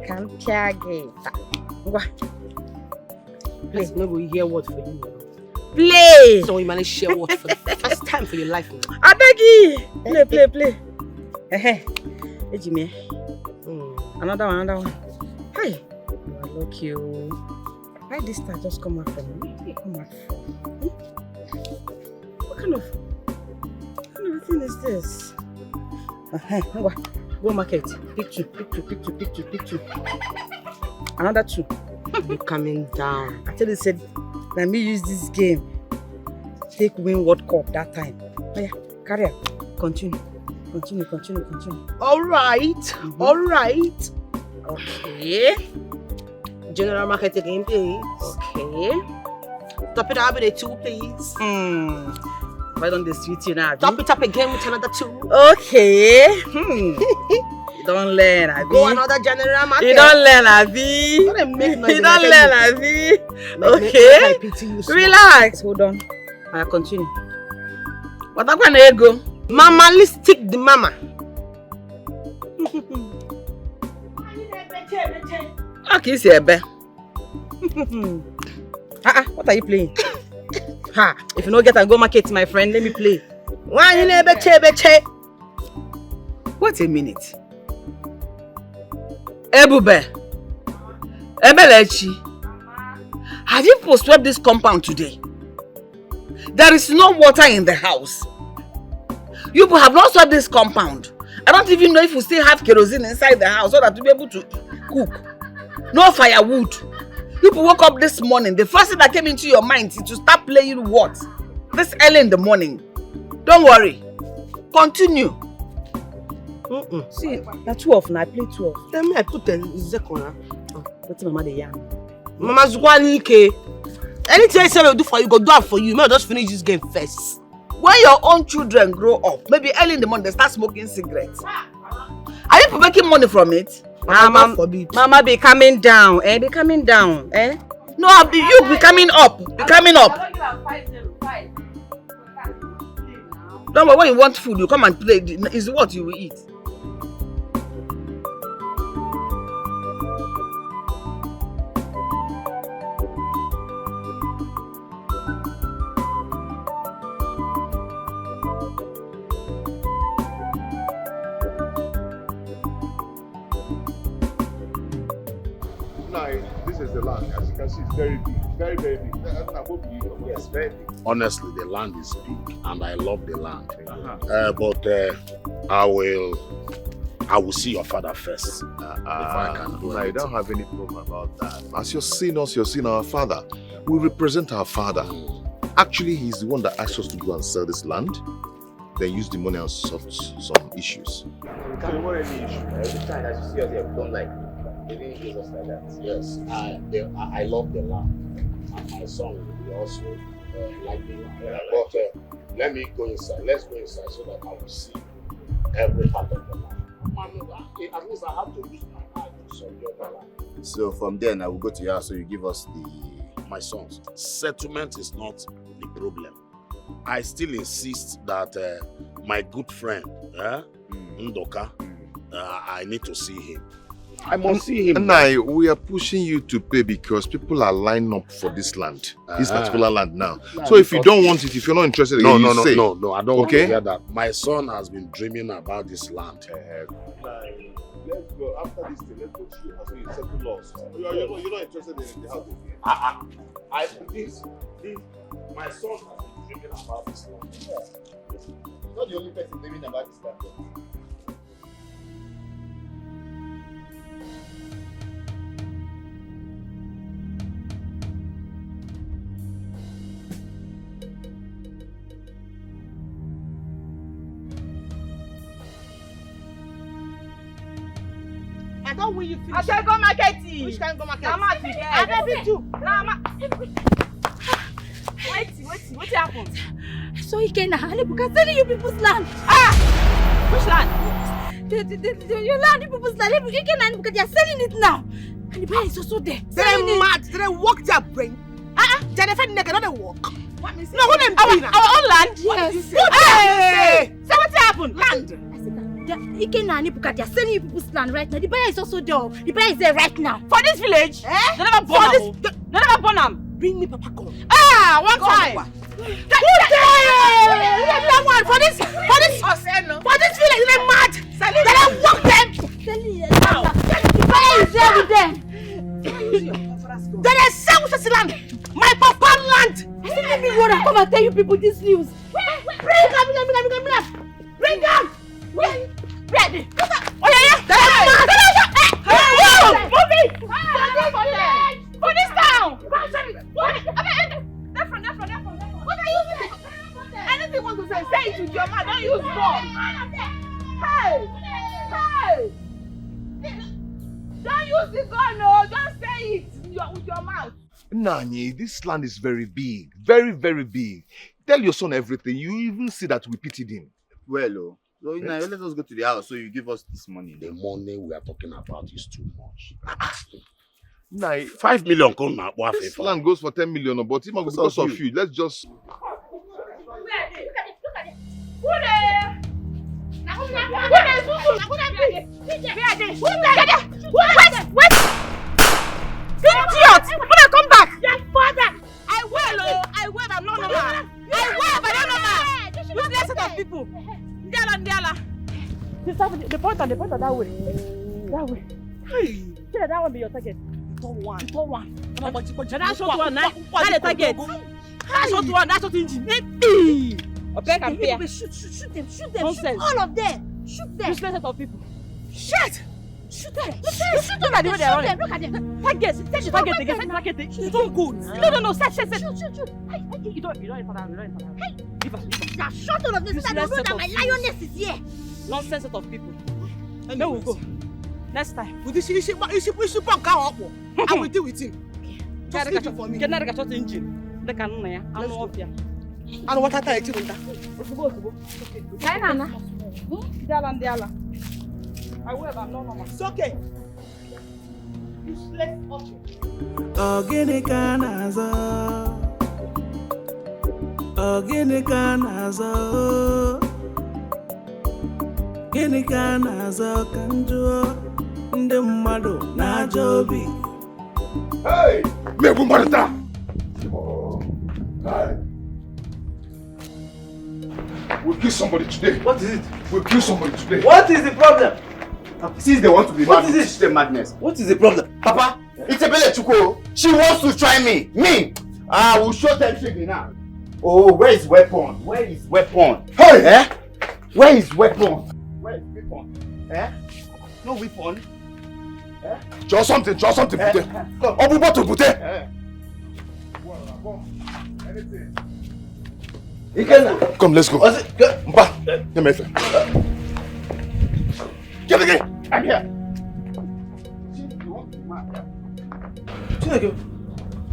can piage. Let's maybe hear what for you. Play. So you manage share what for the first time for your life. I beg you. Play. Hey, Jimmy. Another one. Hi. You are lucky. Why this star just come out from me? Come out from me? What kind of thing is this? Go market. Pick two. Another 2. You're coming down. I tell you, said, let me use this game. Take win World Cup that time. Oh yeah, carry on. Continue. All right. Okay. General market again, please. Okay. Top it up with a 2, please. Right on the street, you know. Top it up again with another 2. Okay. You don't learn, Abi. Go another general market. You don't learn, Abi. You don't learn, Abi. Okay. Relax. Hold on. I'll continue. What am I going to go? Mama, let's take the mama. Okay, see a bear. What are you playing? If you don't get and go market, my friend, let me play. Why you never beche? Wait a minute. Ebube. Ebelechi. Have you swept this compound today? There is no water in the house. You have not swept this compound. I don't even know if you still have kerosene inside the house so that you'll be able to cook. No firewood. People woke up this morning. The first thing that came into your mind is to start playing what? This early in the morning. Don't worry. Continue. See, that's 12 now. I play 12. Tell me I put 10 seconds. What's Mama the yarn? Mama's one K. Anything I say I will do for you, go do it for you. May I just finish this game first. When your own children grow up, maybe early in the morning they start smoking cigarettes. Are you making money from it? Mama be coming down, eh? Be coming down, eh? No, you be coming up. Be coming up. Don't worry, when you want food, you come and play. Is what you will eat. This is the land. As you can see, it's very big. Very big. Yes, very big. Honestly, the land is big and I love the land. But I will see your father first. If I can do I don't have any problem about that. As you're seeing us, you're seeing our father. We represent our father. Actually, he's the one that asked us to go and sell this land, then use the money and solve some issues. So what any issue? Every time that you see us here, we don't like they didn't use us like that. Yes, I love the land. And my son will also like the land. Yeah, but let me go inside. Let's go inside so that I will see every part of the land. At least I have to use my eye to survey the land. So from there now we'll go to your house so you give us my sons. Settlement is not the problem. I still insist that my good friend, Ndoka, I need to see him. I must see him. And we are pushing you to pay because people are lining up for this land, this particular land now. So if you don't want it, if you're not interested, no, say. No, I don't want to hear that. My son has been dreaming about this land. Let's go after this thing. Let's go to your house. You settle laws. You're not interested in the house again. My son has been dreaming about this land. He's not the only person dreaming about this land. I don't will you finish. I shall go market. Which can go market? Mama, I don't do. Mama. Wait, what happened? So he can tell you people's land. Which land? Your land, you people's land. You can because they are selling it now. And the buyer is also there. They're mad. They walk their brain. Jennifer Neck, not walk. What means no, what them our own land? Yes. Hey! So what happened? Land. They are selling you people's land right now. The buyer is also there. The buyer is there right now. For this village? Eh? They never born them. They never born them. Bring me Papa Gun. Ah, one time. For this village, they're mad. They don't walk them. The buyer is there with them. They are selling this land. My papa land. Let me run and come and tell you people this news. Bring them. Ready. Oh yeah. Move it. For this town. That's from. What are you doing? Anything you want to say it with your mouth. Don't use bomb. Hey. Don't use the gun, no. Just say it with your mouth. Nani, this land is very big. Very, very big. Tell your son everything. You even see that we pitied him. Well, so now let us go to the house so you give us this money. The money we are talking about is too much. Nah, 5 million come now. this land goes for 10 million, but even because of you, let's just... Idiot! When I come back! Your father! I will, I'm not normal. I will, but I'm not normal. Useless set of people. Ndiala. The point that way. That way. Hey! That one be your target. The tall one. That shot one, that's the target. That shot one, that's what engine. Maybe. Okay, come here. Shoot them. Shoot all of them. Shoot them. Useless set of people. Shoot them. Shoot them like the way they are running. Look at them. Target again. It's too good. No. Set. Shoot. You don't enter that. Leave us. Now shut all of them so that they know that my lioness is here. Nonsense set of people. And then we'll go. Next time. With this, you should punk out. I will deal with him. Just leave it for me. Get another shot engine. The cannon, I'm off here. I don't want to tell you. Diala. I will have no. It's okay. Useless option. Ogene kanazo kanjo ndị mmadụ na-ajọ obi. Hey! Mebu Marita! Hey! We'll kill somebody today. What is it? We'll kill somebody today. What is the problem? Since they want to be What mad, is it? Teach them madness. What is the problem? Papa, it's a Bele Chuko. She wants to try me. Me! I will show them shaking now. Oh, where is weapon? Hey! Eh? Where is weapon? Eh? No weapon? Eh? Draw something, put it. Obubo to put it. Come, let's go. Mpa, get me. Get again. I'm here.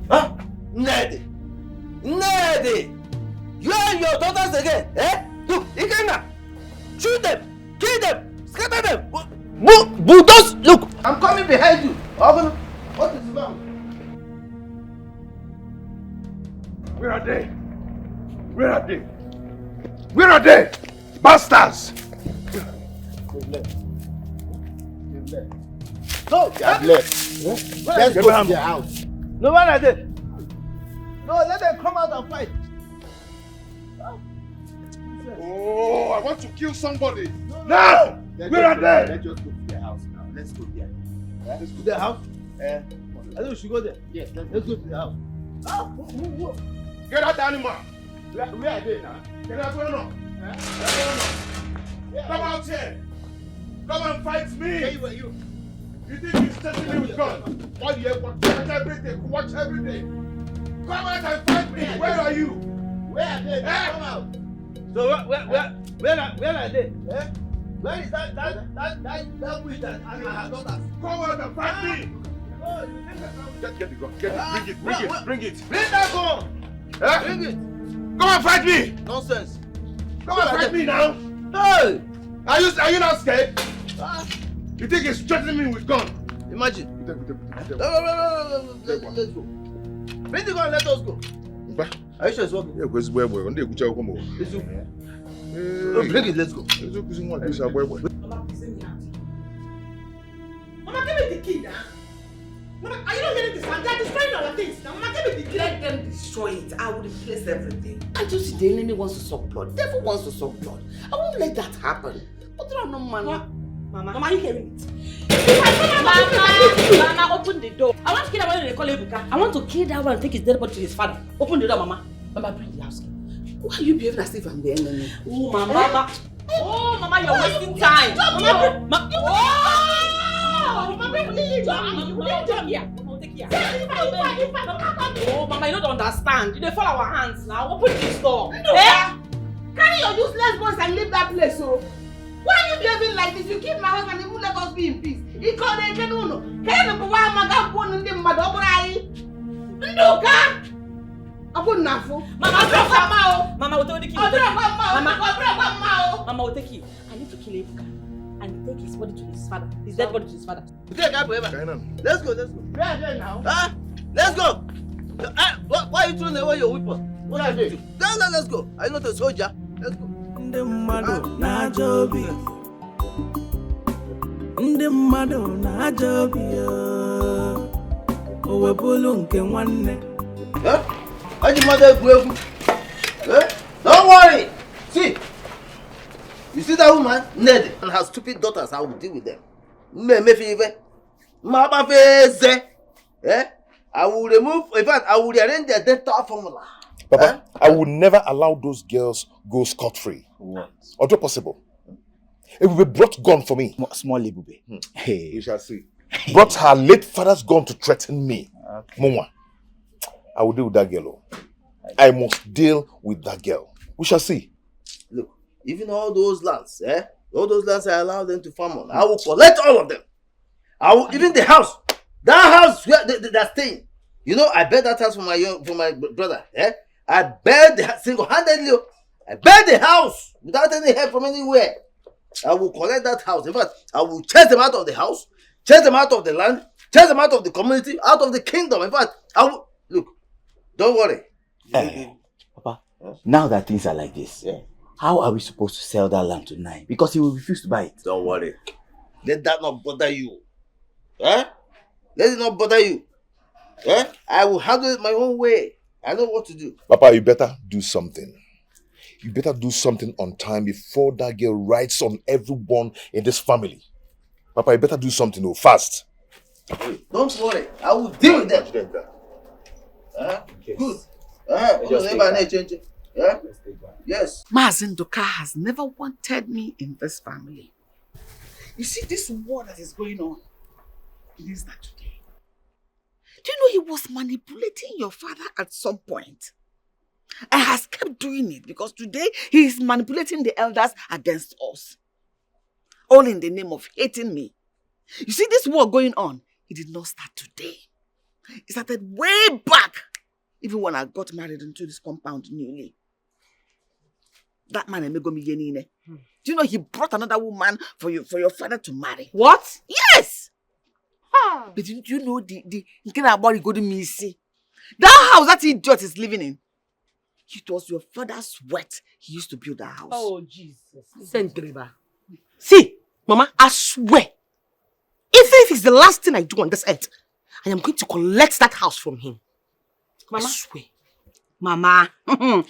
Huh? Ned! You and your daughters again, eh? Look, Ikenna! Shoot them! Kill them! Scatter them! Bulldoze! Look! I'm coming behind you! What is wrong? Where are they? Bastards! No, they are left. Let's go to their house. No one are there! No, let them come out and fight! Oh, I want to kill somebody. Now! Where are they? Let's just go to their house now. Let's go there. Let's go to their house? I think we should go there. Yes, Let's go to their house. Get out the animal. Where are they now? Get out the animal. Come out here. Come and fight me. You. You think he's testing me with gun? All you have watch everything. Come out and fight me. Where are you? Where are they? Come out. So where are they? Eh? Where is that witch that and her daughters? Come out and fight me. No, you think that Get the gun. Bring it. Bring that gun! Eh? Bring it! Come and fight me. Nonsense! Come and fight me now. Hey! Are you not scared? You think he's threatening me with gun? Imagine. No. Let's go. Bring the gun, let us go. Are you sure it's working? Yeah, because we're going to go. It's you. Bring it, let's go. Mama, Mama, give me the key now. Mama, are you not hearing this? They're destroying our things. Now, Mama, give me the key. Let them destroy it. I will replace everything. Can't you see the enemy wants to suck blood? The devil wants to suck blood. I won't let that happen. But there are no money. Mama, you hearing it? Mama, open the door. I want to kill that one they call Ebuka. I want to kill that one and take his dead body to his father. Open the door, Mama. Mama, bring the house. Why are you behaving as if I'm the enemy? Oh, Mama. Oh, Mama, you're wasting time. Mama, oh, Mama, you don't understand. You don't follow our hands now. Open this door. Carry your useless boys and leave that place, so. Why are you behaving like this? You keep my husband and you won't let us be in peace. He called a Kenuno. Kenuno, why am I going to the Madobrai? Ndoka! Mama will take the key. Mama will take it. I need to kill Ebuka and take his body to his father. His dead body to his father. Let's go. Where are they now? Huh? Let's go. Why are you throwing away your weapon? What are you doing? Let's go. I'm not a soldier. Let's go. Ndị mmadụ na-aja obi. Ndị mmadụ na-aja obi. O wepụlụ nke nwanne. Don't worry. See. You see that woman? Ned and her stupid daughters, I will deal with them. I will remove, in fact, I will rearrange their dental formula. Papa, I will never allow those girls go scot-free. What? Although possible. It will be brought gun for me. Small Libube. Hey. We shall see. Brought her late father's gun to threaten me. Okay. Mama, I will deal with that girl. I must deal with that girl. We shall see. Look, even all those lands, all those lands I allow them to farm on, I will collect all of them. Even the house. That house where they're staying. You know, I bet that house for my brother. I bet the single-handedly. I bet the house without any help from anywhere. I will collect that house. In fact, I will chase them out of the house, chase them out of the land, chase them out of the community, out of the kingdom. In fact, I will look. Don't worry. Papa, now that things are like this, how are we supposed to sell that land tonight? Because he will refuse to buy it. Don't worry. Let that not bother you. Let it not bother you. I will handle it my own way. I know what to do. Papa, you better do something. You better do something on time before that girl writes on everyone in this family. Papa, you better do something fast. Don't worry. I will deal with them. Good. Yes. Mazindoka has never wanted me in this family. You see this war that is going on. It is not today. Do you know he was manipulating your father at some point? And has kept doing it because today he is manipulating the elders against us. All in the name of hating me. You see this war going on, it did not start today. It started way back. Even when I got married into this compound newly. That man, do you know he brought another woman for your father to marry? What? Yes! But did you know the that house that idiot is living in? It was your father's sweat he used to build that house. Oh, Jesus. See, Mama, I swear, even if it's the last thing I do on this earth, I am going to collect that house from him. Mama? I swear. Mama. Mama,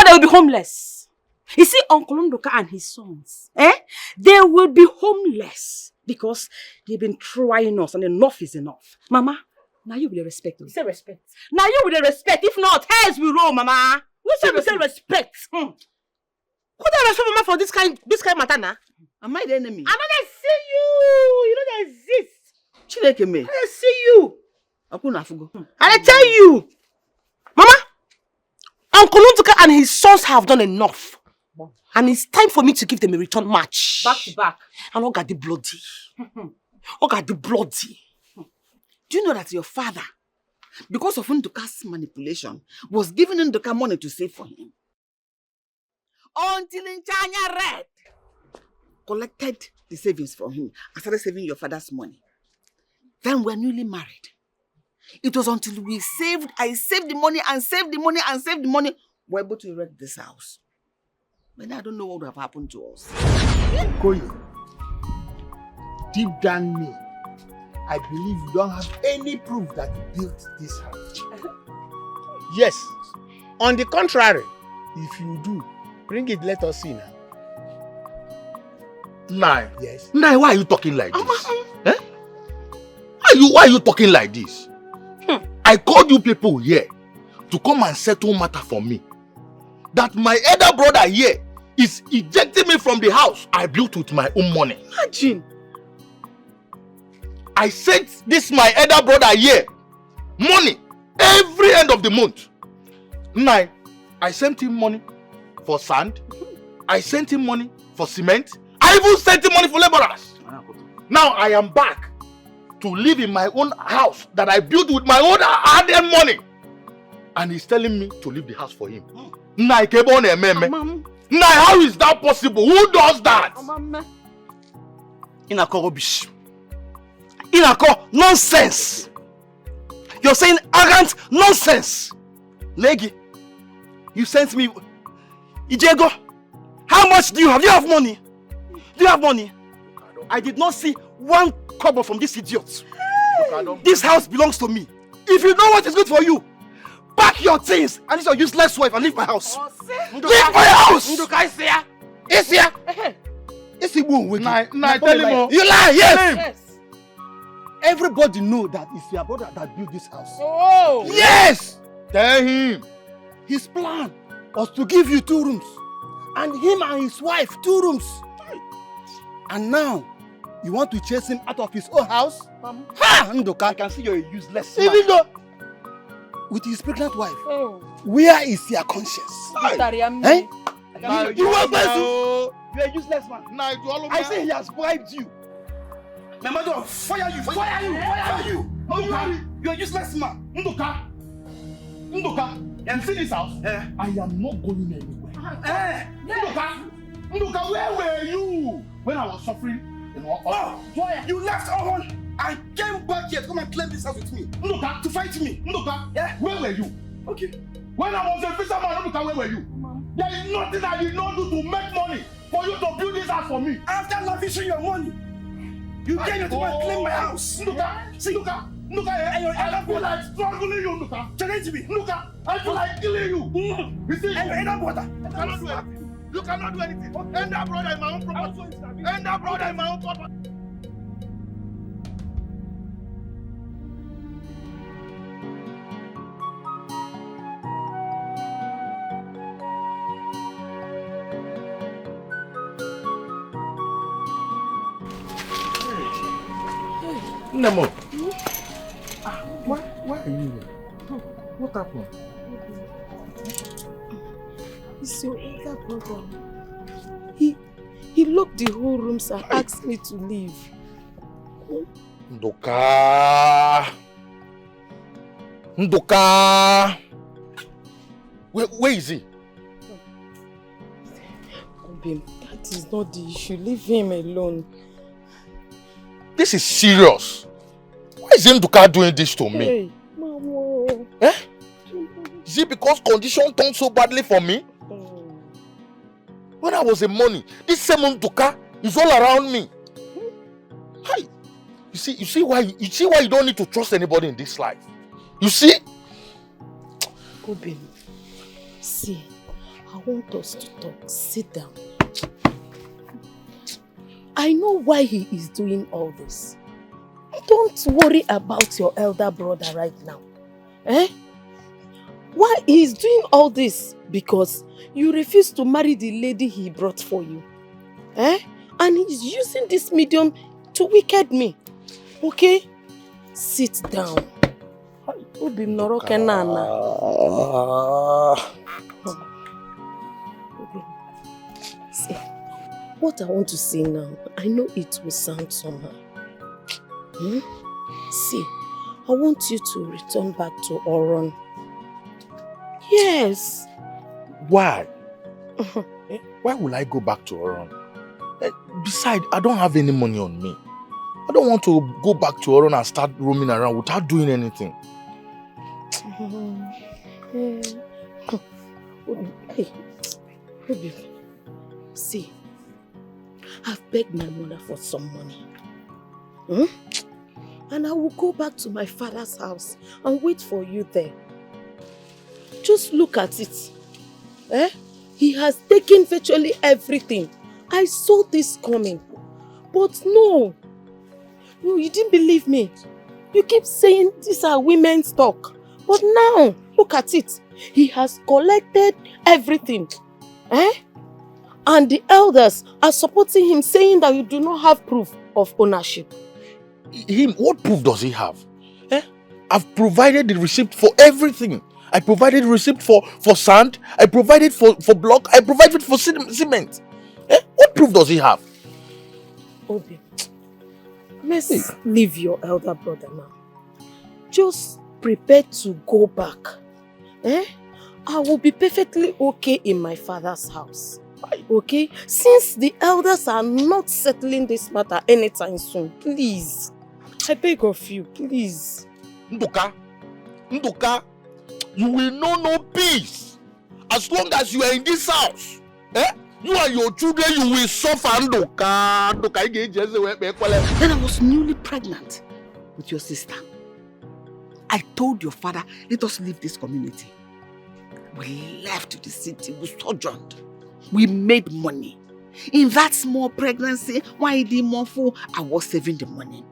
they will be homeless. You see, Uncle Ndoka and his sons, they will be homeless because they've been trying us and enough is enough. Mama, now you will respect me. Say respect. Now you will respect. If not, hairs will roll, Mama. Who said we say respect? Who the respect Mama for this kind matter now? Am I the enemy? I don't see you. You don't exist. Chileke me. I don't see you. And I tell you, Mama, Uncle Ndoka and his sons have done enough. And it's time for me to give them a return match. Back to back. And Oga the bloody. Oga the bloody. Do you know that your father, because of Ndoka's manipulation, was giving Ndoka money to save for him? Until Nchanya Red collected the savings from him and started saving your father's money. Then we were newly married. It was until I saved the money and saved the money and saved the money, we were able to erect this house. But I don't know what would have happened to us. Koyi, deep down me, I believe you don't have any proof that you built this house. Yes. On the contrary, if you do, bring it, let us see now. Nai. Yes. Nai, why are you talking like this? Eh? Why are you talking like this? I called you people here to come and settle matter for me. That my elder brother here is ejecting me from the house I built with my own money. Imagine. I sent this my elder brother here money every end of the month. Nai, I sent him money for sand. I sent him money for cement. I even sent him money for laborers. Now I am back to live in my own house that I built with my own hard-earned money. And he's telling me to leave the house for him. Nai, how is that possible? Who does that? Inako rubbish. Inako nonsense. You're saying arrogant nonsense. Legi, you sent me. Ijego, how much do you have? Do you have money? Do you have money? I did not see one kobo from this idiot. This house belongs to me. If you know what is good for you, pack your things and leave your useless wife and leave my house. Leave my house! Nduka is here. Is here. Is he wrong? Nai, tell him. You lie, yes. Everybody know that it's your brother that built this house. Oh! Yes! Tell him. His plan was to give you 2 rooms. And him and his wife 2 rooms. And now, you want to chase him out of his own house? Ha! Nduka. I can see you're a useless man. Even though, with his pregnant wife, where is your conscience? Eh? You are a useless man. I say he has bribed you. My mother will fire you. Fire you. No, you're a useless man. Nduka, you see this house? I am not going anywhere. Nduka, where were you when I was suffering? You left Oron and came back here to come and claim this house with me. Nduka, to fight me. Nduka, where were you? Okay. When I was a fisherman, Nduka, where were you? There is nothing I did not do to make money for you to build this house for me. After lavishing your money, you came here to come and claim my house. Nduka, I feel like struggling you, Nduka. Challenge me. Nduka, I feel like killing you. You see, and your elder brother. You cannot do anything. End that brother in my own property. End that brother in my own property. Nemo. Why are you here? What happened? It's your older brother. He locked the whole rooms and asked me to leave. Nduka. Where is he? Obim, that is not the issue. Leave him alone. This is serious. Why is Nduka doing this to me? Hey, Mama. Eh? Is it because condition turned so badly for me? When I was in money, this same Nduka is all around me. Hey, you see why you don't need to trust anybody in this life. You see? Obim, see, I want us to talk. Sit down. I know why he is doing all this. Don't worry about your elder brother right now. Eh? Why he is doing all this? Because you refuse to marry the lady he brought for you. Eh? And he's using this medium to wicked me. Okay? Sit down. Obim noroke nana. See, what I want to say now, I know it will sound somehow. See, I want you to return back to Oron. Yes. Why? Why will I go back to Oron? Besides, I don't have any money on me. I don't want to go back to Oron and start roaming around without doing anything. Hey, See, I've begged my mother for some money. And I will go back to my father's house and wait for you there. Just look at it. He has taken virtually everything. I saw this coming. But no, you didn't believe me. You keep saying these are women's talk. But now, look at it. He has collected everything. And the elders are supporting him, saying that you do not have proof of ownership. What proof does he have? I've provided the receipt for everything. I provided the receipt for sand. I provided for block. I provided for cement. What proof does he have? Obi, let's leave your elder brother now. Just prepare to go back. I will be perfectly okay in my father's house. Okay? Since the elders are not settling this matter anytime soon, please. I beg of you, please. Nduka, you will know no peace. As long as you are in this house, you and your children, you will suffer. Nduka. Then I was newly pregnant with your sister. I told your father, let us leave this community. We left the city, we sojourned. We made money. In that small pregnancy, why did more fool? I was saving the money.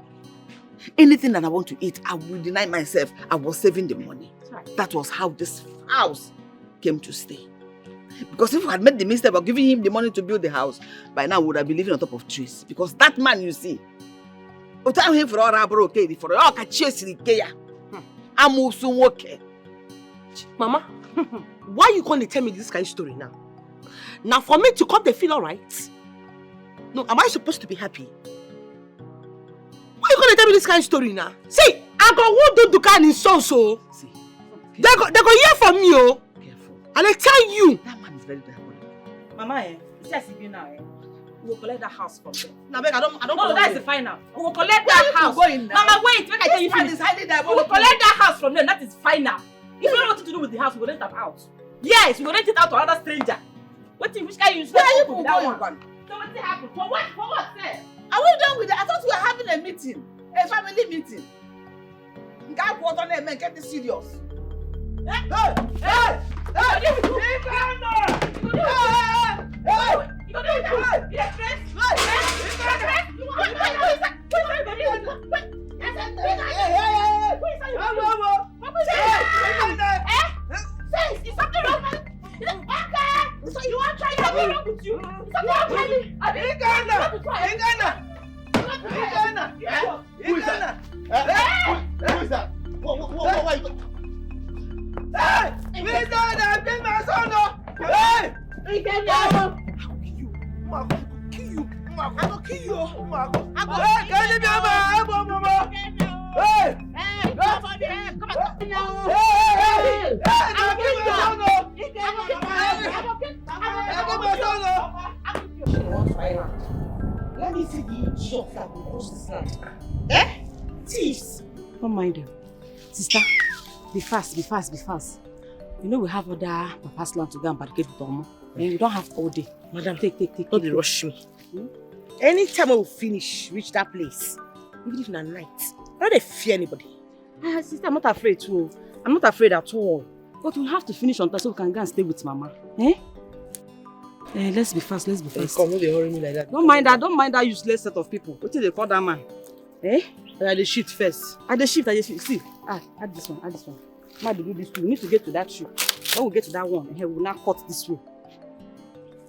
Anything that I want to eat, I will deny myself. I was saving the money. That was how this house came to stay. Because if I had made the mistake of giving him the money to build the house, by now I would have been living on top of trees. Because that man, you see, him for all I'm also okay. Mama, why you gonna tell me this kind of story now? Now for me to come, they feel alright. No, am I supposed to be happy? Why you gonna tell me this kind of story now? See, I got who do Dukan in so. See, they go hear from me, oh. Careful. And I tell you. That man is very diabolical. Mama, it's just you now, we will collect that house from them. Now, I don't. No, that's the final. We will collect that house. Mama, wait, make I tell you. We will collect that house from them. That is final. If you don't know what to do with the house, we will rent it out. Yes, we will rent it out to another stranger. Which guy you Where are you going? So what happened? For what, sir? Are we done with that? I thought we were having a meeting, a family meeting. God, what on them and get this serious. Is something wrong? So you want to try something wrong with you? Something wrong with you? Who is that? Who is that? What are you doing? Hey! Please don't have my son! Hey! I will kill you. I will kill you. Hey, can you be a mama? Hey! Come on. Let me see the shots that will push this land. Thieves. Don't mind them. Sister, be fast. You know we have other papa's land to go and barricade with Omo. We don't have all day. Madam, take. Don't rush me. Anytime I will finish, reach that place, even if in night, I don't fear anybody. Sister, I'm not afraid too. I'm not afraid at all. But we have to finish on time so we can go and stay with Mama. Let's be fast. Come, don't hurry me like that. Don't mind that useless set of people. What do they call that man? I dey shift first. I dey shift. See, add this one. Might do this too. We need to get to that shoe. When we get to that one, we will now cut this way.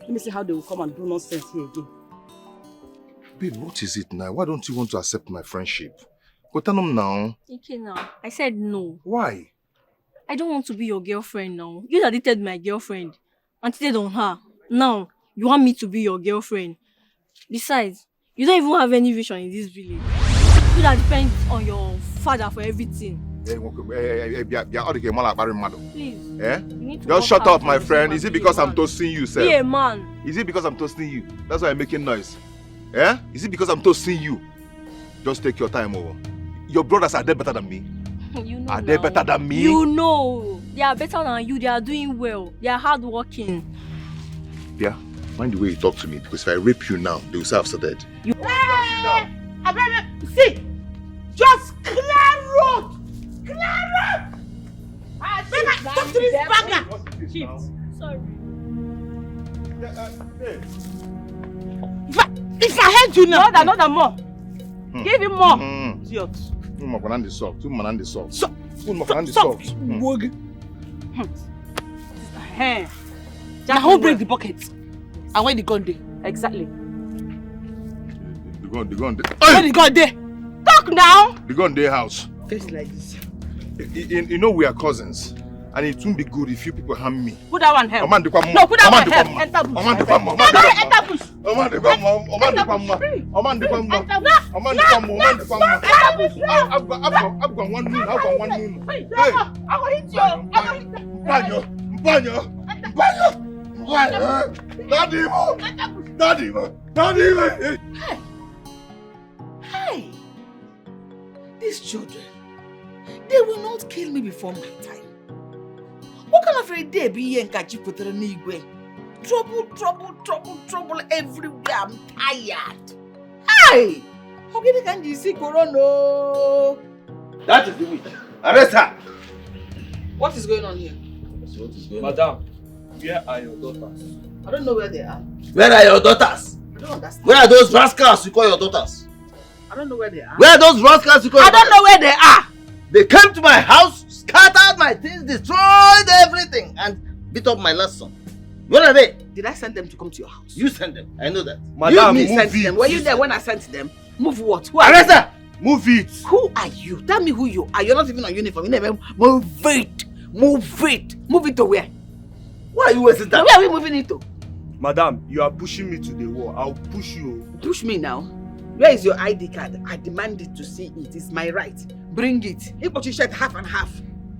Let me see how they will come and do nonsense here again. Babe, what is it now? Why don't you want to accept my friendship? Go tell them now. Okay now. I said no. Why? I don't want to be your girlfriend now. You that dated my girlfriend and cheated on her. Now, you want me to be your girlfriend. Besides, you don't even have any vision in this village. You that depends on your father for everything. Please. You need to Just shut up, my friend. Is it because I'm toasting you, sir? Be a man. Is it because I'm toasting you? That's why I'm making noise. Is it because I'm toasting you? Just take your time over. Your brothers are they better than me? You know. Are they better than me? You know. They are better than you. They are doing well. They are hardworking. Yeah. Mind the way you talk to me, because if I rape you now, they will say I've started. You see, just clear road. Clear road. Baby, talk to this bagger. Chief, sorry. If I heard you now, another more. Give him more. Idiot. Now who break the bucket? And where the gun dey? Exactly. The gun. Where the gun dey? Talk now. The gun dey house. Face like this. You know we are cousins. And it won't be good if you people harm me. Put that one help. No, put that one help. Enter bush. Enter bush. I've got one noon. Hey, I will hit you. Daddy. Hey, these children, they will not kill me before my time. What kind of a day be here in Kachiputra Nigwe? Trouble everywhere. I'm tired. Hey! How can you see Corona? That is the witch. Arrest her. What is going on here? Madam, where are your daughters? I don't know where they are. Where are your daughters? I don't understand. Where are those rascals you call your daughters? I don't know where they are. Where are those rascals you call your daughters? I don't know where they are. They came to my house, scattered my things, destroyed everything, and beat up my last son. Where are they? Did I send them to come to your house? You sent them. I know that. Madam, you sent them. Were you there when I sent them? Move what? Who are Arrest you? her! Move it! Who are you? Tell me who you are. You're not even on uniform. You never move it. Move it. Move it to where? Why are you wasting time? Where are we moving it to? Madam, you are pushing me to the wall. I'll push you. Push me now. Where is your ID card? I demand it to see it. It's my right. Bring it. If what you said half and half.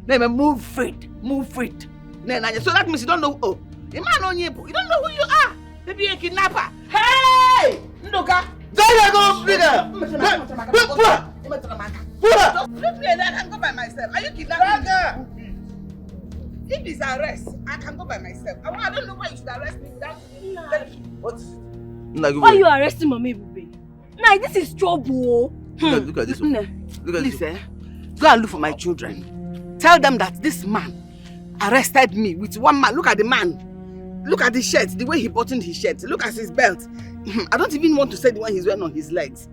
Then move it. So that means you don't know. Oh, you don't know who you are. Maybe a kidnapper. Hey! Ndoka! Go, bring her! Leave me alone and go by myself. Are you kidnapping me? If it's arrest, I can go by myself. I don't know why you should arrest me without telling me. What is it? Why are you arresting Mama Ebube? Nah, this is trouble. Look at this one. Look at Please, this one. go and look for my children. Tell them that this man arrested me with one man. Look at the man. Look at the shirt, the way he buttoned his shirt. Look at his belt. I don't even want to say the one he's wearing on his legs.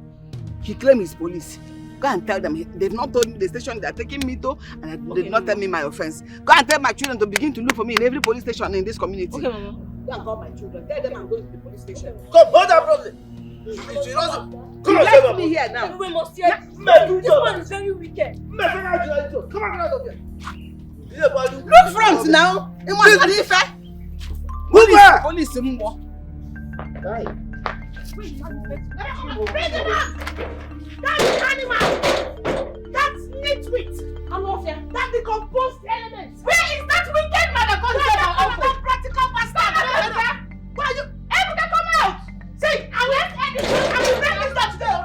He claims he's police. Go and tell them. They've not told me the station they're taking me to, and they did not tell me my offense. Go and tell my children to begin to look for me in every police station in this community. Okay, Mama. Go and call my children. Tell them I'm going to the police station. Come, hold that problem. Come on, left me here now. We must hear. This one is very wicked. Come on, out of here. Look front now. It must be fair. Police, more. Bring him out! That's the animal! That's nitwit! That's the composed element! Where is that wicked man that goes there? That practical bastard! Why you? Everyone come out! See, I will end this door! I will break this door today!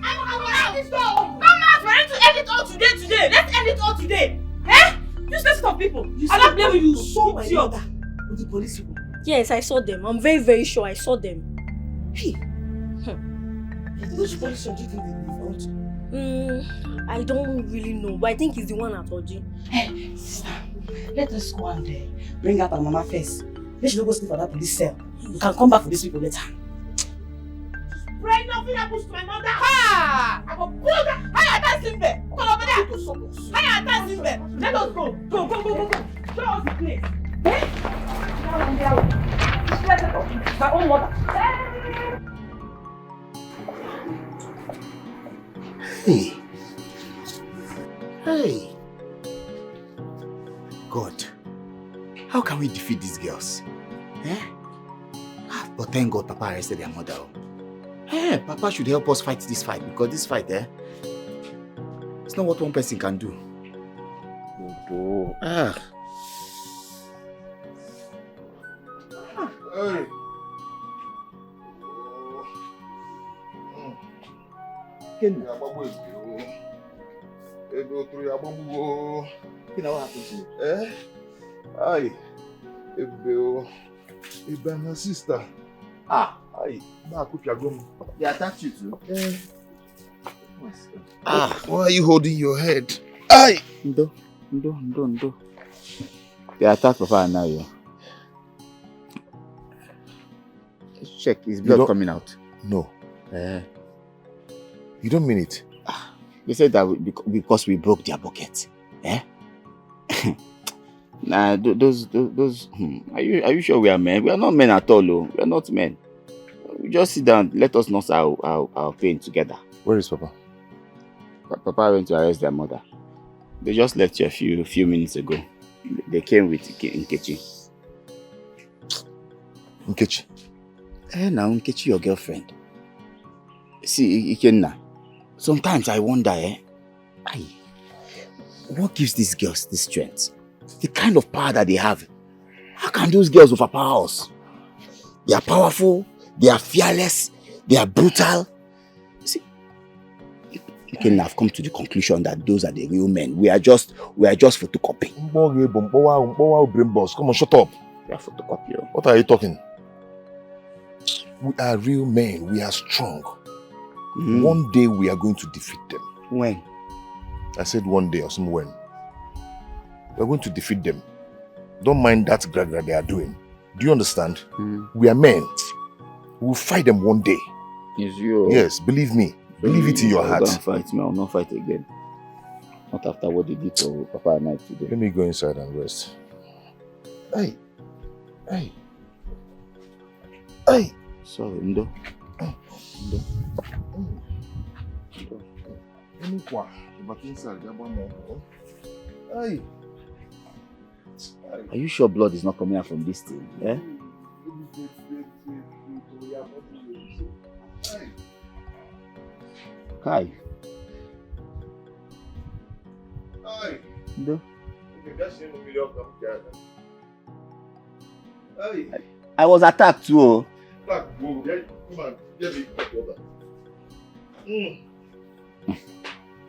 I will end this door! Come out! We're going to end it all today! Let's end it all today! Eh? Useless of people! I don't blame you, saw my mother with the police people. Yes, I saw them. I'm very, very sure I saw them. Hey! Which police do you think they belong to? I don't really know, but I think he's the one at Oji. Hey, sister, let us go and bring out our mama first. Let you go sleep for that police cell. We can come back for these people later. Pray nothing happens to my mother. Ha! I will pull that. Hey, I can't sleep there. Come over there. Hey, I can't sleep there. Let us go. Go. Show us the place. Hey? My own mother. Hey. God, how can we defeat these girls? But thank God Papa arrested their mother. Papa should help us fight this fight, because this fight, it's not what one person can do. Hey. What happened to you? Aye. Ebe, my sister. They attacked you too? Why are you holding your head? Aye! Ndo. They attacked Papa and now you. Check, is blood coming out? No. You don't mean it? They said that because we broke their bucket. Nah, those. Are you sure we are men? We are not men at all. We are not men. We just sit down. Let us nurse our pain together. Where is Papa? Papa went to arrest their mother. They just left here a few minutes ago. They came with Nkechi. Nkechi? Now Nkechi, your girlfriend. See, Ikenna, sometimes I wonder, what gives these girls this strength? The kind of power that they have. How can those girls overpower us? They are powerful, they are fearless, they are brutal. See, Ikenna, I've come to the conclusion that those are the real men. We are just photocopy. Come on, shut up. We are photocopy. What are you talking? We are real men. We are strong. One day we are going to defeat them. When? I said one day or some when. We are going to defeat them. Don't mind that grad they are doing. Do you understand? We are men. We will fight them one day. Is you? Yes, believe me. Believe it in your heart. Don't fight me. I will not fight again. Not after what they did to Papa and I today. Let me go inside and rest. Hey. Sorry, Ndo. Are you sure blood is not coming out from this thing? Kai. Ndo. I was attacked too.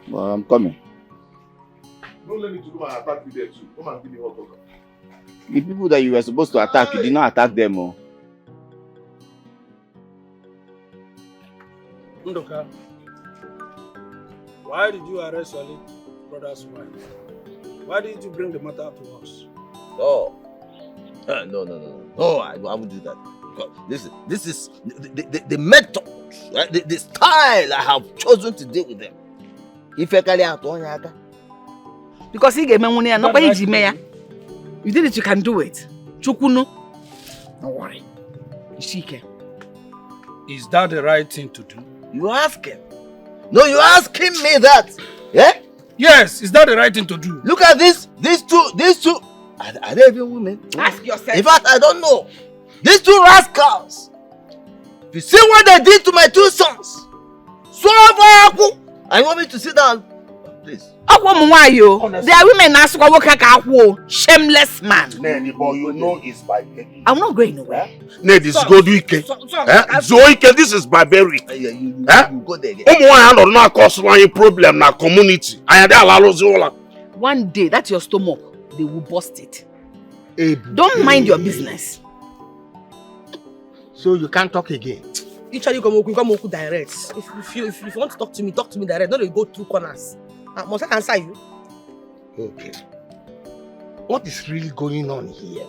Well, I'm coming. Don't let me to come and attack you there too. Come and give me hot water. The people that you were supposed to attack, you did not attack them. Ndoka, why did you arrest your late brother's wife? Why didn't you bring the matter to us? No, I won't do that. Because this is the method, right? The style I have chosen to deal with them. Because he gave me money and nobody you did it, you can do it. Chukunu. Don't worry. Ishike. Is that the right thing to do? You ask him. No, you asking me that. Yeah? Yes, is that the right thing to do? Look at these two. Are they even women? Ask yourself. In fact, I don't know. These two rascals. If you see what they did to my two sons. I want me to sit down. Please. They are women now, shameless man. Nene, but you know it's barbaric. I'm not going nowhere. Nene, this is Goduike. Zoike, this is barbaric. You go there. Not cause one problem na community. One day, that's your stomach. They will bust it. Don't mind your business. So you can't talk again. Usually come direct. If you want to talk to me direct. Not go through corners. Must I answer you? Okay. What is really going on here?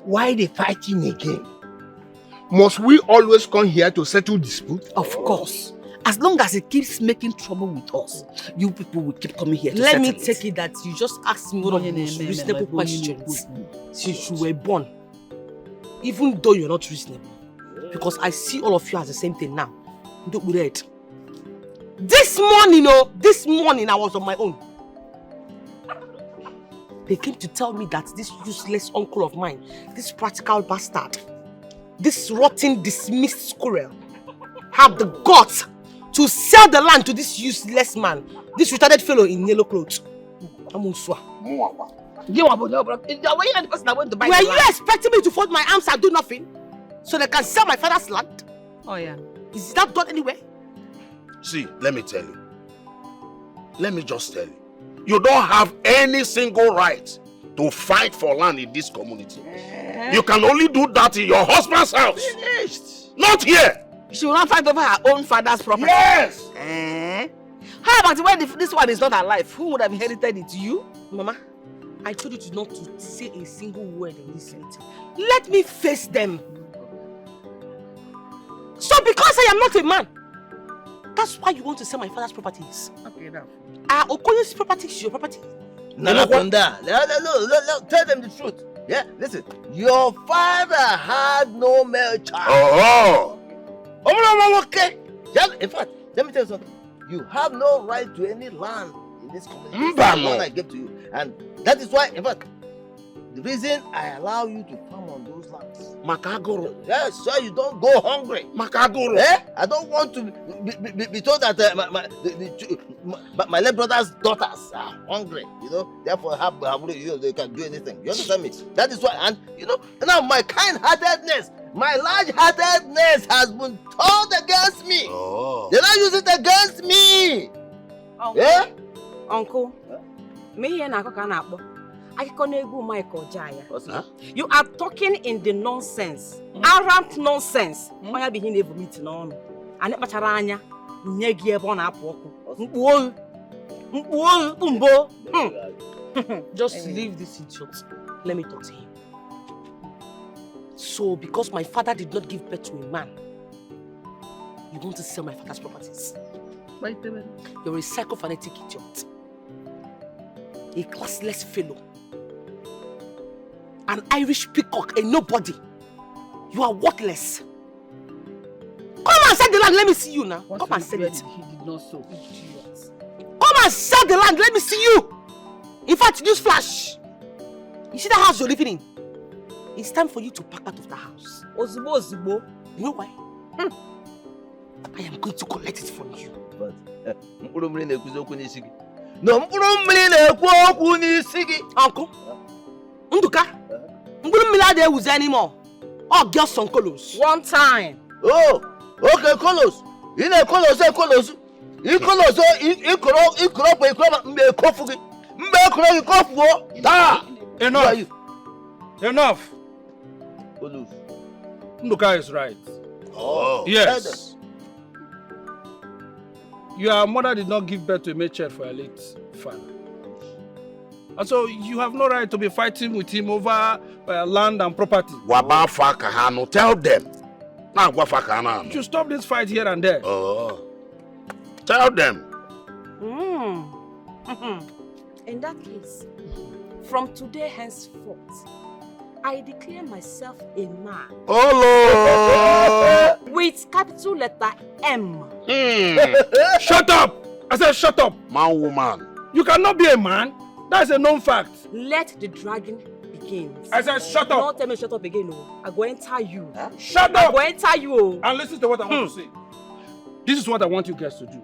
Why they fighting again? Must we always come here to settle dispute? Of course. As long as it keeps making trouble with us, you people will keep coming here to settle it. Let me take it that you just asked me one of the most reasonable questions since you were born. Even though you're not reasonable. Because I see all of you as the same thing now. Don't be red. This morning I was on my own. They came to tell me that this useless uncle of mine, this practical bastard, this rotten, dismissed squirrel, have the guts to sell the land to this useless man, this retarded fellow in yellow clothes. Amuswa. Were you expecting me to fold my arms and do nothing? So they can sell my father's land? Oh yeah. Is that done anywhere? See, let me tell you. Let me just tell you. You don't have any single right to fight for land in this community. Eh? You can only do that in your husband's house. Finished. Not here. She will not fight over her own father's property. Yes. Eh? How about when this one is not alive? Who would have inherited it? You? Mama, I told you to not to say a single word in this meeting. Let me face them. So because I am not a man, that's why you want to sell my father's properties. Okay, now. Are Okoye's properties your property? No, tell them the truth. Yeah, listen. Your father had no male child. Okay. In fact, let me tell you something. You have no right to any land in this community. That's the one I gave to you. And that is why, in fact, the reason I allow you to farm on those lands. Makagoro. Yes, so you don't go hungry. Makagoro. Eh? I don't want to be told that my late brother's daughters are hungry. You know, therefore they can do anything. You understand me? That is why, and you know, now my kind-heartedness, my large-heartedness has been turned against me. Oh. They not use it against me. Uncle. Yeah? Uncle. You are talking in the nonsense, arrant nonsense. Why be here for meeting on? And Pacharanya, Negi Bona Poko. Just leave this idiot. Let me talk to him. So, because my father did not give birth to a man, you want to sell my father's properties? Wait a minute. You're a psychophanetic idiot. A classless fellow. An Irish peacock, a nobody. You are worthless. Come and sell the land, let me see you now. Come and sell it. He did not sow. Idiot. Come and sell the land, let me see you. In fact, news flash. You see the house you're living in? It's time for you to pack out of the house. Ozibo, Ozibo. You know why? I am going to collect it from you. But, Uncle, Nduka, there was anymore. Oh, girls some colors. One time. Oh, okay, colors. You know, colors, colors. You colors, Enough. Nduka is right. Oh. Yes. Your mother did not give birth to a male child for her late father. And so you have no right to be fighting with him over land and property. Tell them. You should stop this fight here and there. Oh. Tell them. In that case, from today henceforth, I declare myself a man. Oh, with capital letter M. Shut up! I said shut up! Man, woman. You cannot be a man. That's a known fact. Let the dragon begin. I said shut up! Don't tell me shut up again, no. I go enter you. Huh? Shut up! I go enter you. And listen to what I want to say. This is what I want you guys to do.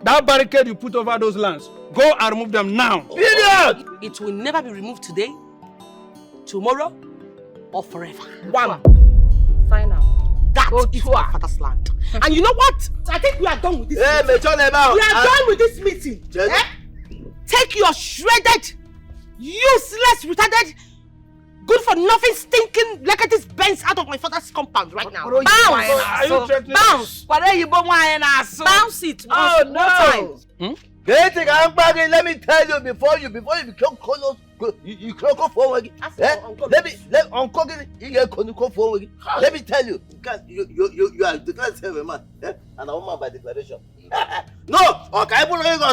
That barricade you put over those lands, go and remove them now. Period! It will never be removed today, tomorrow, or forever. One. Final. That is my father's land. And you know what? I think we are done with this meeting. We are done with this meeting. Eh? Take your shredded, useless, retarded, good for nothing, stinking legacy Benz out of my father's compound right now. Bounce! Are you threatening? Bounce! Bounce it. Oh no! Time. Let me tell you before you become colors, you can't go forward. Let me tell you, because you are declared a man, and a woman by declaration. No, okay, I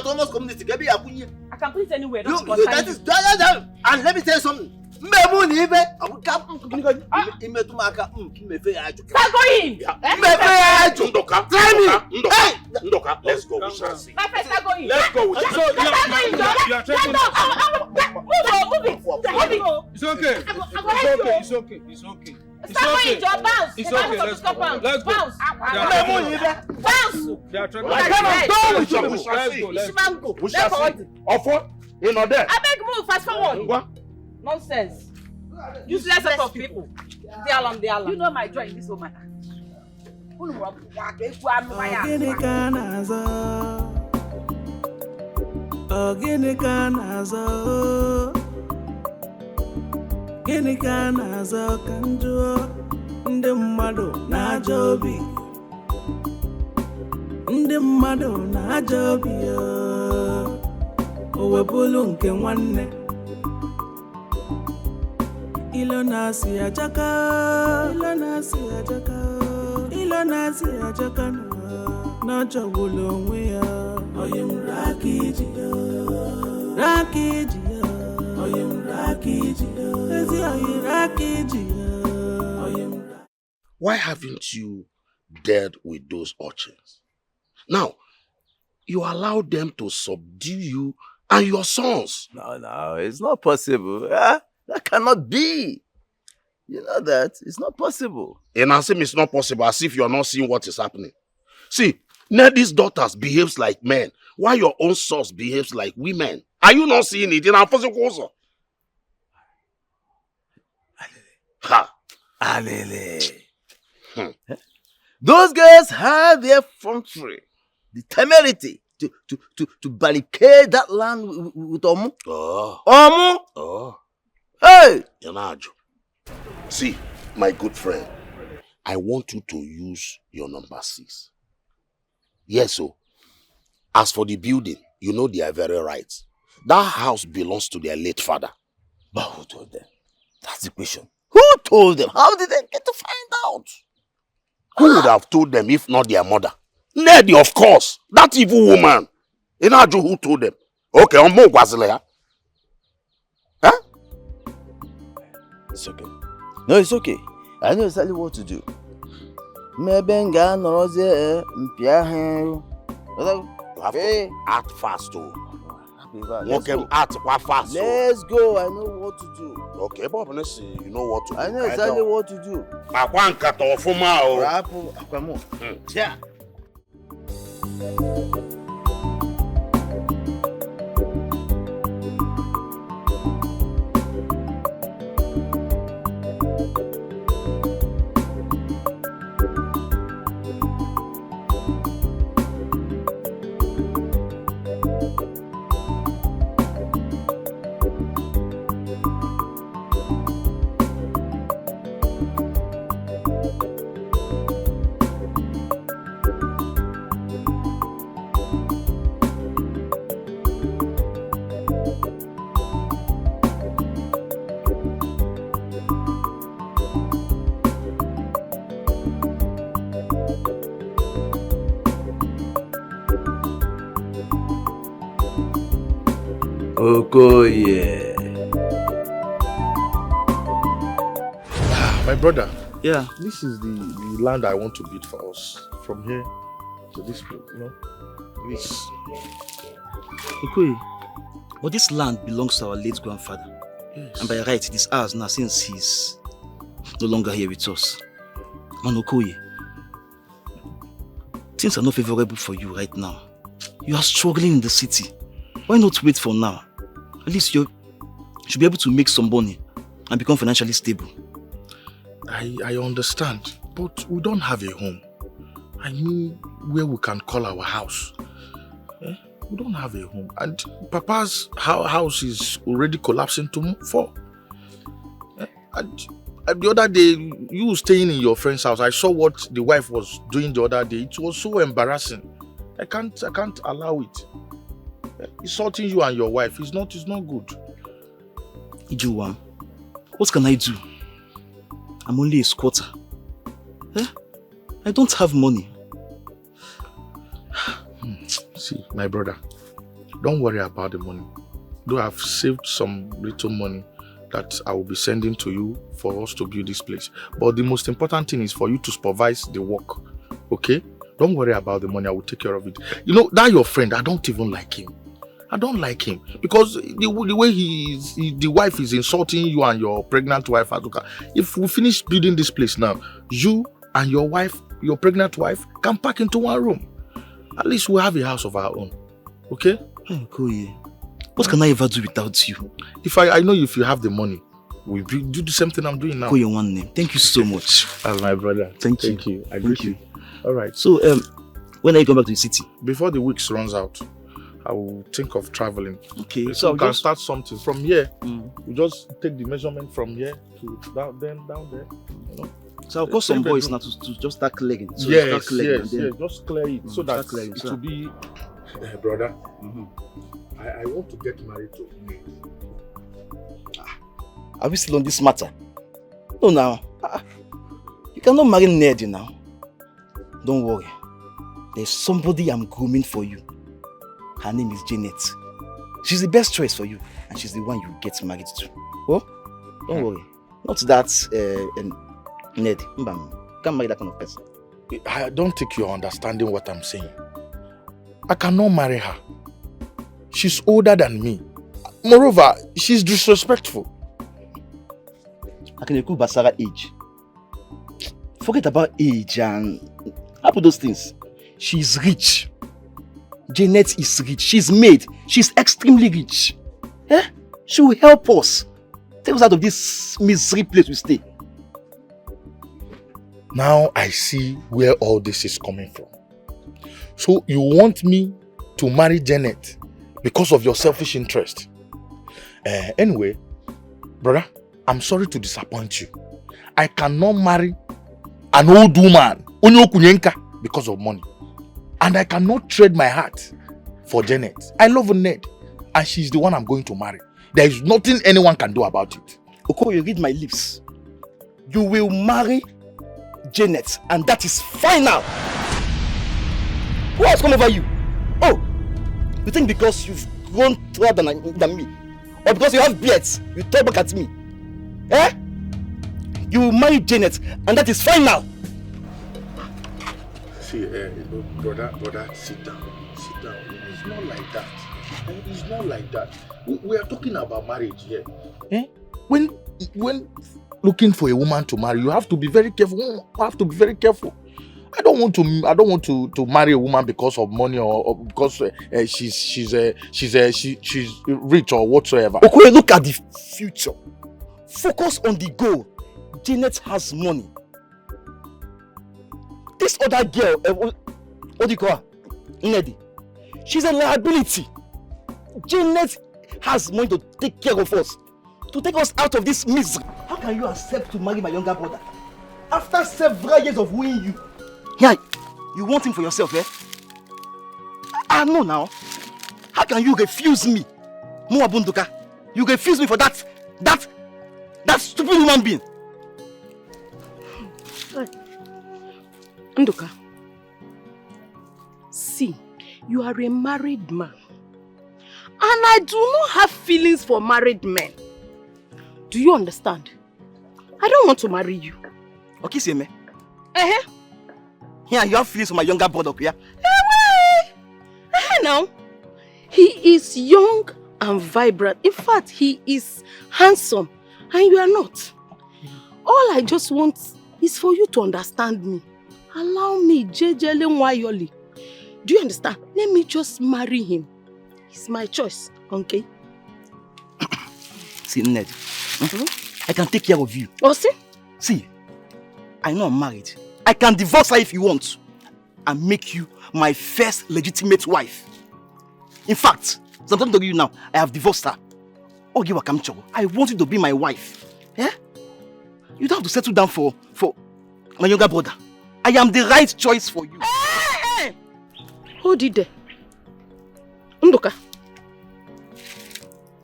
almost community. I can put it anywhere. That is and let me tell you something. Start going! Ndoka, let's go. We shall see. Let's go. You are trying to... Move it. It's okay. It's okay. It's okay. It's okay. It's okay. Let's go. Let's go. Bounce. They are trying to... I cannot go with you. We shall see. Offer? You know that. I beg move fast forward. What? Nonsense. Useless set of people. They are. You know my joy in this woman. Ogini gịnị ka a na-azọ ka njọ ndị mmadụ na-ajọ obi ndị mmadụ na-ajọ obi o wepụlụ nke nwanne ilo na-asị ajaka ilo na-asị ajaka ilo na-asị ajaka na-achọgbula onwe ya onye m raka iji raka iji onye m raka iji ezi onye raka iji onye m. Why haven't you dealt with those urchins? Now, you allow them to subdue you and your sons. No, it's not possible. That cannot be. You know that. It's not possible. And I say it's not possible, as if you're not seeing what is happening. See, Neddy's daughters behaves like men, while your own sons behaves like women. Are you not seeing it? In our physical Ha! Alele. Those guys have the effrontery, the temerity to barricade that land with Omu. Omu? Hey! Yanajo. See, my good friend, I want you to use your number 6. Yes, so. As for the building, you know they are very right. That house belongs to their late father. But who told them? That's the question. Who told them? How did they get to find out? Who would have told them if not their mother? Neddy, of course. That evil woman. Inajo, who told them? Okay, I'm more Gwazile. Huh? It's okay. No, it's okay. I know exactly what to do. Maybe nga noroze mpia. You have to act fast, too. Let's go. Fast. Let's go. I know what to do. Okay, Bob, let's see. You know what to do. I know exactly what to do. Yeah. Okoye. My brother. Yeah. This is the land I want to build for us. From here to this place, you know. This. Okoye, but this land belongs to our late grandfather. Yes. And by right, it is ours now since he's no longer here with us. Man, Okoye, things are not favorable for you right now. You are struggling in the city. Why not wait for now? At least you should be able to make some money and become financially stable. I understand, but we don't have a home. I mean, where we can call our house. We don't have a home. And Papa's house is already collapsing to four. And the other day, you staying in your friend's house, I saw what the wife was doing the other day. It was so embarrassing. I can't allow it. Insulting you and your wife is not good. Ijuwa, what can I do? I'm only a squatter. I don't have money. See, my brother, don't worry about the money. Though I've saved some little money that I will be sending to you for us to build this place. But the most important thing is for you to supervise the work. Okay? Don't worry about the money. I will take care of it. You know, that your friend, I don't even like him. I don't like him because the way the wife is insulting you and your pregnant wife. If we finish building this place now, you and your wife, your pregnant wife, can pack into one room. At least we have a house of our own. Okay? Hey, Koye, what can I ever do without you? If I know if you have the money, we do the same thing I'm doing now. Koye, one name. Thank you so much. As my brother. Thank you. I greet you. All right. So, when are you going back to the city? Before the week runs out. I will think of traveling. Okay, So we can just start something from here. We just take the measurement from here to down there, you know. So I'll call some boys now to just start clearing. So yes, start clearing yes, and then... yes. Just clear it so that clearing, it so. will be, brother. I want to get married to me. Are we still on this matter? No, now. You cannot marry Ned now. Don't worry. There's somebody I'm grooming for you. Her name is Janet. She's the best choice for you, and she's the one you get married to. Oh, don't worry. Not that Ned. You can't marry that kind of person. I don't think you're understanding what I'm saying. I cannot marry her. She's older than me. Moreover, she's disrespectful. I can include Basara age. Forget about age and about those things. She's rich. Janet is rich. She's made. She's extremely rich. She will help us. Take us out of this misery place we stay. Now I see where all this is coming from. So you want me to marry Janet because of your selfish interest? Anyway, brother, I'm sorry to disappoint you. I cannot marry an old woman because of money. And I cannot trade my heart for Janet. I love Ned, and she's the one I'm going to marry. There is nothing anyone can do about it. Okoye, read my lips. You will marry Janet, and that is final. Who has come over you? Oh, you think because you've grown taller than me, or because you have beards, you talk back at me? You will marry Janet, and that is final. See, brother, sit down. It's not like that. It's not like that. We are talking about marriage here. When looking for a woman to marry, you have to be very careful. I don't want to marry a woman because of money or because she's rich or whatsoever. Okay, look at the future. Focus on the goal. Janet has money. This other girl, what do you call her? Nedi. She's a liability. Janet has money to take care of us, to take us out of this misery. How can you accept to marry my younger brother after several years of wooing you? Yeah, you want him for yourself, I know now. How can you refuse me, Muabunduka? You refuse me for that stupid human being. Nduka, see, you are a married man. And I do not have feelings for married men. Do you understand? I don't want to marry you. Okay, see me. Yeah, you have feelings for my younger brother, yeah? Now, he is young and vibrant. In fact, he is handsome. And you are not. All I just want is for you to understand me. Allow me, Jejele Nwayoli. Do you understand? Let me just marry him. It's my choice, okay? See, Ned, I can take care of you. Oh, see? See, I know I'm married. I can divorce her if you want and make you my first legitimate wife. In fact, as I'm talking to you now, I have divorced her. Ogiwa Kamcho, I want you to be my wife. Yeah? You don't have to settle down for my younger brother. I am the right choice for you. Hey! Hold it there. Nduka,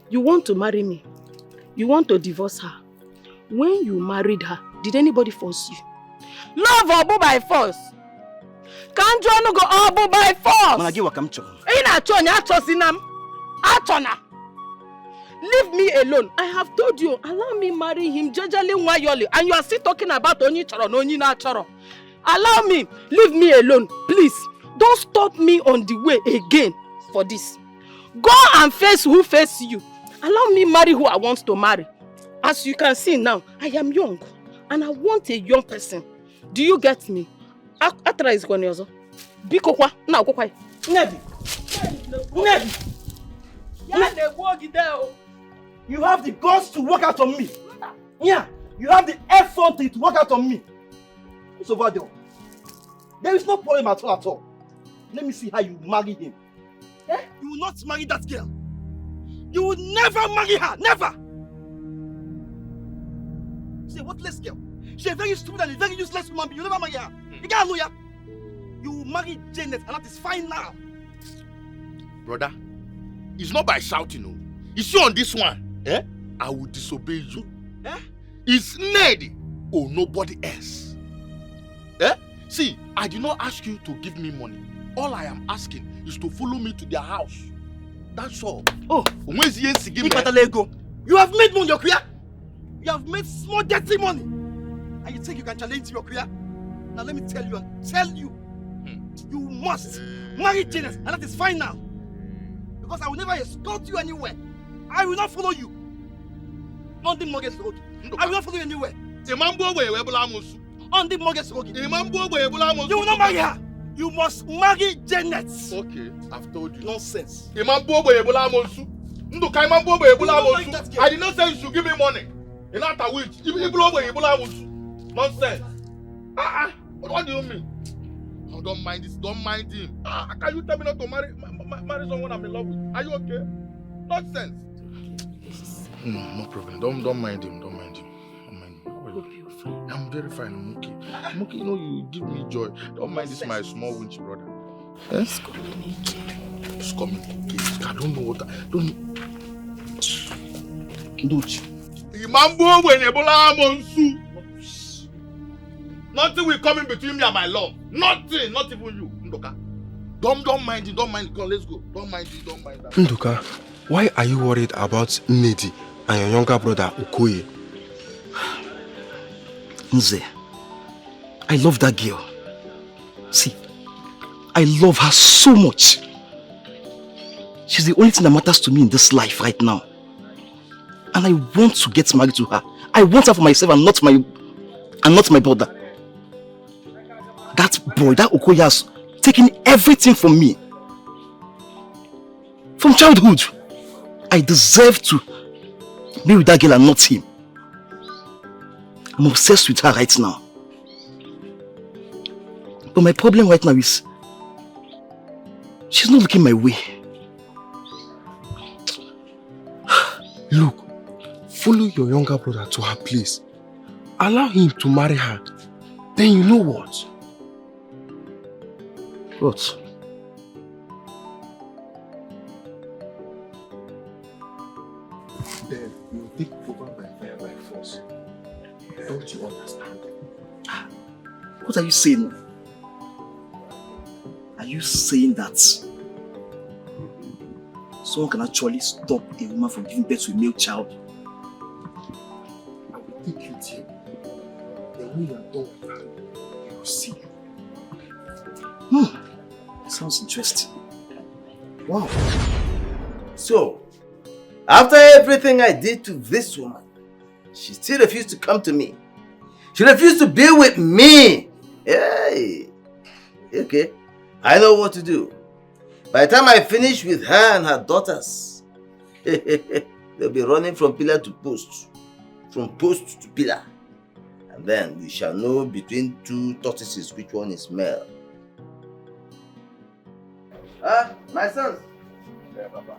you want to marry me? You want to divorce her? When you married her, did anybody force you? Love or by force? Can't you go all by force? Managiwa Kamcho. Leave me alone. I have told you, allow me marry him, Jejele Nwayoli, and you are still talking about Onyi Choro, Onyi na Choro. Allow me, leave me alone, please. Don't stop me on the way again for this. Go and face who face you. Allow me marry who I want to marry. As you can see now, I am young, and I want a young person. Do you get me? Atra is going to Biko kwa na kwa. Nebi. You have the guts to work out on me. Yeah, you have the effort to work out on me. What's over there? There is no problem at all. Let me see how you marry him. You will not marry that girl. You will never marry her. Never. She's a worthless girl. She's a very stupid and a very useless woman, but you never marry her. You can't lawyer. You will marry Janet, and that is fine now. Brother, it's not by shouting, no. You see on this one, I will disobey you. It's Ned or nobody else. See, I did not ask you to give me money. All I am asking is to follow me to their house. That's all. Oh, where's the NC? You have made money in your career. You have made small dirty money. And you think you can challenge your career? Now let me tell you, you must marry Janet, and that is fine now. Because I will never escort you anywhere. I will not follow you. On the mortgage road. I will not follow you anywhere. On the mortgage road. You will not marry her. You must marry Janet. Okay, I've told you. Nonsense. I did not say you should give me money. Not a witch. Nonsense. What do you mean? Oh, don't mind this. Don't mind him. Can you tell me not to marry someone I'm in love with? Are you okay? Nonsense. No problem. Don't mind him. Don't mind him. I'm very fine. I'm okay. I'm okay. You know, you give me joy. Don't mind this, my small winch brother. It's communication. I don't know what. Don't. Nothing will come in between me and my love. Nothing. Not even you, Ndoka. Don't mind it. Don't mind it. Come, let's go. Don't mind it. Don't mind that. Nduka, why are you worried about Nedi and your younger brother Okoye? Nze, I love that girl. See, I love her so much. She's the only thing that matters to me in this life right now. And I want to get married to her. I want her for myself and not my brother. That boy, that Okoye has taken everything from me. From childhood. I deserve to be with that girl and not him. I'm obsessed with her right now. But my problem right now is she's not looking my way. Look, follow your younger brother to her place. Allow him to marry her. Then you know what? What? Then you take over by fire by force. Don't you understand? What are you saying? Are you saying that someone can actually stop a woman from giving birth to a male child? I will take you there. Then when you are done with her, you will see. Sounds interesting. Wow. So, after everything I did to this woman, she still refused to come to me. She refused to be with me. Hey. Okay. I know what to do. By the time I finish with her and her daughters, they'll be running from pillar to post. From post to pillar. And then we shall know between two tortoises which one is male. My sons. Yeah, Papa.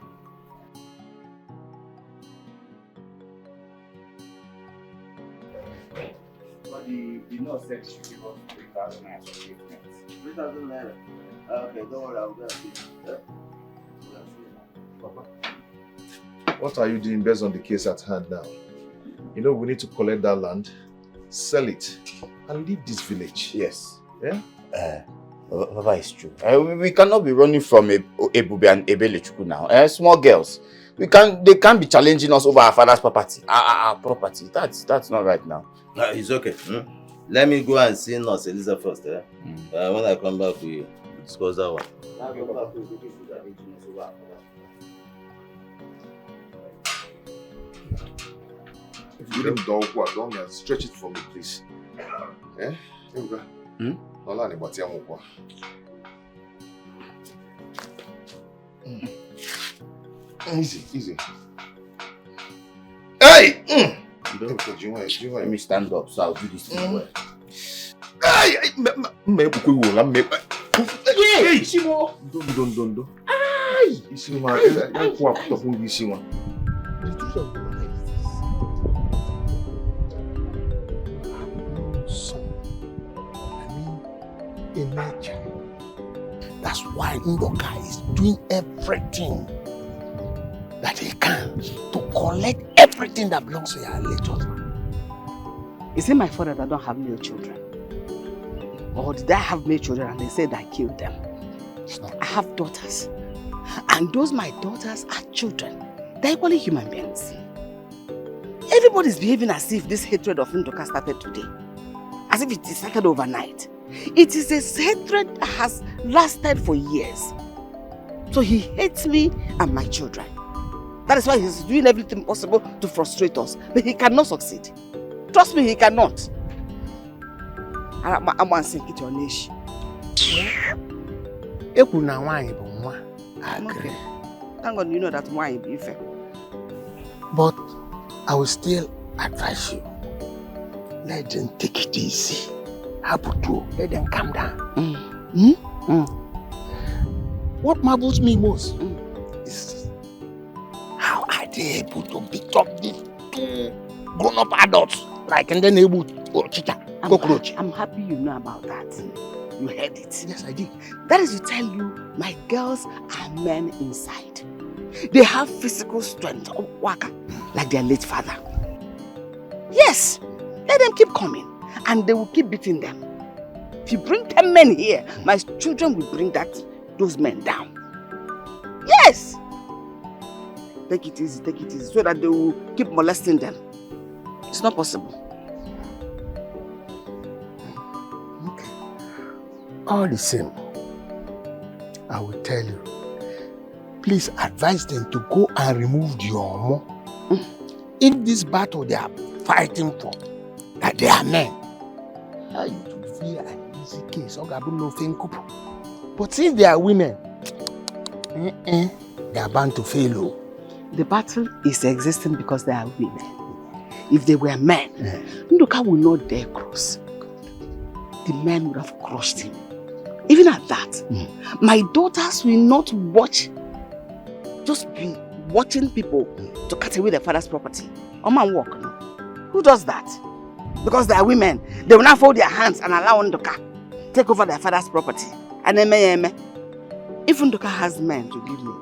But the nurse said she give us 3,000 naira for treatment. 3,000 naira. Okay, don't worry, I'll go and see. Papa, what are you doing based on the case at hand now? You know, we need to collect that land, sell it, and leave this village. Yes. Yeah? Papa, it's true. We cannot be running from Ebube and Ebelechuku now. Small girls. They can't be challenging us over our father's property. Our property. That's not right now. It's okay. Let me go and see Nurse Elisa first. When I come back, we discuss that one. If you don't go, stretch it for me, please. Eh? Here we go. Easy. Hey! Let me stand up so I'll do this thing well. Hey! Chimo! Don't. You see, man, I go up talking this one. The truth of the matter is this. Son, I mean, a nature. That's why Ndoka is doing everything that he can to collect everything that belongs to your late husband. Is it my fault that I don't have male children? Or did I have male children and they said I killed them? I have daughters. And those my daughters are children. They're equally human beings. Everybody's behaving as if this hatred of Ndoka started today. As if it started overnight. It is a hatred that has lasted for years. So he hates me and my children. That is why he's doing everything possible to frustrate us. But he cannot succeed. Trust me, he cannot. I'm going to sink it on ish. Eku na wine bụ nwa. Okay. Thank God you know that wine be fair. But I will still advise you. Let them take it easy. Habutu, let them calm down. What marvels me most is how are they able to beat up these two grown-up adults like and then able to cheetah, cockroach. I'm happy you know about that. You heard it. Yes, I did. That is to tell you, my girls are men inside. They have physical strength, waka, like their late father. Yes, let them keep coming, and they will keep beating them. If you bring 10 men here, my children will bring those men down. Yes! Take it easy, so that they will keep molesting them. It's not possible. Okay. All the same, I will tell you, please advise them to go and remove the Omo. In this battle they are fighting for, that they are men. It will feel an easy case. But since they are women, they are bound to fail. The battle is existing because they are women. If they were men, Ndoka will not dare cross. The men would have crushed him. Even at that, my daughters will not just be watching people to cut away their father's property. Man walk. No? Who does that? Because they are women, they will not fold their hands and allow Ndoka take over their father's property. And if Ndoka has men to give me,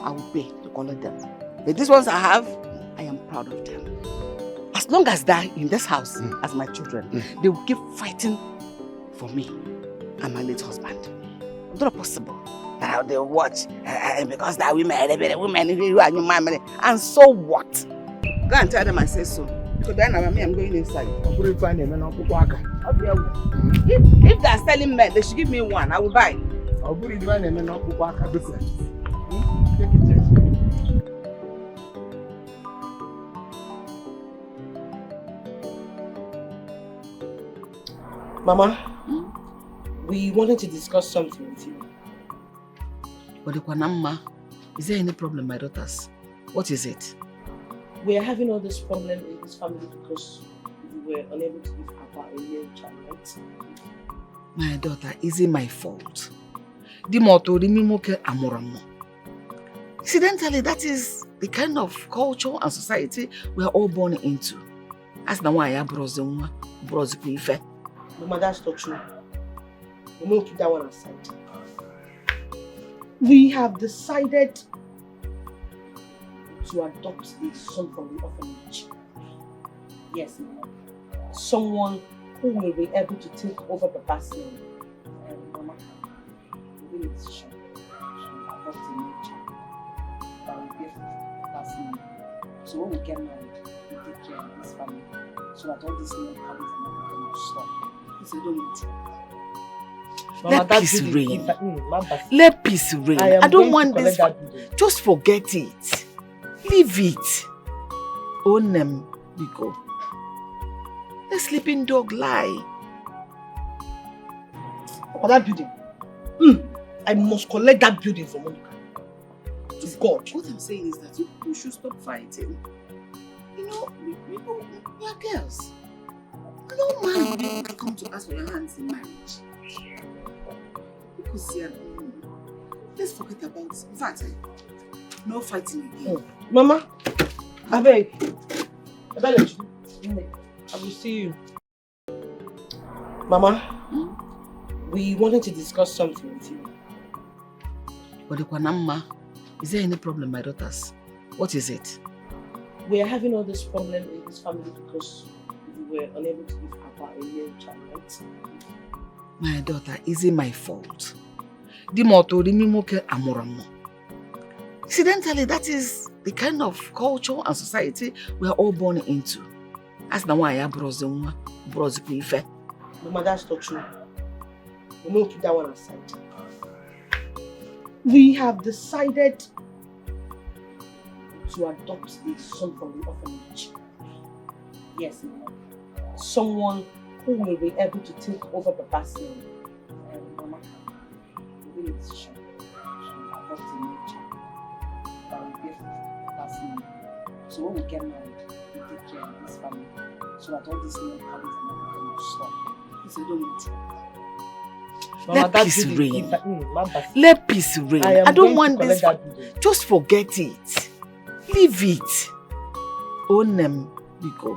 I will pay to collect them. But these ones I have, I am proud of them. As long as they're in this house as my children, they will keep fighting for me and my late husband. It's not possible that they will watch because they're women, and so what? Go and tell them I say so. Because then I'm going inside. If they're selling men, they should give me one. I will buy. Mama, we wanted to discuss something with you. Is there any problem, my daughters? What is it? We are having all this problem in this family because we were unable to give Papa a male child, right? My daughter, is it my fault? Incidentally, that is the kind of culture and society we are all born into. That's the why I brought Mama, that's not true. We won't keep that one aside. We have decided to adopt a son from the orphanage. Yes, Mama. Someone who will be able to take over Papa's name. And Mama, we will decision to adopt a new child that will give Papa's name. So when we get married, we take care of this family so that all this new habits and everything will stop. Please, I don't want to. Mama, let peace reign. Let peace reign. I don't want this. Just forget it. Leave it. Own them, we go. The sleeping dog lie. About that building. I must collect that building from Monica. To God. What I'm saying is that you should stop fighting. You know, we are girls. No man will come to ask for your hands in marriage. Because Let's forget about it. In fact, no fighting again. Mama, I beg. I beg you. I will see you. Mama, we wanted to discuss something with you. But is there any problem, my daughters? What is it? We are having all this problem in this family because we were unable to give Papa a male child, right? My daughter, is it my fault? Incidentally, that is the kind of culture and society we are all born into. That's the why I brought Mama, that's not true. We won't keep that one aside. We have decided to adopt a son from the orphanage. Yes, Mama. Someone who will be able to take over Papa's name. Mama, we will decision to adopt a new child that will give Papa's name. So when we get married, we take care of this family so that all these new habits and everything will stop. Please, I don't want to. Let peace reign. Let peace reign. I don't want this. Just forget it. Leave it. Own them, Biko.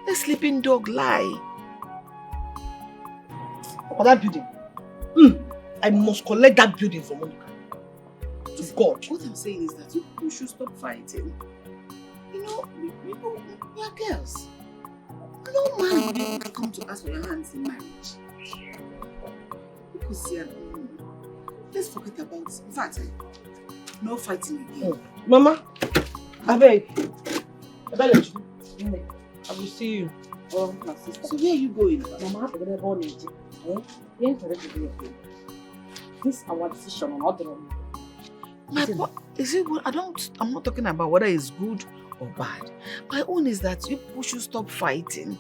A sleeping dog lie. For that building. I must collect that building from Monica. To God. What I'm saying is that you should stop fighting. You know, we are girls. No man would even come to ask for your hands in marriage. Because let's forget about it. In fact, no fighting again. Mama, I beg you. I will see you. Oh, my sister. So where are you going? Mama, I have to get a born in jail. You ain't ready to do it. This is our decision on other one. Is it good? I'm not talking about whether it's good or bad. My own is that you should stop fighting.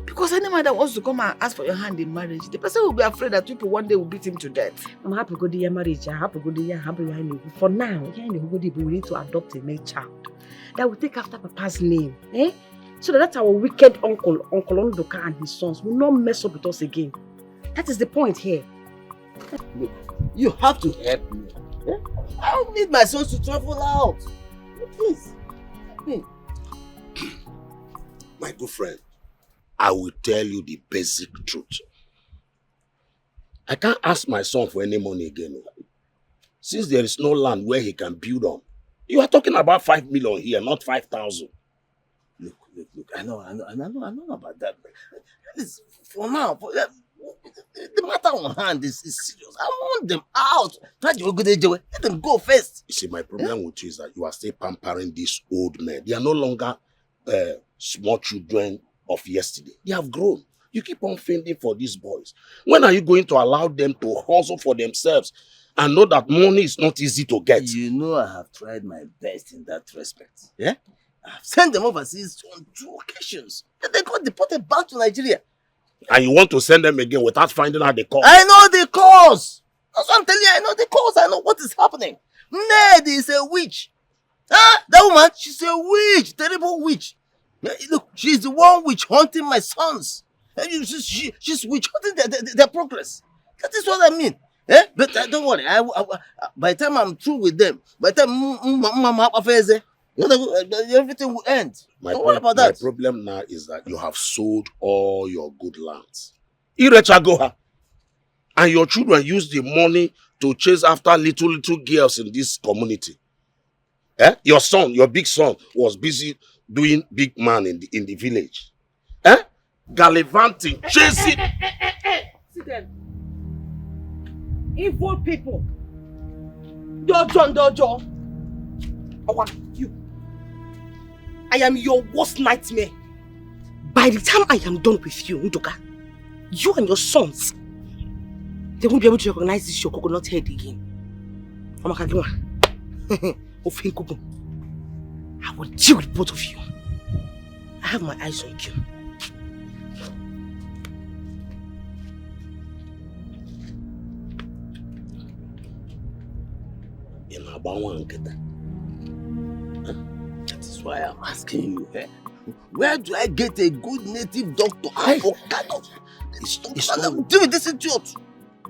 Because any man that wants to come and ask for your hand in marriage, the person will be afraid that people one day will beat him to death. I'm happy to go to your marriage. I'm happy to go to your happy. For now, we need to adopt a male child that will take after Papa's name. So that our wicked Uncle Ondoka and his sons will not mess up with us again. That is the point here. Look, you have to help me. I don't need my sons to travel out. Please. My good friend, I will tell you the basic truth. I can't ask my son for any money again. Since there is no land where he can build on. You are talking about 5 million here, not 5,000. Look. I know about that. For now, the matter on hand is serious. I want them out. Let them go first. You see, my problem with you is that you are still pampering these old men. They are no longer small children of yesterday. They have grown. You keep on fending for these boys. When are you going to allow them to hustle for themselves and know that money is not easy to get? You know I have tried my best in that respect. Yeah? I've sent them overseas on 2 occasions. They got deported back to Nigeria. And you want to send them again without finding out the cause? I know the cause. That's what I'm telling you. I know the cause. I know what is happening. Ned is a witch. That woman, she's a witch. Terrible witch. Look, she's the one witch hunting my sons. She's witch hunting their progress. That is what I mean. But don't worry. By the time I'm through with them, by the time everything will end. Don't worry about that. My problem now is that you have sold all your good lands. Irechagoha. And your children use the money to chase after little girls in this community. Your son, your big son, was busy doing big man in the village. Gallivanting, chasing. See them. Evil people. Dojo. You. I am your worst nightmare. By the time I am done with you, Ndoka, you and your sons, they won't be able to recognize this your coconut head again. I will deal with both of you. I have my eyes on you. That is why I'm asking you. Where do I get a good native doctor? It's not deal with this idiot.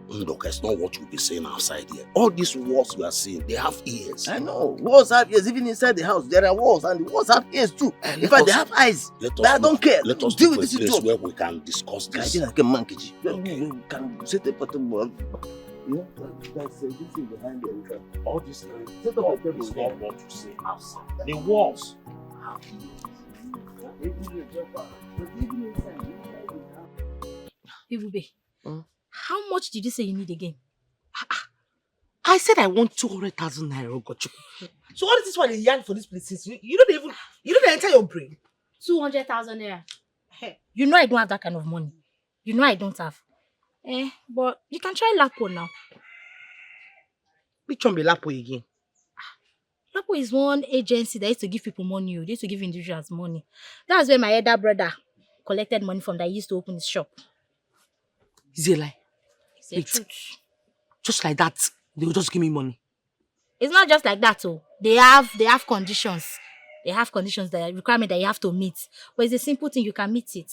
Look, it's not what you'll be saying outside here. All these walls you are seeing, they have ears. I know. Walls have ears. Even inside the house, there are walls, and the walls have ears too. In fact, they have eyes. But I don't care. Let us deal look with for a this place job. where we can discuss this. You can set a portable. You know, that's this thing behind there. We can all this set up a table. It's not what you say outside. The walls have Ibube, how much did you say you need again? I said I want 200,000 naira, Ogochukwu. So what is this one you yarn for this place? You don't enter your brain. 200,000 naira. Hey, you know I don't have that kind of money. You know I don't have. But you can try Lapo now. Which one be Lapo again? Lapo is one agency that used to give people money. They used to give individuals money. That's where my elder brother collected money from that he used to open his shop. Is it a lie? It's the truth. Just like that, they will just give me money. It's not just like that, oh. They have conditions. They have conditions, that requirement that you have to meet. But it's a simple thing, you can meet it.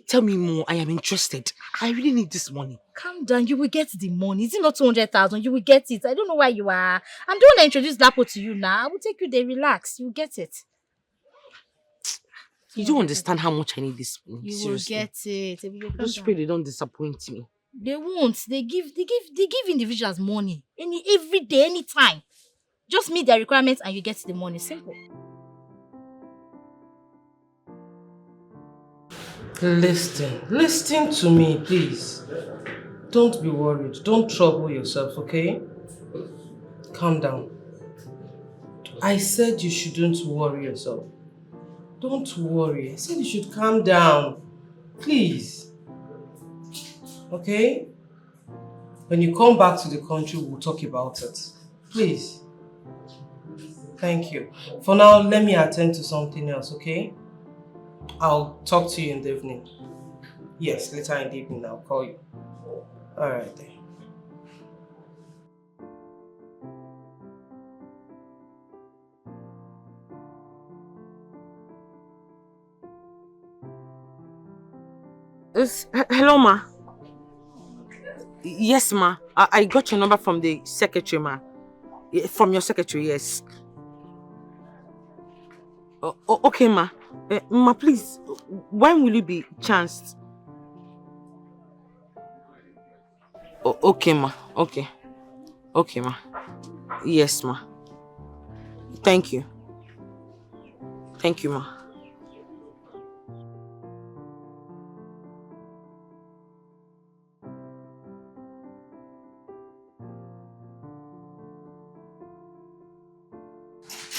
Tell me more. I am interested. I really need this money. Calm down. You will get the money. Is it not 200,000? You will get it. I don't know why you are. I'm the one that introduced Lapo to you now. I will take you there. Relax. You will get it. You don't understand how much I need this money. You Seriously. will get it. Just pray they don't disappoint me. They won't. They give individuals money. Every day, anytime. Just meet their requirements and you get the money. Simple. Listen to me, please. Don't be worried. Don't trouble yourself, okay? Calm down. I said you shouldn't worry yourself. Don't worry. I said you should calm down. Please. Okay? When you come back to the country, we'll talk about it. Please. Thank you. For now, let me attend to something else, okay? I'll talk to you in the evening. Yes, later in the evening I'll call you. Alright then. Hello, ma. Yes, ma. I got your number from the secretary, ma. From your secretary, yes. Okay, ma. Ma, please, when will you be chanced? Okay, ma. Okay. Okay, ma. Yes, ma. Thank you. Thank you, ma.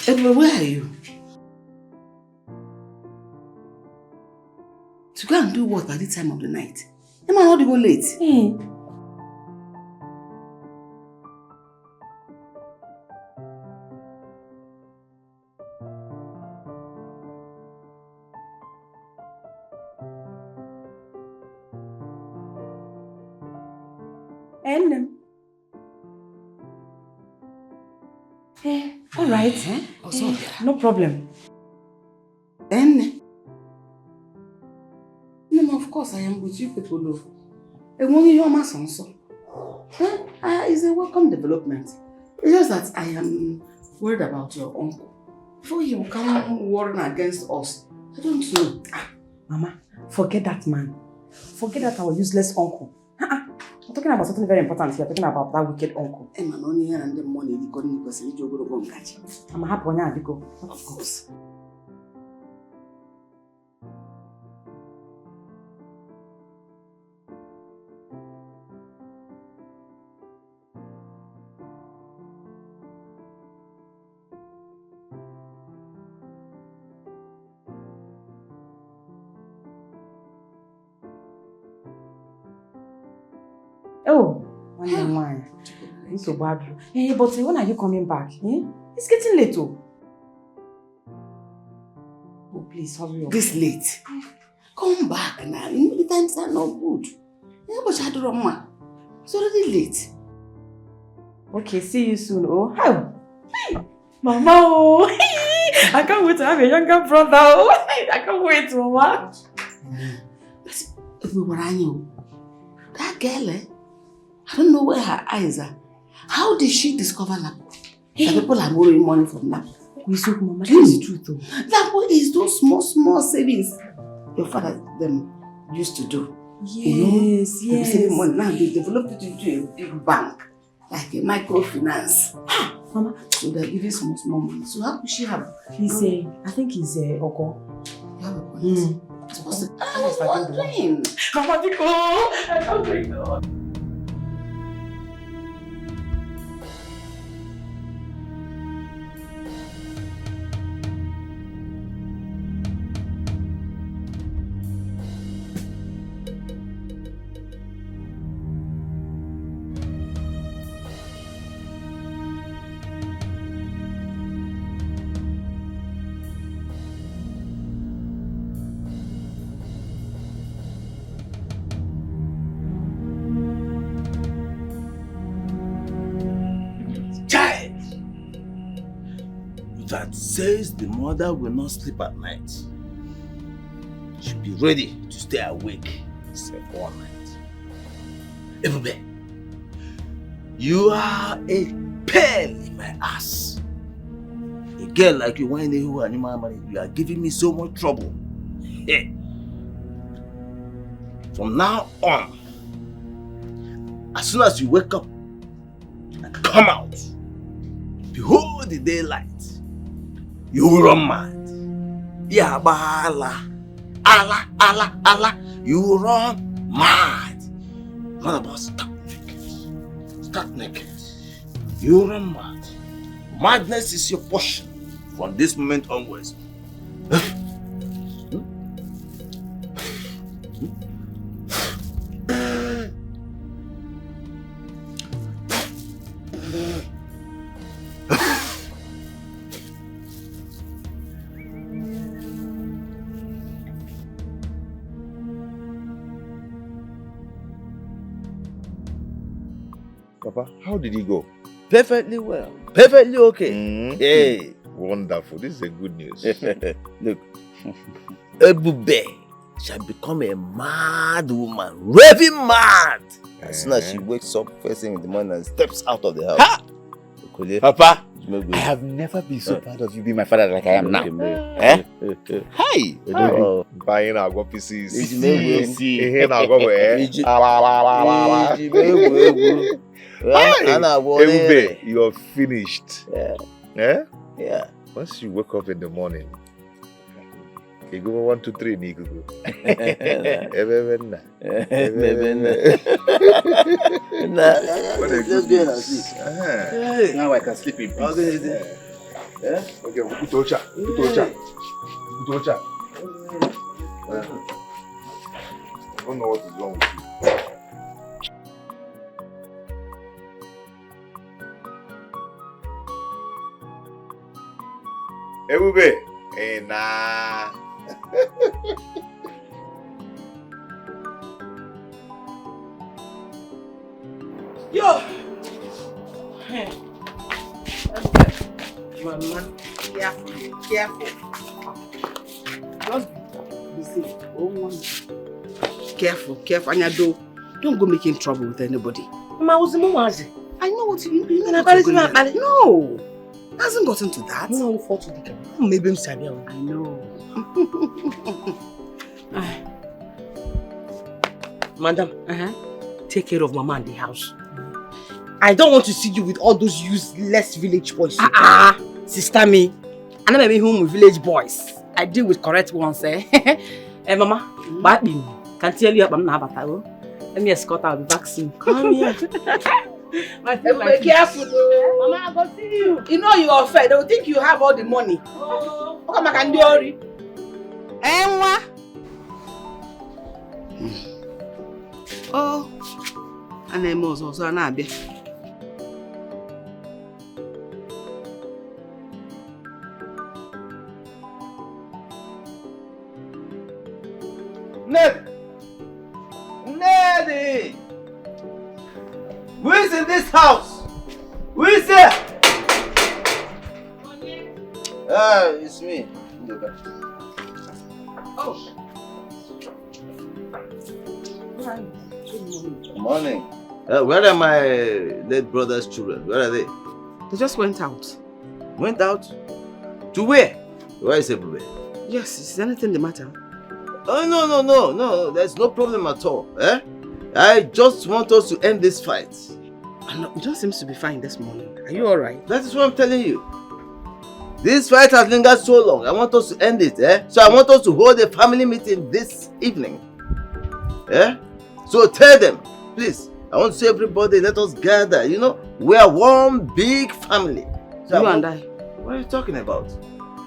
Edward, where are you? To go and do what by this time of the night? Am I not to go late? All right. No problem. Of course I am with you people. It's a welcome development. It's just that I am worried about your uncle. Before he will come warring against us, I don't know. Mama, forget that man. Forget that our useless uncle. I'm talking about something very important here. I'm talking about that wicked uncle. I'm happy when I go. Of course. Oh, why? It's so bad. Hey, but when are you coming back? It's getting late, oh. Oh, please, hurry up. This late? Come back now. The times are not good. But it's already late. Okay, see you soon, oh. Hey, Mama, oh. I can't wait to have a younger brother, oh. I can't wait, Mama. That girl, I don't know where her eyes are. How did she discover Lapo? The people are borrowing money from Lapo. Mama, that is the truth though. Lapo is those small savings your father them used to do. Yes, They be saving money. Now they developed it into a big bank, like a microfinance. Mama, so they're giving small money. So how could she have? I think he's Oko. You have a point. I was wondering. Mama, oh my God. That says the mother will not sleep at night. She'll be ready to stay awake except for one night. Ebube, you are a pain in my ass. A girl like you, you are giving me so much trouble. Hey. From now on, as soon as you wake up and come out, behold the daylight, you will run mad. Yeah, Allah, you will run mad. Not about stark naked. You will run mad. Madness is your portion from this moment onwards. Papa, how did he go? Perfectly well. Perfectly okay. Hey. Wonderful. This is a good news. Look. Ebube shall become a mad woman. Raving mad. As soon as she wakes up first thing in the morning and steps out of the house. Ha! Papa, I have never been so proud of you being my father like I am now. Hey! Buying our go pieces. Ebube, you're finished. Yeah. Once you wake up in the morning, you go 1, 2, 3, and you go. Let's go and see. Now I can sleep in peace. Okay, Utocha. I don't know what is wrong with you. Ebube, nah. Yo! Hey. Mama, careful. Just be safe. Careful. Anya, don't go making trouble with anybody. Mama, what's the moment? I know what you mean. No, hasn't gotten to that. No, maybe I'm sorry. I know. Madam, take care of Mama and the house. I don't want to see you with all those useless village boys. Sister me. I never been home with village boys. I deal with correct ones, eh? Hey, Mama, can tell you I'm not about. Let me escort. I'll be back soon. Come here. Be careful, though. Mama, I go see you. You know you are fair. They will think you have all the money. Oh, come back and do it. Oh, and then also an Neddy! Who is in this house? Who is there? It's me. Oh. Good morning. Where are my late brother's children? Where are they? They just went out. Went out? To where? Where is everybody? Yes, is anything the matter? Oh, no. There's no problem at all. I just want us to end this fight. You just seems to be fine this morning. Are you alright? That is what I'm telling you. This fight has lingered so long. I want us to end it. So I want us to hold a family meeting this evening. So tell them, please. I want to see everybody, let us gather. You know, we are one big family. So you and I. What are you talking about?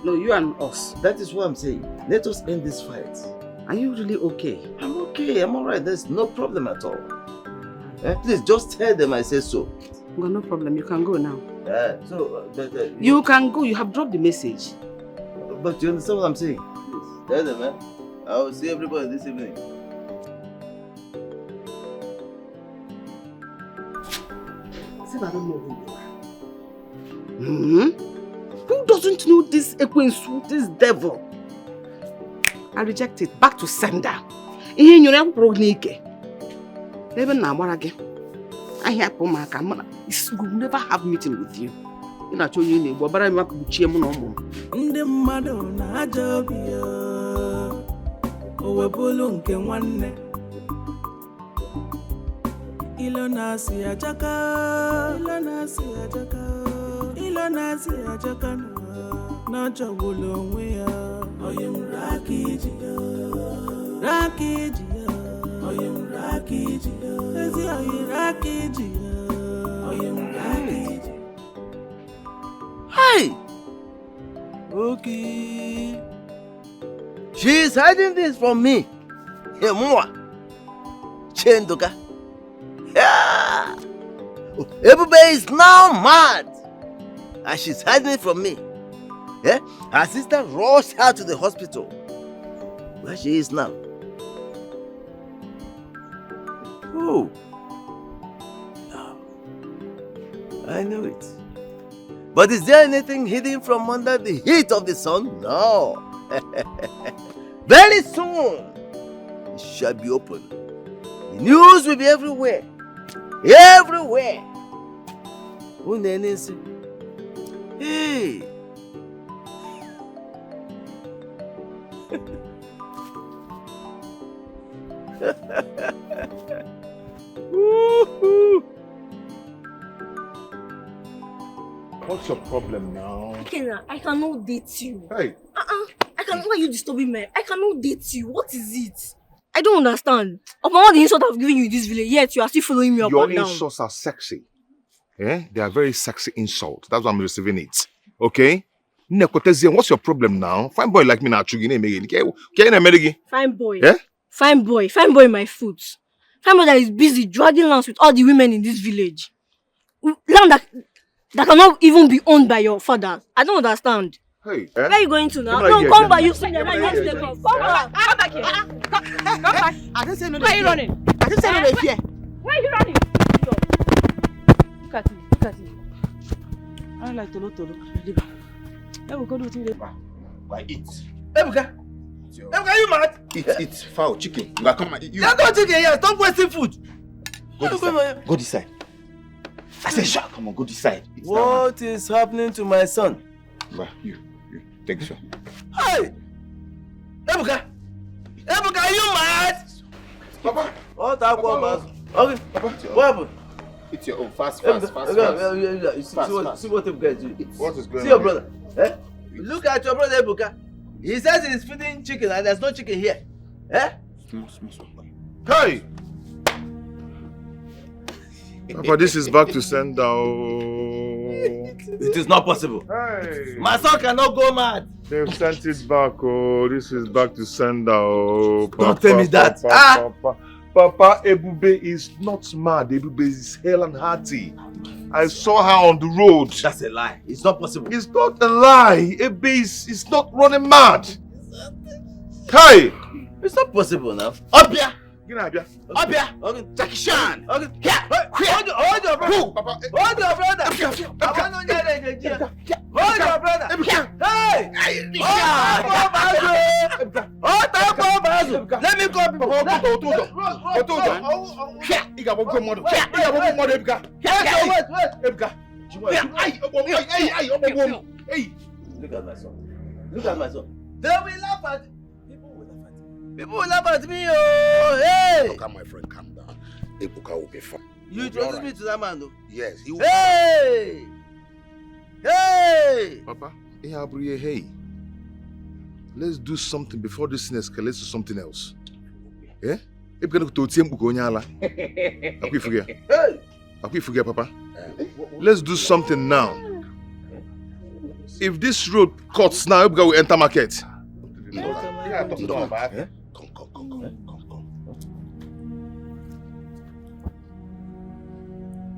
No, you and us. That is what I'm saying. Let us end this fight. Are you really okay? I'm okay. I'm alright. There's no problem at all. Please, just tell them I say so. Well, no problem. You can go now. You can go. You have dropped the message. But you understand what I'm saying? Please, tell them, man. I will see everybody this evening. See if I don't know who you are. Who doesn't know this Ekwensu, this devil? I reject it. Back to sender. Ihe nyore akwụkwọ n'ike. Ebe na agbara gị. Ahịa pụ maka mana. We will never have meeting with you. Ị na-achọ onye na-egbu ọbara m akụchie mụ na ụmụ m. Ndị mmadụ na-aja obi ya. O webụlụ nke nwanne. Ilo na-asị ajaka. Ilo na-asị ajaka. Ilo na-asị ajaka na jọgbulu onwe ya. Oye m rakiji ya. Rakiji ya. Oye m rakiji ya. Ezi oye rakiji ya. Oye m rakiji. Hey! Okay. She is hiding this from me. Hey, Mwa. Chendoka. Yeah. Everybody is now mad. And she's hiding it from me. Her sister rushed her to the hospital. Where she is now. Oh. No. I know it. But is there anything hidden from under the heat of the sun? No. Very soon, it shall be open. The news will be everywhere. Everywhere. Hey. What's your problem now? I cannot date you. Hey. Why are you disturbing me? I cannot date you. What is it? I don't understand. Upon all the insults I've given you in this village, yet you are still following me up and down. Your insults are sexy. They are very sexy insults. That's why I'm receiving it. Okay? What's your problem now? Fine boy like me now. Fine boy. Fine boy. Fine boy in my foot. Fine boy that is busy dragging lands with all the women in this village. Land that cannot even be owned by your father. I don't understand. Hey, where are you going to now? No, come back. You see that come back. Come back here. Come back. I didn't say no. Where are you running? I didn't say no. Where are you running? Look at him. Look at him. I don't like Tolo. Let me go do it. Why eat? Ebuka, you mad? Eat fowl, chicken. You come and eat. You're not chicken here. Stop wasting food. Go this side. I said, shut. Come on, go this side. What is happening to my son? You. Take this one. Hey! Ebuka, are you mad? Papa. What happened? Okay. Papa. What happened? It's your own. Fast. See what Ebuka is doing. What is going on? See your brother. Look at your brother Ebuka. He says he's feeding chicken and there's no chicken here. Small. Hey! Papa, this is back to sender. It is not possible. Hey! My son cannot go mad. They've sent it back. This is back to sender. Don't tell me that. Papa, Ebube is not mad. Ebube is hale and hearty. I saw her on the road. That's a lie. It's not possible. It's not a lie. Ebube is not running mad. Hey! It's not possible now. Up here! Get here. Up here! Okay. Jackie Chan! Okay. Hold your brother! Hold your brother! I want to get it. Hold your brother! Hey! Hold your brother! Let me call people. Wait. Look at my son. Look at my son. They will laugh at people. People will laugh at me. Oh, hey! Look at my friend, calm down. Ebuka will be fine. You introduced me to that man, though. Yes, he will. Hey! Hey! Papa, hey. Let's do something before this thing escalates to something else. Yeah? Hey! Papa. Let's do something now. If this road cuts now, Ebuka will enter market. Come.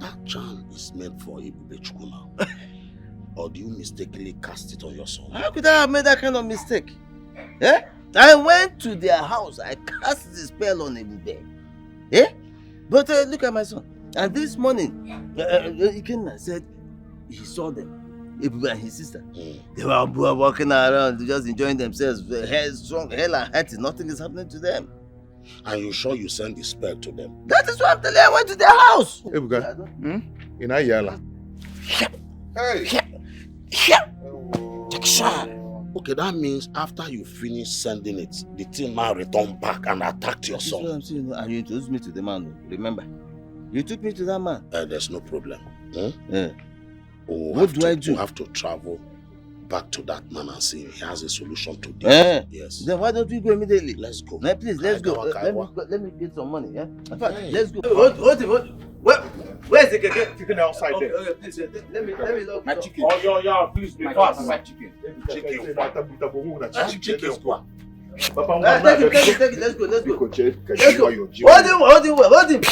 That charm is meant for Ibubechukwu now. Or do you mistakenly cast it on your son? How could I have made that kind of mistake? Eh? I went to their house. I cast the spell on Ebube. Eh? But look at my son. And this morning, he came and said he saw them. Ebube and his sister. They were walking around, just enjoying themselves. Hell and heart, nothing is happening to them. And you sure you sent the spell to them? That is why I'm telling you, I went to their house. Ebuka, in Ayala. Hey! Okay, that means after you finish sending it, the thing now returned back and attacked your son. That's what I'm saying. And you introduced me to the man, remember? You took me to that man. There's no problem. Yeah. What do I do? We have to travel back to that man and see if he has a solution to this. Yes. Then why don't we go immediately? Let's go. No, please, let's go. Let me get some money. Yeah. In fact, let's go. Hold it. Where's the chicken outside there? Okay, please. Let me look. My chicken. Oh, yeah, please be fast. My chicken. Chicken. Take it. Let's go. Hold him.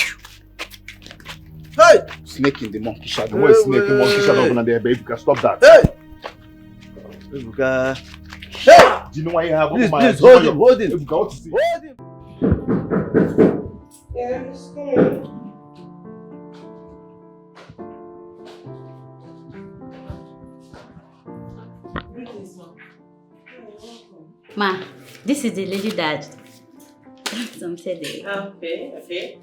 Hey! Snake in the monkey shadow. Where's snake in the monkey shadow over there, baby? Stop that. Hey! Hey! Do you know why you have please, hold him. What is it? Hold him. Yes, come on. Ma, this is the lady that some said they... Okay.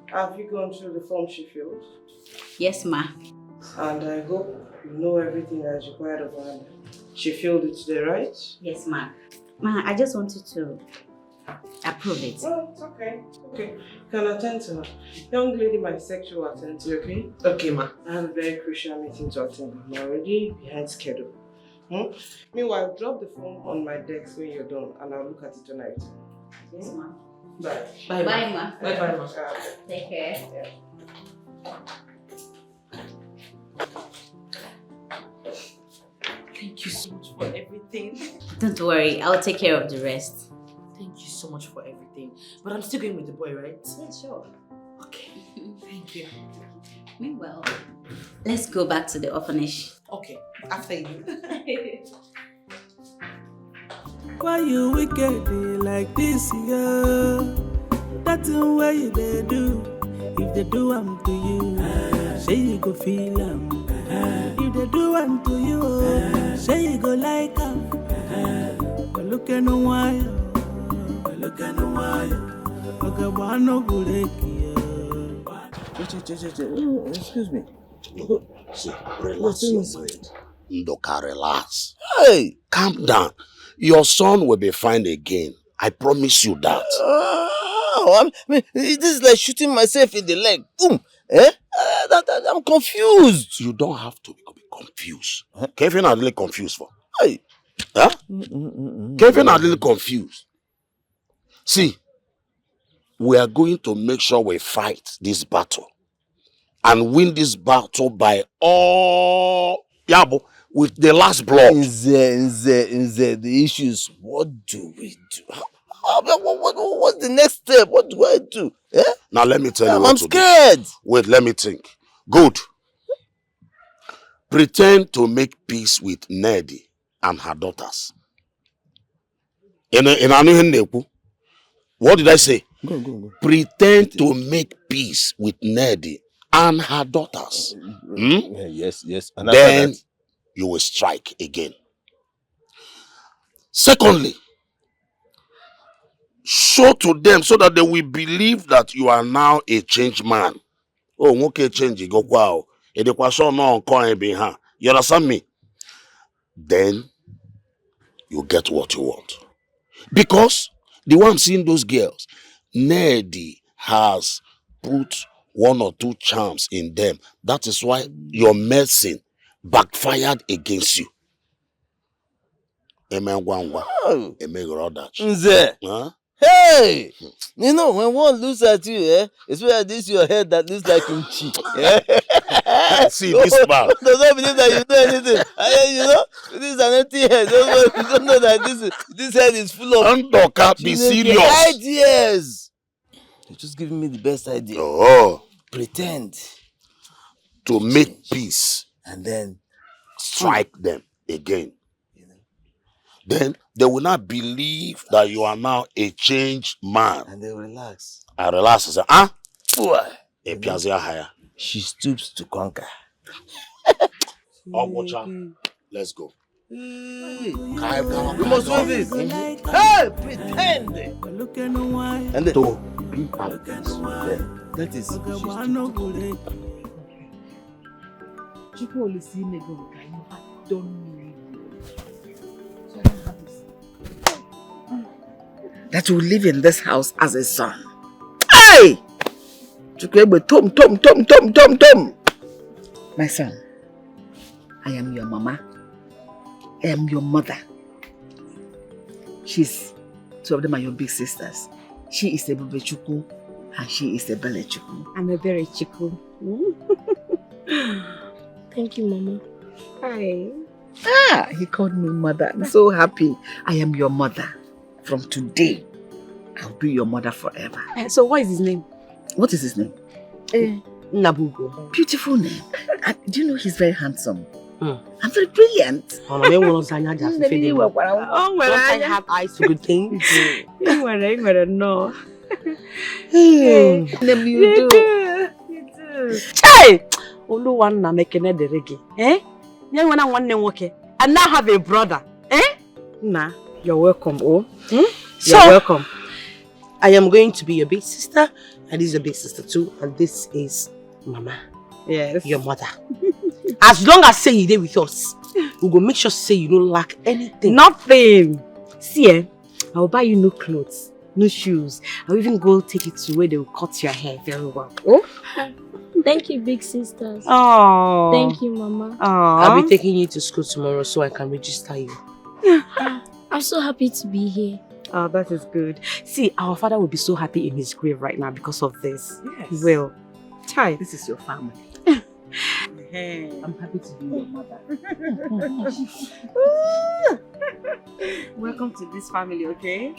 Have you gone through the form she filled? Yes, ma. And I hope you know everything that is required of her. She filled it today, right? Yes, ma. Ma, I just wanted to approve it. Oh, it's okay. Okay. Can attend to her. Young lady, my sexual attend to you, okay? Okay, ma. I have a very crucial meeting to attend. I'm already behind schedule. Meanwhile, drop the form on my desk when you're done and I'll look at it tonight. Yes, ma. Bye. Bye, ma. Bye, ma. Take care. Yeah. Thank you so much for everything. Don't worry, I'll take care of the rest. Thank you so much for everything. But I'm still going with the boy, right? Yeah, sure. Okay. Thank you. Meanwhile, let's go back to the orphanage. Okay, after you. Why you wicked like this, yeah? That's the way they do. If they do them to you, say you go feel them. If they do them to you, say you go like them. But look at no wire. Okay, one no good. Excuse me. See, relax your mind. Ndoka, relax. Hey! Calm down. Your son will be fine again. I promise you that. I mean, this is like shooting myself in the leg. Boom! I'm confused. You don't have to be confused. Kevin are really confused for. Hey! Huh? Kevin are really confused. See, we are going to make sure we fight this battle and win this battle by all Yabo with the last blood. Nze, the issues. What do we do? What's the next step? What do I do? Eh? Now let me tell you what I'm to scared. Do. Wait, let me think. Good. Pretend to make peace with Neddy and her daughters. What did I say? Go. Pretend to make peace with Neddy and her daughters. Yes. And then you will strike again. Secondly, show to them so that they will believe that you are now a changed man. Oh, okay, change. Go wow. You understand me? Then you get what you want. Because the way I'm seeing those girls, Neddy has put 1 or 2 charms in them. That is why your medicine backfired against you. Amen. Oh. Amen. Nze. Huh? Hey! You know, when one looks at you, it's where this your head that looks like kimchi. See, this man. Does not believe that you do anything. You know, this is an empty head. You don't know that this head is full of... Be serious. Ideas. You're just giving me the best idea. Oh. Pretend. To make peace. And then... strike them again. Then they will not believe that you are now a changed man. And they will relax. I relax and say, ah? She stoops to conquer. Let's go. We must win this. Hey, pretend. And then, to be at peace with them. That is, People only see me go. I don't know. That you live in this house as a son. Hey! Tom. My son, I am your mama. I am your mother. Two of them are your big sisters. She is a Bebe Chuku and she is a Bele Chuku. I'm a Bele Chuku. Thank you, Mama. Hi. He called me mother. I'm so happy. I am your mother. From today, I'll be your mother forever. So what is his name? What is his name? Nabugo. Beautiful name. Do you know he's very handsome? I'm very brilliant. Don't I have eyes for good things? No. You do. Hey! Olu one na mekene the reggae. Young one and one name working. And now have a brother. Nah, you're welcome. You're welcome. I am going to be your big sister, and this is your big sister too, and this is Mama. Yes. Your mother. As long as say you there with us, we will make sure say you don't lack anything. Nothing. See, I will buy you new clothes, new shoes. I'll even go take you to where they will cut your hair very well. Oh? Thank you, big sisters. Oh. Thank you, Mama. I'll be taking you to school tomorrow so I can register you. I'm so happy to be here. Oh, that is good. See, our father will be so happy in his grave right now because of this. Yes. He will. Chai. This is your family. I'm happy to be your mother. Welcome to this family, okay?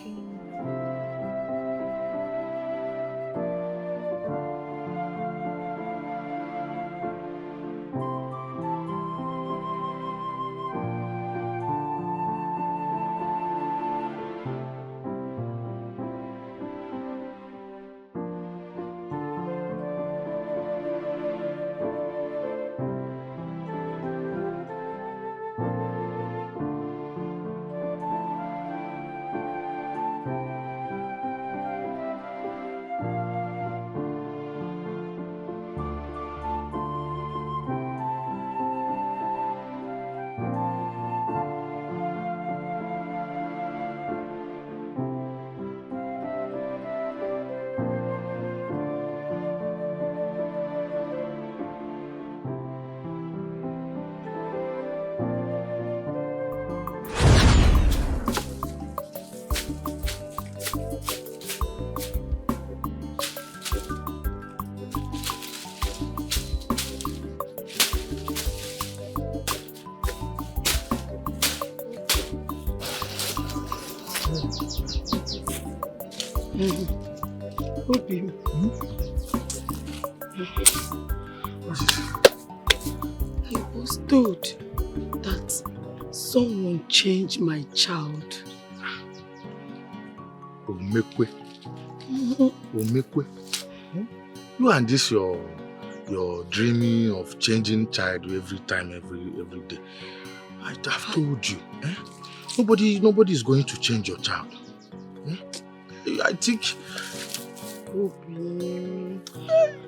I was told that someone changed my child. Omekwe. You and this your dreaming of changing child every time, every day. I have told you, nobody is going to change your child. I think... Obi,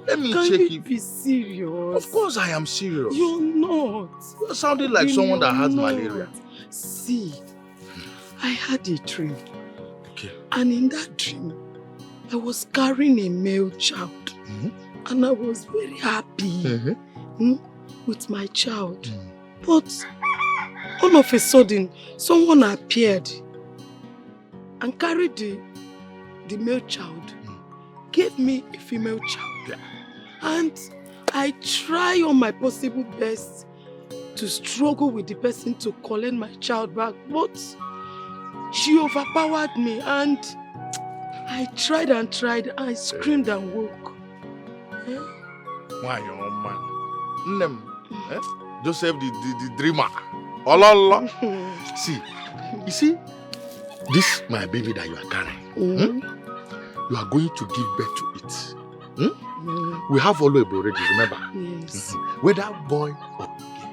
let me can check you it. be serious? Of course I am serious. You're not. You're sounding like someone that has malaria. See, I had a dream. Okay. And in that dream, I was carrying a male child. And I was very happy with my child. But all of a sudden, someone appeared and carried the male child, gave me a female child. And I try on my possible best to struggle with the person to collect my child back, but she overpowered me and I tried and tried. I screamed and woke. Why, your man? Name, Joseph the dreamer. Allah. See, you see, this my baby that you are carrying. You are going to give birth to it. We have Oluebo already, remember? Yes. Whether boy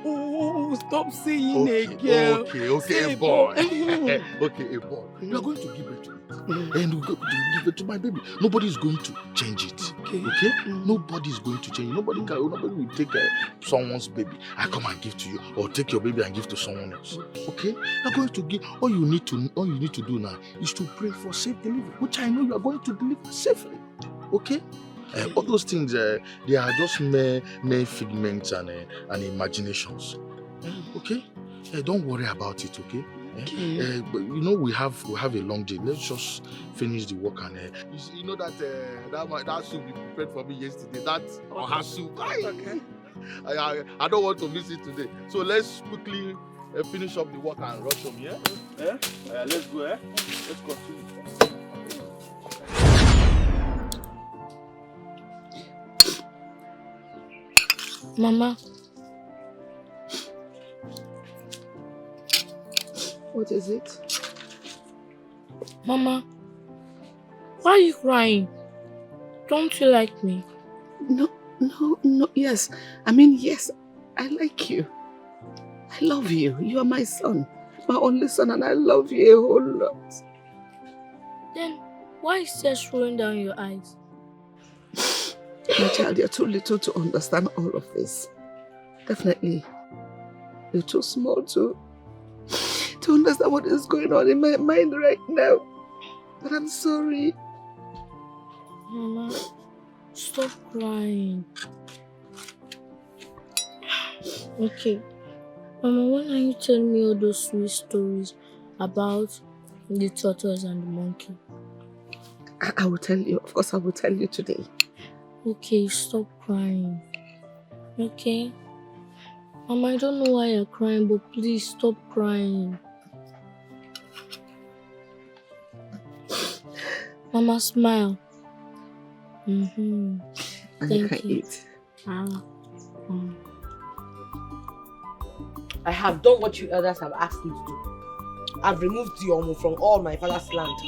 or oh, stop saying a girl. Okay, a boy. Okay, a boy. You are going to give birth to it. And we're going to give it to my baby. Nobody is going to change it. Okay? Nobody is going to change it. Nobody will take someone's baby and come and give to you, or take your baby and give to someone else. Okay? You're going to give. All you need to do now is to pray for safe delivery, which I know you are going to deliver safely. Okay? All those things, they are just mere figments and imaginations. Okay? Don't worry about it, okay? But you know we have a long day. Let's just finish the work and you know that that soup you prepared for me yesterday. That oha soup. Okay. I don't want to miss it today. So let's quickly finish up the work and rush home. Yeah. Let's go. Let's continue. Mama. What is it? Mama, why are you crying? Don't you like me? No, yes. I mean, yes, I like you. I love you. You are my son. My only son, and I love you a whole lot. Then, why is tears rolling down your eyes? My child, you're too little to understand all of this. Definitely. You're too small to understand what is going on in my mind right now. But I'm sorry. Mama, stop crying. Okay. Mama, when are you telling me all those sweet stories about the tortoise and the monkey? I will tell you. Of course, I will tell you today. Okay, stop crying. Okay? Mama, I don't know why you're crying, but please stop crying. Mama, smile. And you can eat. I have done what you elders have asked me to do. I've removed the omu from all my father's land,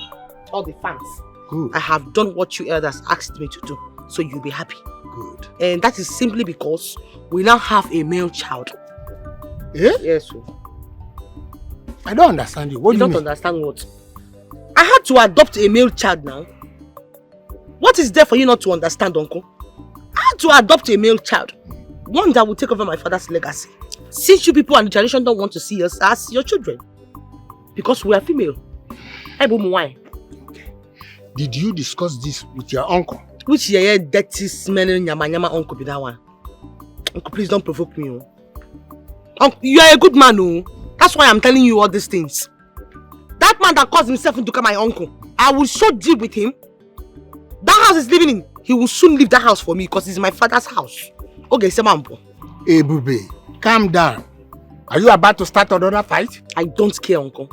all the fans. Good. I have done what you elders asked me to do, so you'll be happy. Good. And that is simply because we now have a male child. Eh? Yes. I don't understand you. What do you mean? You don't understand what? I had to adopt a male child now. What is there for you not to understand, Uncle? I had to adopt a male child. One that will take over my father's legacy. Since you people and the tradition don't want to see us as your children. Because we are female. Okay. Did you discuss this with your uncle? Which dirty smelling nyama uncle be that one? Uncle, please don't provoke me. Uncle, you are a good man, oh. That's why I'm telling you all these things. That man that calls himself into my uncle, I will so deal with him. That house is living in. He will soon leave that house for me because it's my father's house. Okay, Semampo. Hey, Bube, calm down. Are you about to start another fight? I don't care, Uncle.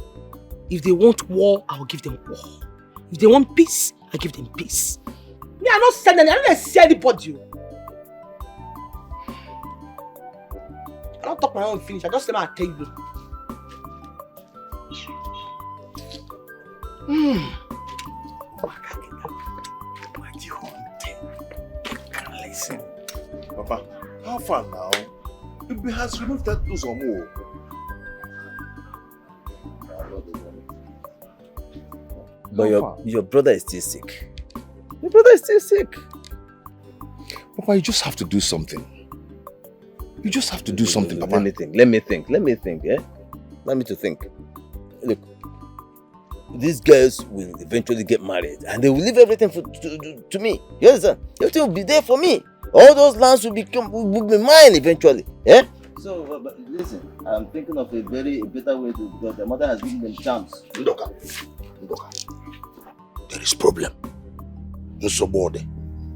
If they want war, I'll give them war. If they want peace, I'll give them peace. Me, I'm not sending. I don't see anybody. I don't talk my own finish. I just say my table. Listen, Papa, how far now? It has removed that those or more. But your brother is still sick. Your brother is still sick. Papa, you just have to do something. You just have to do something, Papa. Let me think, yeah? Let me to think. Look, these girls will eventually get married and they will leave everything to me. You understand? Everything will be there for me. All those lands will be mine eventually. Yeah? So, but listen, I'm thinking of a better way to, because the mother has given them chance. Ndoka, there is problem. Nsobode.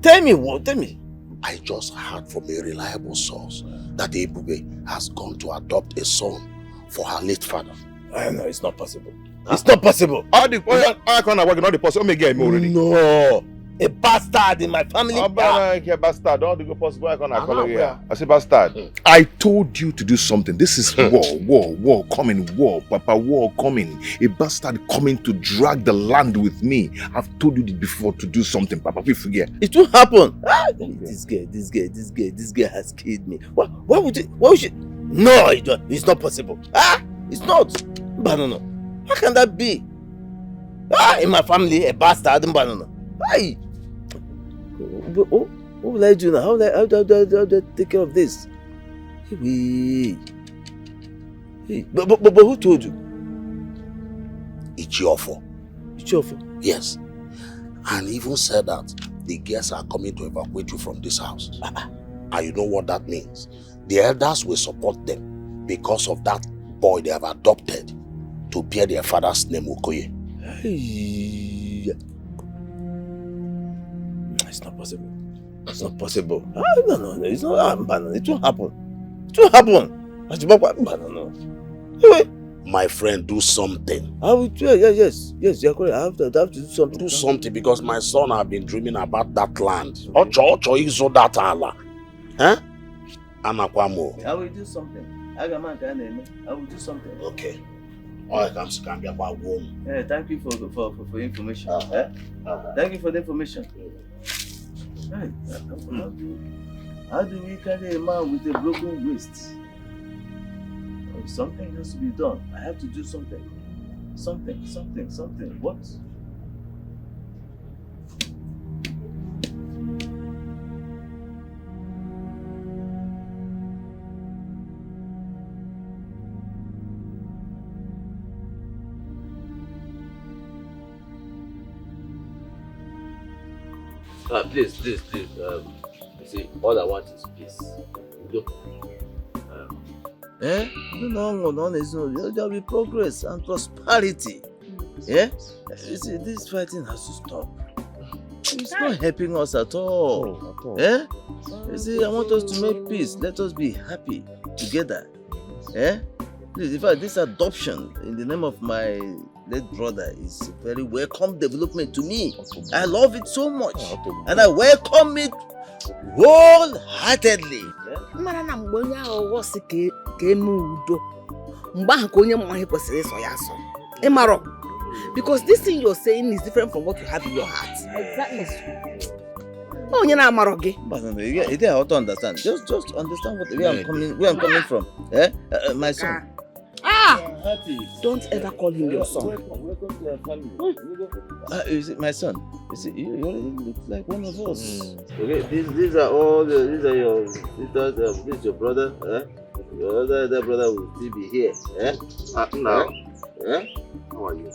Tell me. I just heard from a reliable source that Ebube has gone to adopt a son for her late father. No, it's not possible. It's not possible. I can't work, not the possible. Already. No. A bastard in my family. Bastard. Don't go possible. I say bastard. I told you to do something. This is war coming, Papa, war coming. A bastard coming to drag the land with me. I've told you before to do something, Papa. Please forget. It won't happen. This girl has killed me. Why would you? No, it's not possible. It's not. Banana. How can that be? In my family, a bastard, banana. Hey. What will I do now? How do I take care of this? Hey. But who told you? Ichiofo. Ichiofo? Yes. And even said that the guests are coming to evacuate you from this house. And you know what that means? The elders will support them because of that boy they have adopted to bear their father's name, Okoye. Hey. It's not possible. It's not possible. No. It's not. It won't happen. It won't happen. No. My friend, do something. I will. Yes. You're correct. I have to do something. Do something because my son have been dreaming about that land. Ocho izo that ala. Huh? Anakwamo. I will do something. I will do something. Okay. All comes can be about one. Yeah, thank you for information. Thank you for the information. Right. How do we carry a man with a broken waist? Something has to be done. I have to do something. Something. What? Please. You see, all I want is peace. No, there'll be progress and prosperity. Yeah? You see, this fighting has to stop. It's not helping us at all. Yeah? You see, I want us to make peace. Let us be happy together. Yeah? Please, in fact, this adoption in the name of my late brother is a very welcome development to me. I love it so much. And I welcome it wholeheartedly. Mara na mgbe onye ahụ si ka eme udo. Mgbe ahụ ka onye mma ihe kwesịrị ịsọ ya asọ. Ịmarọ. Because this thing you're saying is different from what you have in your heart. Exactly. Onye na amarọ gị. You don't have to understand. Just understand where I'm coming from. My son. Don't ever call him your son. Welcome to your family. You see, my son. You see, you already look like one of us. Okay, these are all. These are your sisters. This is your brother. Your other brother will still be here. Now. How are you?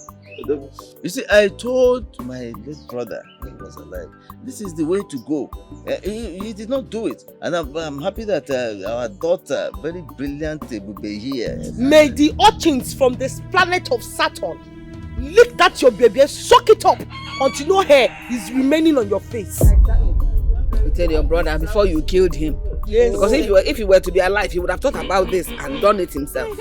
You see, I told my late brother when he was alive, this is the way to go. He did not do it. And I'm happy that our daughter, very brilliant, will be here. May the urchins from this planet of Saturn lick that your baby and suck it up until no hair is remaining on your face. Exactly. You tell your brother before you killed him. Yes. Because if he were to be alive, he would have thought about this and done it himself.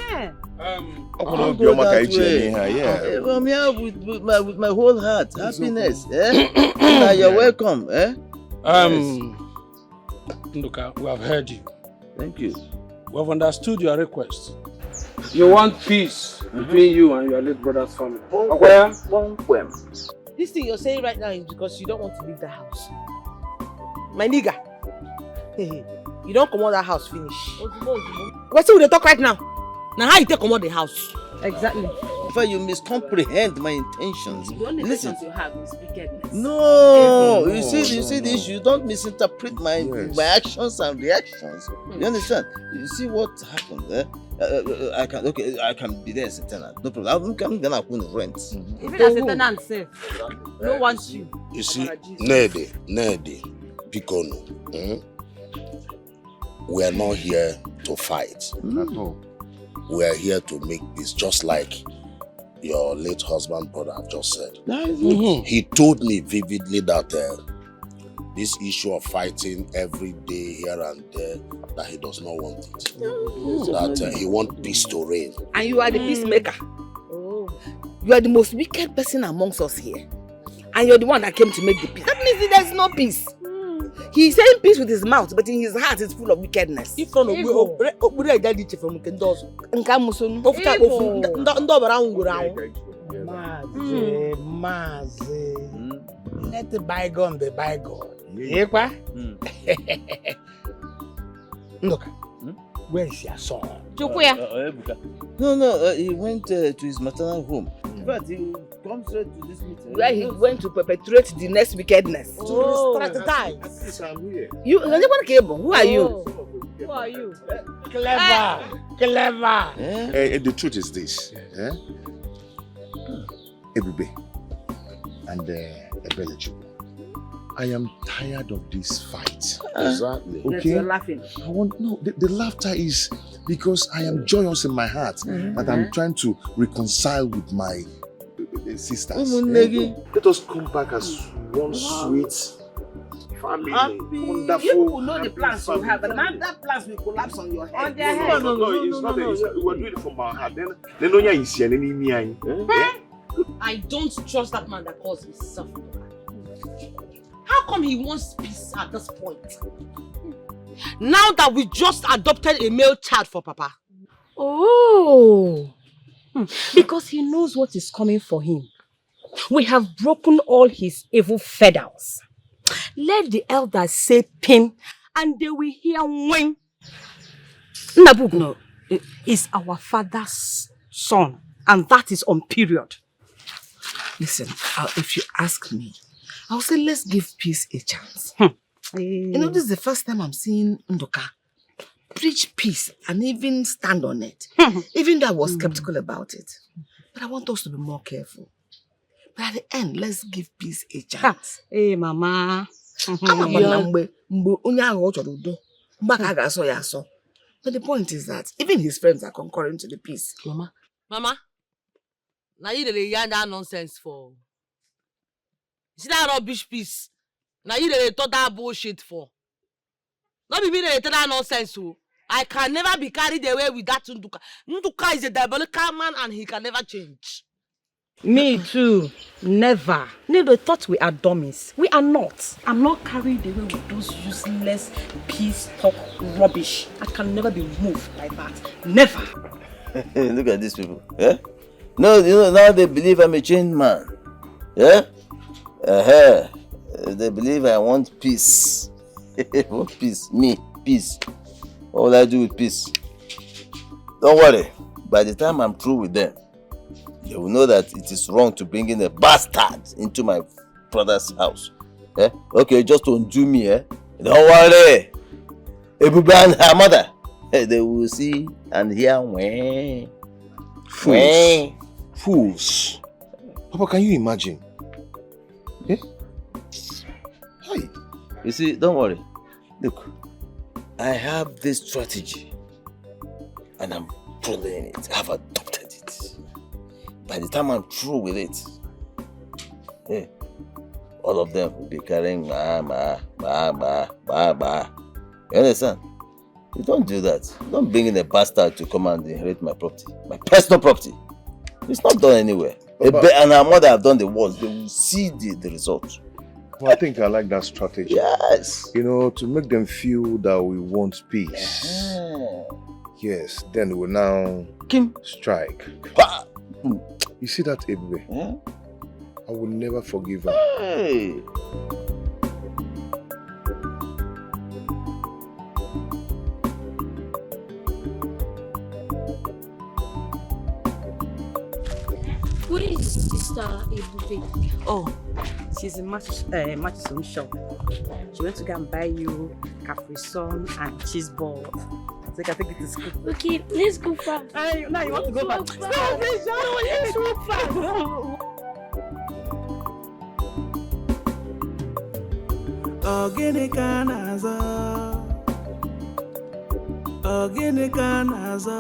I'll go that way. I'm here with my whole heart. Happiness. You're welcome. Nduka, we have heard you. Thank you. We have understood your request. You want peace between you and your late brother's family. This thing you're saying right now is because you don't want to leave the house. My nigga. You don't come out that house finish. What's with the talk right now? Now how you take come out the house? Exactly. In fact, you miscomprehend my intentions. The only Listen. intentions you have is wickedness. No, you see the issue. You don't misinterpret my actions and reactions. You understand? You see what happened there? I can be there as a tenant. No problem. I'm gonna put rent. Even as a tenant, say, no one you. You see, Nede, Picono, we are not here to fight. We are here to make peace, just like your late husband brother have just said. He told me vividly that this issue of fighting every day here and there, that he does not want it. That he wants peace to reign. And you are the peacemaker. You are the most wicked person amongst us here. And you're the one that came to make the peace. That means there's no peace. He's saying peace with his mouth, but in his heart it's full of wickedness. Let the bygone be bygone. Look, where is your son? No, he went to his maternal home. In fact, he will come straight to this meeting. Where he went to perpetrate the next wickedness. To strategize. You, who are you? Who are you? Clever. The truth is this. Ebube and Ebeleju, I am tired of this fight. Exactly. Okay? You're laughing. The laughter is because I am joyous in my heart and I'm trying to reconcile with my sisters. Let us come back as one sweet family. Wonderful. You will know the plans you have, and now that plans will collapse on your head. No, it's not. We're doing it from our heart. Then Onya is here. I don't trust that man that calls himself. How come he wants peace at this point? Now that we just adopted a male child for Papa. Oh, because he knows what is coming for him. We have broken all his evil feathers. Let the elders say pim, and they will hear when. Nabugo is our father's son, and that is on period. Listen, if you ask me, I'll say let's give peace a chance. You know, this is the first time I'm seeing Ndoka preach peace and even stand on it. Even though I was skeptical about it. But I want us to be more careful. But at the end, let's give peace a chance. Hey, Mama. But the point is that even his friends are concurring to the peace. Mama, now you dey yarn that nonsense for. See that rubbish piece? Now you dey talk that bullshit for. Not be me dey tell that nonsense so. I can never be carried away with that Nduka. Nduka is a diabolical man and he can never change. Me too. Never. They thought we are dummies. We are not. I'm not carried away with those useless peace talk rubbish. I can never be moved like that. Never. Look at these people. Yeah? No, you know, now they believe I'm a changed man. Yeah? They believe I want peace. What peace? Me, peace. What will I do with peace? Don't worry. By the time I'm through with them, they will know that it is wrong to bring in a bastard into my brother's house. Eh? Okay, just to undo me. Don't worry. Ebube and her mother, they will see and hear. Fools. Papa, can you imagine? Hi. You see, don't worry. Look, I have this strategy and I'm following it. I've adopted it. By the time I'm through with it, all of them will be carrying ma. You understand? You don't do that. Don't bring in a bastard to come and inherit my property. My personal property. It's not done anywhere. And our mother have done the worst. They will see the result. Well, I think I like that strategy. Yes. You know, to make them feel that we want peace. Yes, then we will now strike. You see that, Ebube? I will never forgive her. Hey. Where is Sister Ebube? Oh, she's in Matchison shop. She went to go and buy you Capri Sun and cheese ball. So you can take it to school. Okay, let's go fast. Now you want to go back? Stop it, let's go fast. Ogene ka na-azọ Ogene ka na-azọ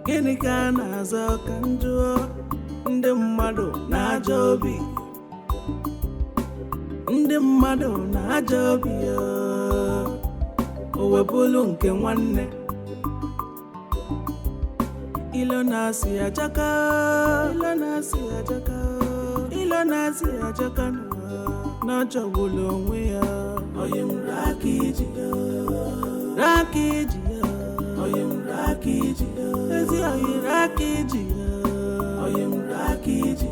Gịnị ka na-azọ ka njụọ ndị mmadụ na-ajọ obi ndị mmadụ na-ajọ obi o wepụlụ nke nwanne ilo na-asị ajaka ilo na-asị ajaka ilo na-asị ajaka n'ọjọgbulu onwe ya onye m raka iji onye m raka iji ezi onye raka iji onye m raka iji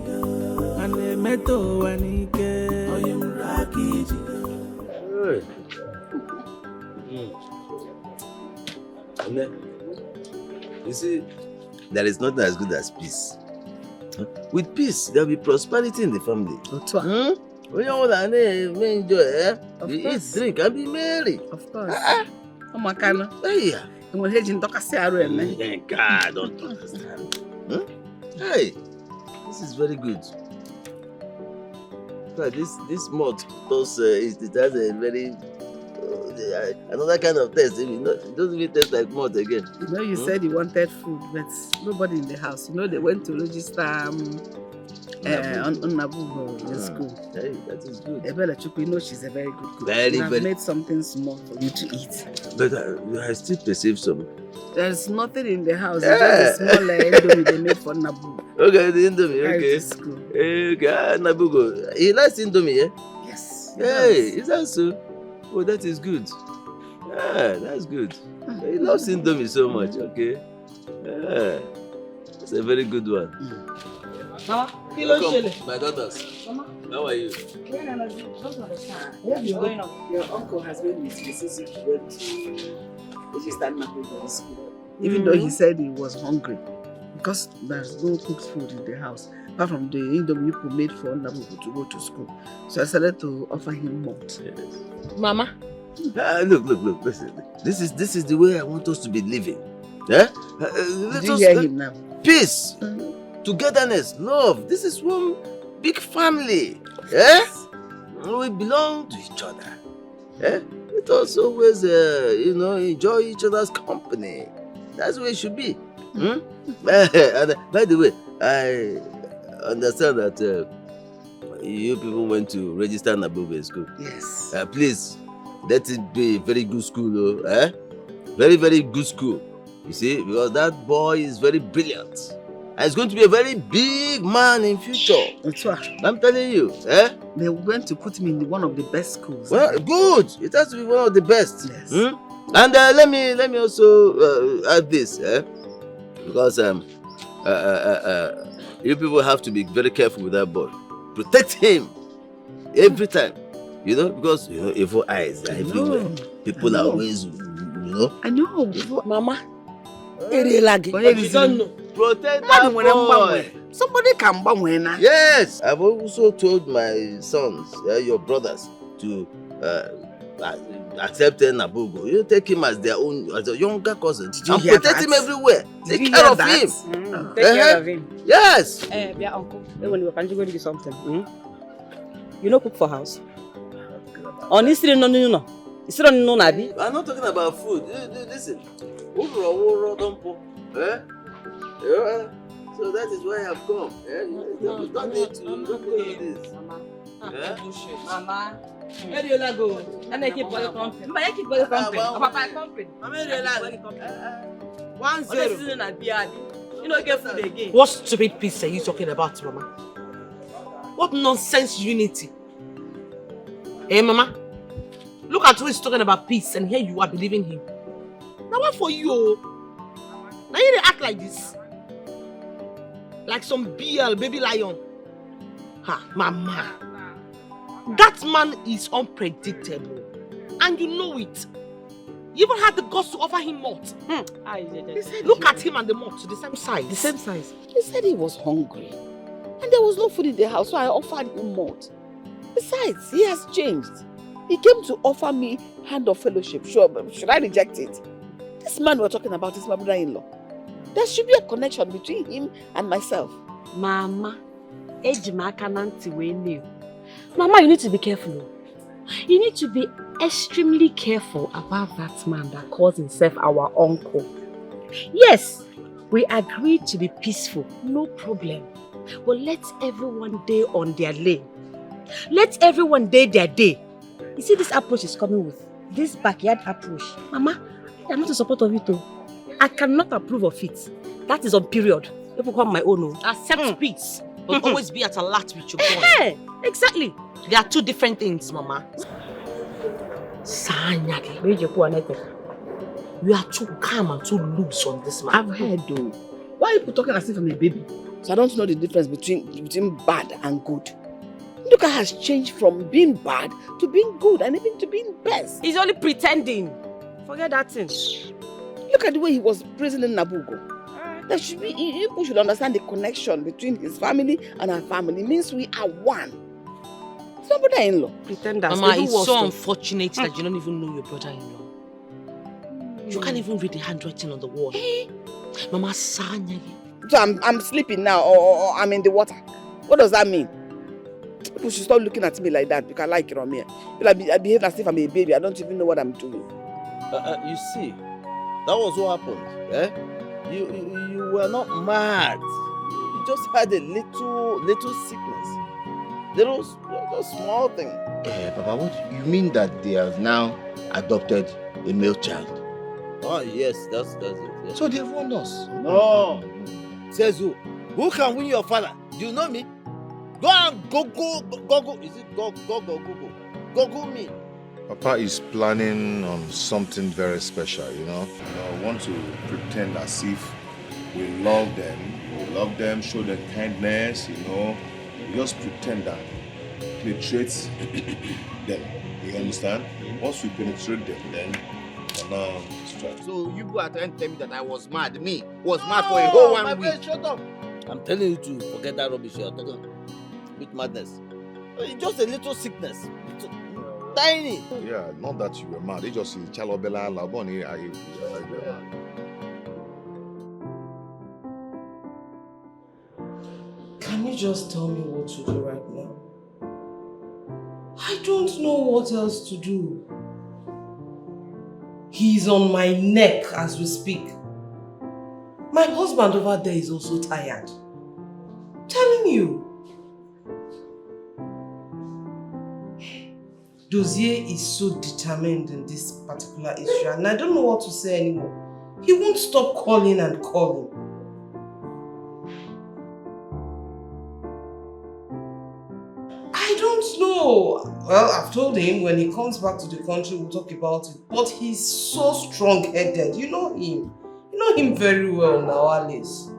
a na-emetọ ụwa n'ike onye m raka iji You see, there is nothing as good as peace. With peace, there will be prosperity in the family. When you all enjoy, you eat, drink, and be merry. Of course. Hey, God, don't understand. Hey, this is very good. This malt toast it has a very another kind of taste. It doesn't even taste like malt again. You know, you said you wanted food, but nobody in the house. You know, they went to register on Nabugo in school. Hey, that is good. Ebele Chukwu, you know she's a very good cook. I've made something small for you to eat. But I still perceive some. There's nothing in the house. It's just a small indomie they made for Nabugo. Okay, the indomie, okay. Okay, Nabugo. He likes indomie, yeah? Yes. Hey, is that so? Oh, that is good. Yeah, that's good. He loves indomie so much, okay? Yeah, that's a very good one. Mama, welcome, my daughters. Mama, how are you? don't understand. What's going on? Your uncle has made me specific went to register Nabugo in school. Even though he said he was hungry, because there's no cooked food in the house, apart from the indomie people made for Nabugo to go to school. So I decided to offer him malt. Yes. Mama. Look, listen. This is the way I want us to be living. Yeah? Did you hear him now? Peace, togetherness, love. This is one big family. Yeah? We belong to each other. Yeah? Let us always, enjoy each other's company. That's where it should be. And, by the way, I understand that you people went to register Nabugo in school. Yes. Please, let it be a very good school, very, very good school. You see, because that boy is very brilliant. And he's going to be a very big man in future. That's right. I'm telling you. They went to put him in one of the best schools. Well, good. It has to be one of the best. Yes. And let me also add this, because you people have to be very careful with that boy. Protect him every time, because evil eyes are everywhere. People are always, I know. Mama. Protect that boy. Somebody can bang. Yes, I've also told my sons, your brothers, to accept Nabugo. You take him as their own, as a younger cousin, and protect him everywhere. Take care of him. Take care of him. Yes. Yeah, uncle. When you can go do something. You know, cook for house. On this no. It's not no Nabi. I'm not talking about food. Listen. So that is why I've come. You don't need to do this. Mama. Where do you go? And I keep going company. I keep going company. Papa company. Mama, where do you go? 1-0. You know, get food again. What stupid piece are you talking about, Mama? What nonsense unity? Hey, Mama. Look at who is talking about peace, and here you are believing him. Now what for you? Now you act like this. Like some baby lion. Mama. That man is unpredictable. And you know it. You even had the guts to offer him malt. Look at him and the malt, the same size. The same size. He said he was hungry. And there was no food in the house, so I offered him malt. Besides, he has changed. He came to offer me hand of fellowship. Sure, but should I reject it? This man we're talking about is my brother-in-law. There should be a connection between him and myself. Mama, Mama, you need to be careful. You need to be extremely careful about that man that calls himself our uncle. Yes, we agreed to be peaceful, no problem. But let everyone day on their lane. Let everyone day their day. You see this approach he's coming with? This backyard approach. Mama, I'm not in support of it too. I cannot approve of it. That is on period. People call my own. Accept peace, but always be at alert with your boy. Hey, exactly. They are two different things, Mama. You are too calm and too loose on this man. I've heard though. Why are people talking as if I'm a baby? So I don't know the difference between bad and good. Nduka has changed from being bad to being good and even to being best. He's only pretending. Forget that thing. Look at the way he was praising in Nabugo. There should be, people should understand the connection between his family and our family. It means we are one. It's my brother-in-law. Pretenders. Mama, it's so unfortunate that you don't even know your brother-in-law. You can't even read the handwriting on the wall. Mama, Sanya. So I'm sleeping now or I'm in the water. What does that mean? People should stop looking at me like that because I like it on me. I behave as if I'm a baby. I don't even know what I'm doing. You see, that was what happened. Eh? You were not mad. You just had a little sickness. Little small thing. Papa, what you mean that they have now adopted a male child? Oh yes, that's it. Yes. So they've won us. No. Says who? Who can win your father? Do you know me? Go and Google. Is it Google? Google me. Papa is planning on something very special, you know. I want to pretend as if we love them, show them kindness, you know. We just pretend that penetrates them. You understand? Once we penetrate them, then now strike. So you go out and tell me that I was mad. Me was mad for a whole 1 week. Friend, shut up. I'm telling you to forget that rubbish you're talking with madness. It's just a little sickness. Tiny. Yeah, not that you were mad. It's just Chalobella Laboni. Can you just tell me what to do right now? I don't know what else to do. He's on my neck as we speak. My husband over there is also tired. I'm telling you. Dozier is so determined in this particular issue and I don't know what to say anymore. He won't stop calling and calling. I don't know. Well, I've told him when he comes back to the country we'll talk about it. But he's so strong-headed. You know him. You know him very well now, Alice.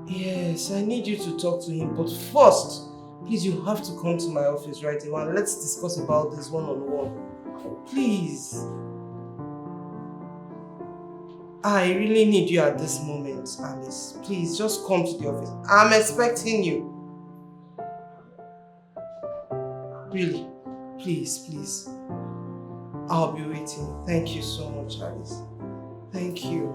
Yes, I need you to talk to him. But first, please, you have to come to my office right away and let's discuss about this one-on-one. Please. I really need you at this moment, Alice. Please, just come to the office. I'm expecting you. Really. Please. I'll be waiting. Thank you so much, Alice. Thank you.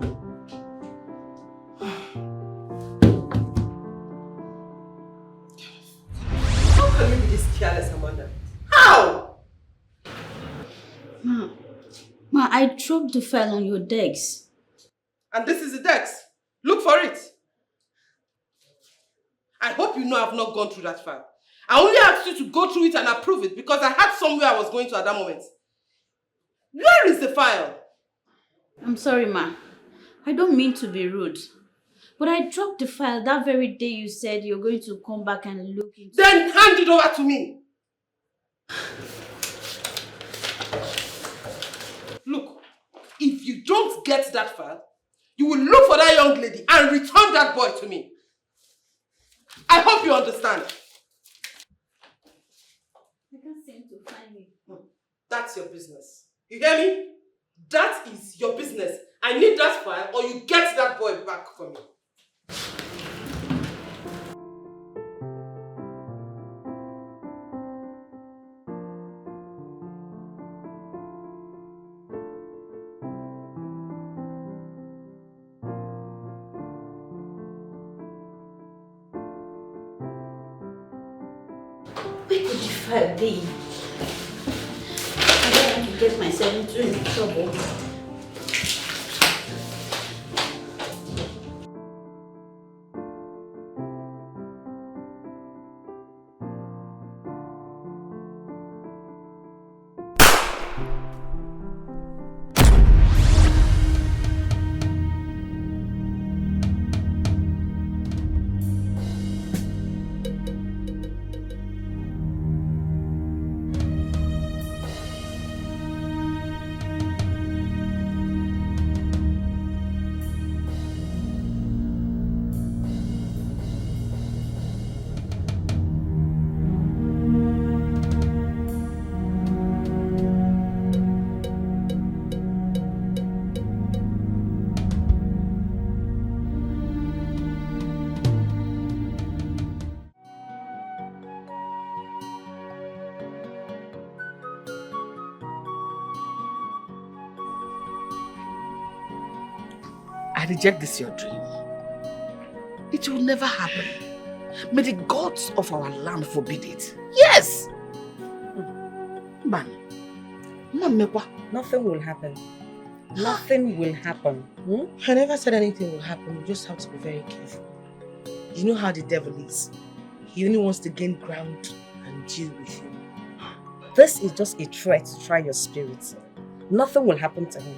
How can you be this careless, Amanda? How? Ma, I dropped the file on your desk. And this is the desk. Look for it. I hope you know I've not gone through that file. I only asked you to go through it and approve it because I had somewhere I was going to at that moment. Where is the file? I'm sorry, Ma. I don't mean to be rude. But I dropped the file that very day you said you're going to come back and look into it. Then hand it over to me. Look, if you don't get that file, you will look for that young lady and return that boy to me. I hope you understand. I can't seem to find it. That's your business. You hear me? That is your business. I need that file or you get that boy back for me. Where could the file be? I don't want to get myself into any trouble. I reject this your dream. It will never happen. May the gods of our land forbid it. Yes! Man. Nothing will happen. Nothing will happen. I never said anything will happen. You just have to be very careful. You know how the devil is. He only wants to gain ground and deal with you. This is just a threat to try your spirit. Nothing will happen to him.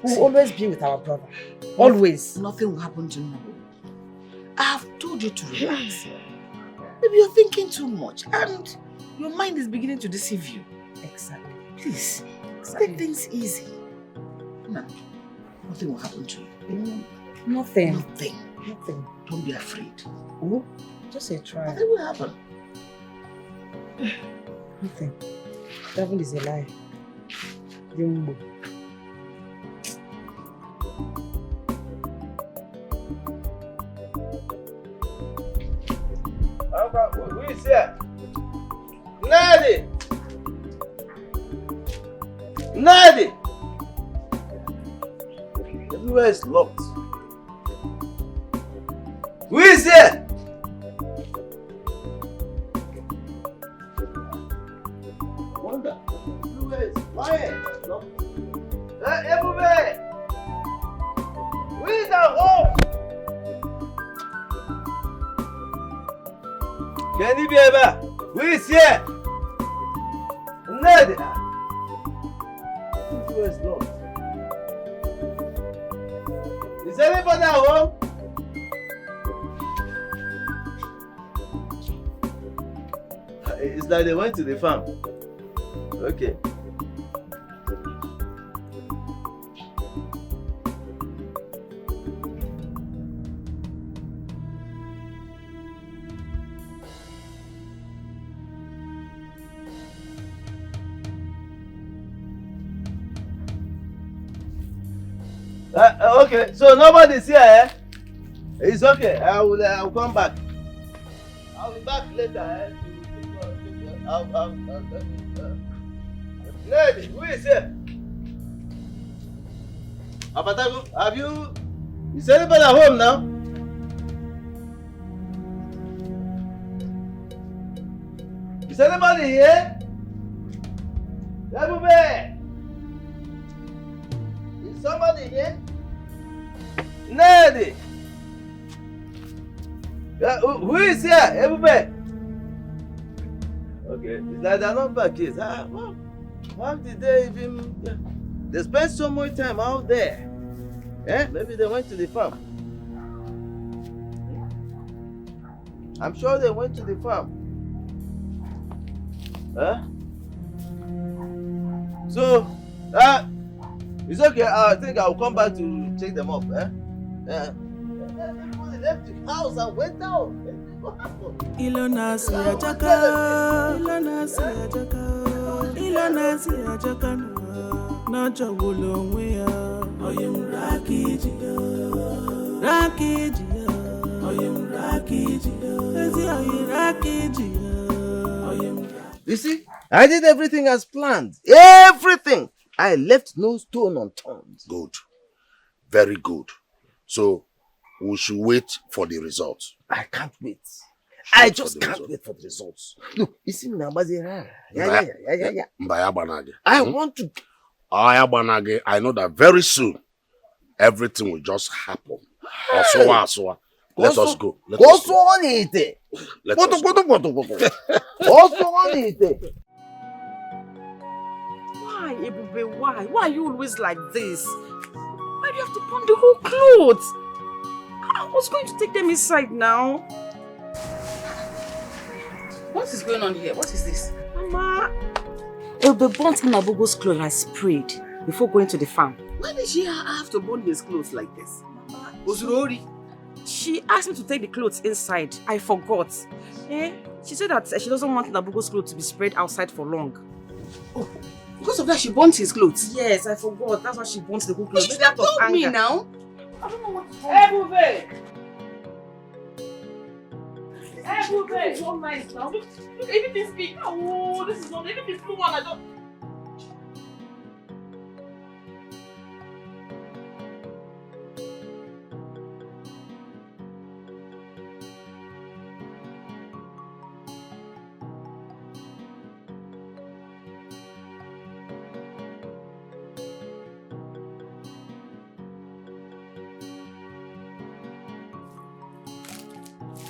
We'll always be with our brother. Always. Nothing will happen to me. I have told you to relax. Maybe you're thinking too much and your mind is beginning to deceive you. Exactly. Please, take things easy. No, nothing will happen to you. Nothing. Nothing. Don't be afraid. Just a try. Nothing will happen. Nothing. Devil is a lie. Jumbo. Who is here? Nadi! Nadi! Everywhere is locked. Who is here? Wonder. Everywhere is quiet. Locked. Everywhere! Who is at home? Can you be able? Who is here? Nadi! Everywhere is locked. Is anybody at home? It's like they went to the farm. Okay. Okay, so nobody's here, eh? It's okay. I'll come back. I'll be back later, eh? Lady, who is here? Abatago, have you? Is anybody at home now? Is anybody here? Everybody! Is somebody here? Lady! Who is here? Everybody! Okay, it's like they're not back kids. How did they even... They spent so much time out there. Eh? Maybe they went to the farm. I'm sure they went to the farm. Huh? So, it's okay. I think I'll come back to check them up. Eh? Everybody left the house and went out. What happened? Ilona siya jaka, Ilona siya jaka, Ilonasi ajakana Najagulo onwe Oyem rakiji Oyem rakiji Ezi oyem rakiji You see, I did everything as planned. Everything. I left no stone unturned. Good. Very good. So, we should wait for the results. I can't wait. I just can't wait for the results. Look, you see me now, yeah. I want to. I know that very soon, everything will just happen. Let us go. Let us go. Why, Ebube, why? Why are you always like this? Why do you have to pawn the whole clothes? I was going to take them inside now. What is going on here? What is this? Mama, Ebube burnt Nabugo's clothes and sprayed before going to the farm. Why did she have to burn his clothes like this? Mama, she asked me to take the clothes inside. I forgot. She said that she doesn't want Nabugo's clothes to be spread outside for long. Oh, because of that she burnt his clothes? Yes, I forgot. That's why she burnt the whole clothes. She told me now. I don't know what to do. Ebube! Ebube! It's not nice now. Look, even this big. Oh, this is not. Even this blue one, I don't.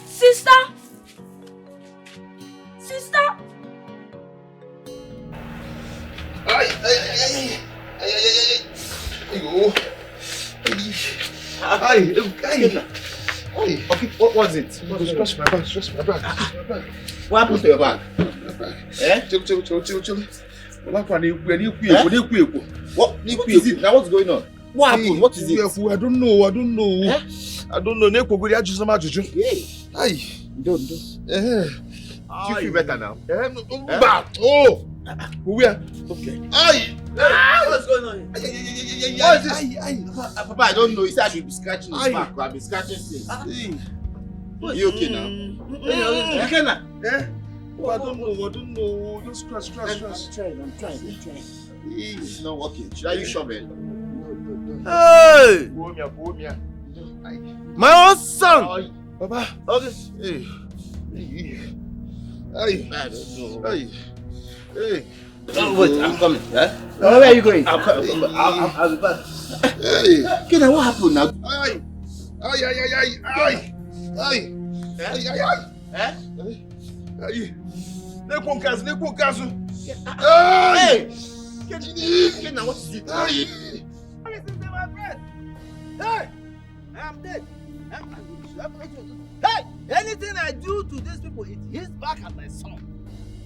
Sister! Sister! Okay, what's it? Stretch my back. What happened to your back? Chill. What is it? Now what's going on? What happened? What is it? I don't know. I don't know. Don't. Do you feel better now? Back. Oh! Where? Okay. What's going on? What is this? Papa, I don't know. He said I should be scratching his back. I've been scratching things. You okay now? Okay now? I don't know. Just scratch. I'm trying. It's not working. Should I use shovel? Hey! My own son! Papa. Okay. Hey. I don't know. Hey. Oh, wait, I'm coming. Where are you going? I'll be back. Hey. Okay, now what happened now? Ay. Nekwo kazu. Hey! Okay, now what is it? Hey! My friend. Hey! I am dead. Hey! Anything I do to these people, it hits back at my son.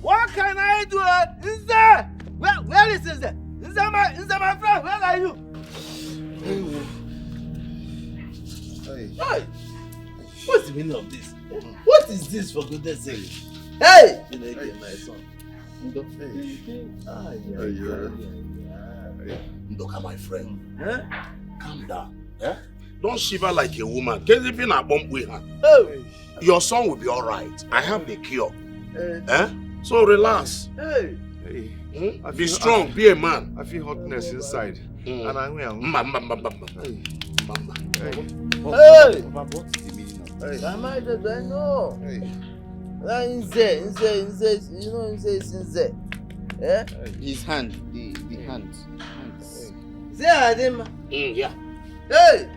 What can I do? Nze! Where is Nze? Nze, my friend, where are you? Hey! What's the meaning of this? What is this, for goodness sake? Hey! My son. Ndoka, my friend. Huh? Calm down. Don't shiver like a woman. Oh. Your son will be all right. I have the cure. So relax. Hey. Be strong. Be a man. I feel hotness inside. And I'm here. Hey. What is the meaning of this? I know. Nze. You know Nze is Nze. His hand. The hand. Nze Adema. Yeah. Hey!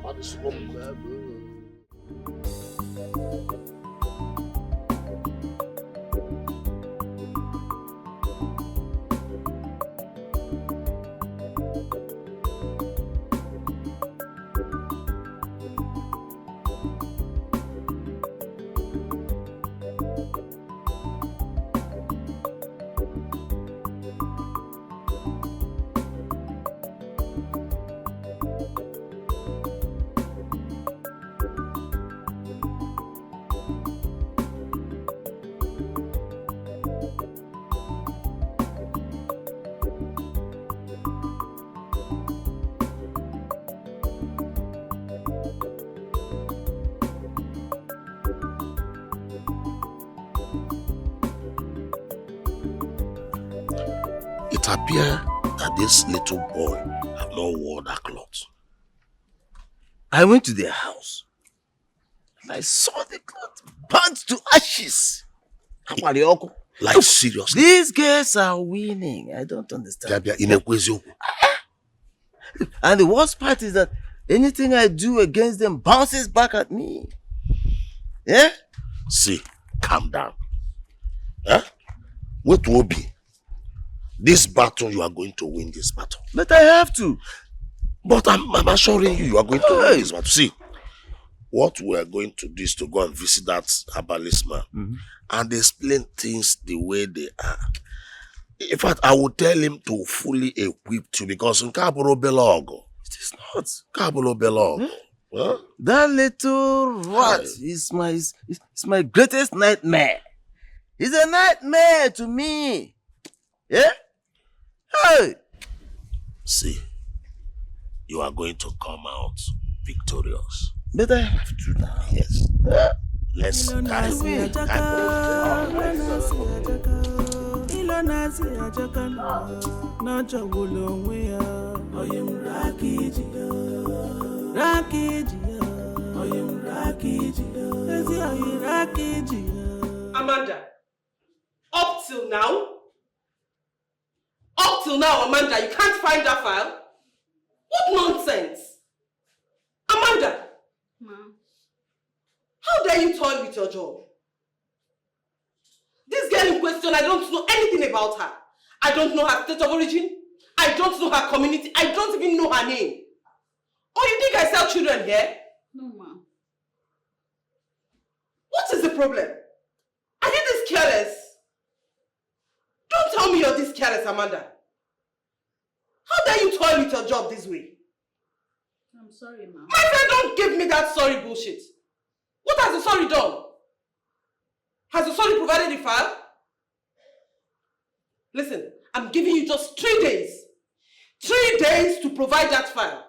But appear that this little boy have not worn that cloth. I went to their house and I saw the cloth burnt to ashes. Like seriously? These girls are winning. I don't understand. And the worst part is that anything I do against them bounces back at me. Yeah? See, calm down. Huh? What will be? This battle, you are going to win this battle. But I have to. But I'm assuring you, you are going to win this battle. See, what we are going to do is to go and visit that herbalist man and explain things the way they are. In fact, I will tell him to fully equip you because in Kaburo Belogo. It is not. Kaburo Belogo. Huh? That little rat is my greatest nightmare. He's a nightmare to me. Yeah? Hey! See, you are going to come out victorious. But I have to now. Yes. Let's carry me. Amanda, up till now, Amanda, you can't find that file? What nonsense? Amanda! Mom. How dare you toy with your job? This girl in question, I don't know anything about her. I don't know her state of origin. I don't know her community. I don't even know her name. Oh, you think I sell children here? No, Mom. What is the problem? Are you this careless? Don't tell me you're this careless, Amanda. How dare you toy with your job this way? I'm sorry, Mom. My friend, don't give me that sorry bullshit. What has the sorry done? Has the sorry provided the file? Listen, I'm giving you just 3 days. 3 days to provide that file.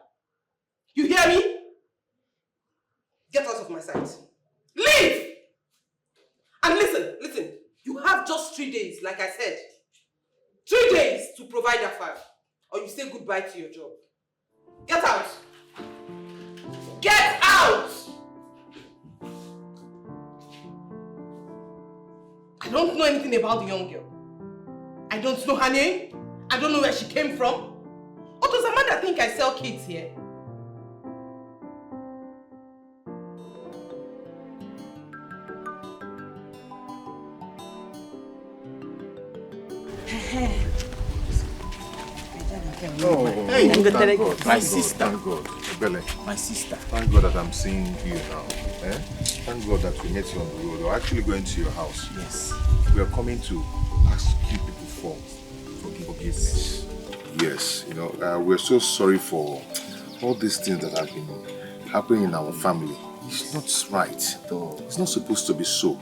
You hear me? Get out of my sight. Leave! And listen, you have just 3 days, like I said. 3 days to provide that file. Or you say goodbye to your job. Get out! Get out! I don't know anything about the young girl. I don't know her name. I don't know where she came from. Or does Amanda think I sell kids here? Oh, Hey, thank God. God. My sister. Thank God. Bele. My sister. Thank God that I'm seeing you now. Eh? Thank God that we met you on the road. We're actually going to your house. Yes. We are coming to ask you people for forgiveness. Yes, you know, we're so sorry for all these things that have been happening in our family. It's not right. It's not supposed to be so.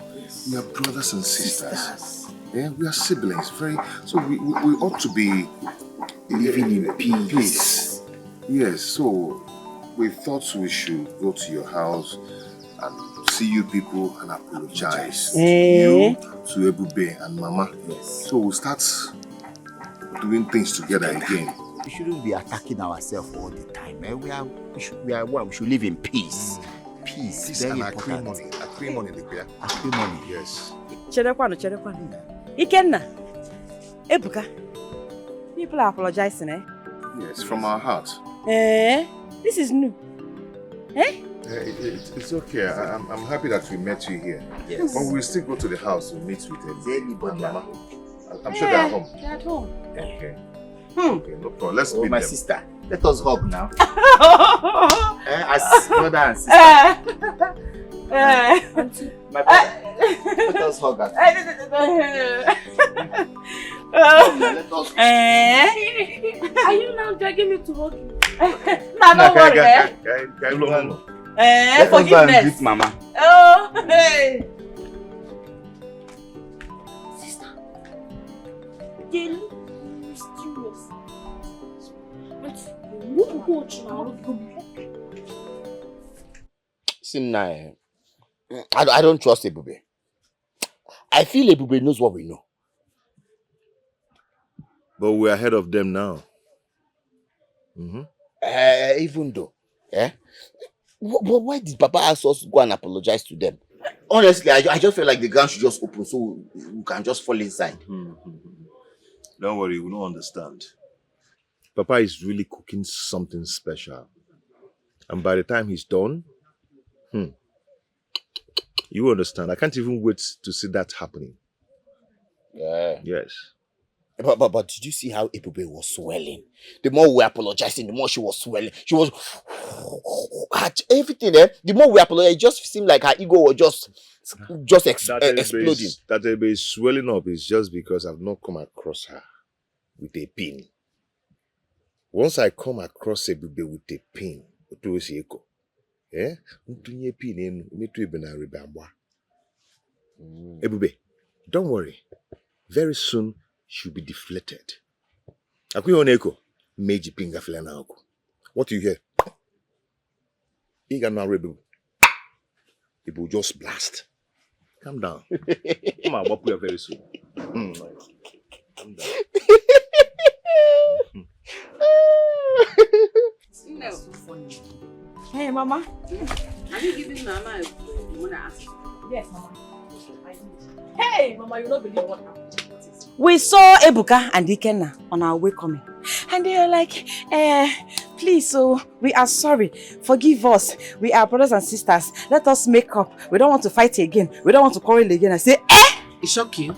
We are brothers and sisters. Yeah, we are siblings. So we ought to be living in peace. Yes, so we thought we should go to your house and see you people and apologize to you, to Ebube and Mama. Yes. So we'll start doing things together again. We shouldn't be attacking ourselves all the time. Eh? We should live in peace. Peace very and important. acrimony. Acrimony. Yes. Cherekwanu. Ikenna, Ebuka, people are apologizing, eh? Yes, from our heart. This is new. It's okay. I'm happy that we met you here. Yes. But we'll still go to the house to meet with anybody. I'm sure they're home. They're at home. Okay. Okay, no problem. Let's meet my them. sister. Let us hug now. As brother and sister. My brother. Let us hug us. Let us. Are you now dragging me to hug you? No, don't worry, Let us go and greet Mama. Oh, hey. Sister, they look mysterious. Sinai, I don't trust Ebube. I feel Ebube knows what we know. But we're ahead of them now. Even though, but why did Papa ask us to go and apologize to them? Honestly, I just feel like the ground should just open so we can just fall inside. Don't worry, we don't understand. Papa is really cooking something special. And by the time he's done, you understand. I can't even wait to see that happening. Yeah. Yes. But did you see how Ebube was swelling? The more we were apologizing, the more she was swelling. She was everything. The more we apologized, it just seemed like her ego was just exploding. That Ebube is swelling up is just because I've not come across her with a pin. Once I come across Ebube with a pin, Ebube, don't worry. Very soon she'll be deflated. What do you hear? It will just blast. Calm down. Come on, what we are very soon. Calm down. Hey, Mama. Have you given Mama a money ask? Yes, Mama. Hey, Mama, you don't believe what happened. We saw Ebuka and Ikenna on our way coming. And they were like, please, so we are sorry. Forgive us. We are brothers and sisters. Let us make up. We don't want to fight again. We don't want to quarrel again. I say, It shocked you?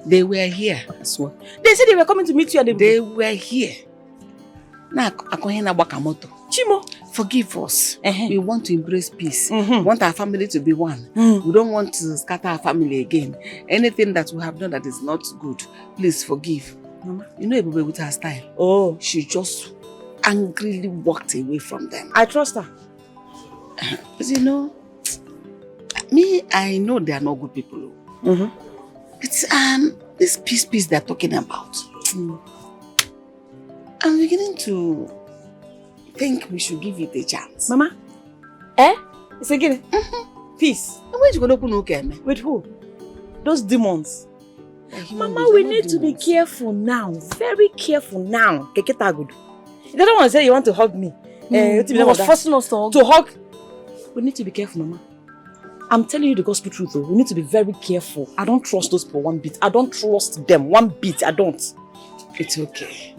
They were here as well. They said they were coming to meet you at the... They were here. Now, Chimo, forgive us. We want to embrace peace. We want our family to be one. We don't want to scatter our family again. Anything that we have done that is not good, please forgive. Mama, you know Ebube with her style. Oh. She just angrily walked away from them. I trust her. But you know, I know they are not good people. It's this peace they're talking about. I'm beginning to think we should give it a chance. Mama? It's again? Peace. And where you going to open okay? With who? Those demons. Mama, we need to be careful now. Very careful now. You don't want to say you want to hug me. They was forcing us to hug. We need to be careful, Mama. I'm telling you the gospel truth though. We need to be very careful. I don't trust those people one bit. I don't trust them one bit. I don't. It's okay.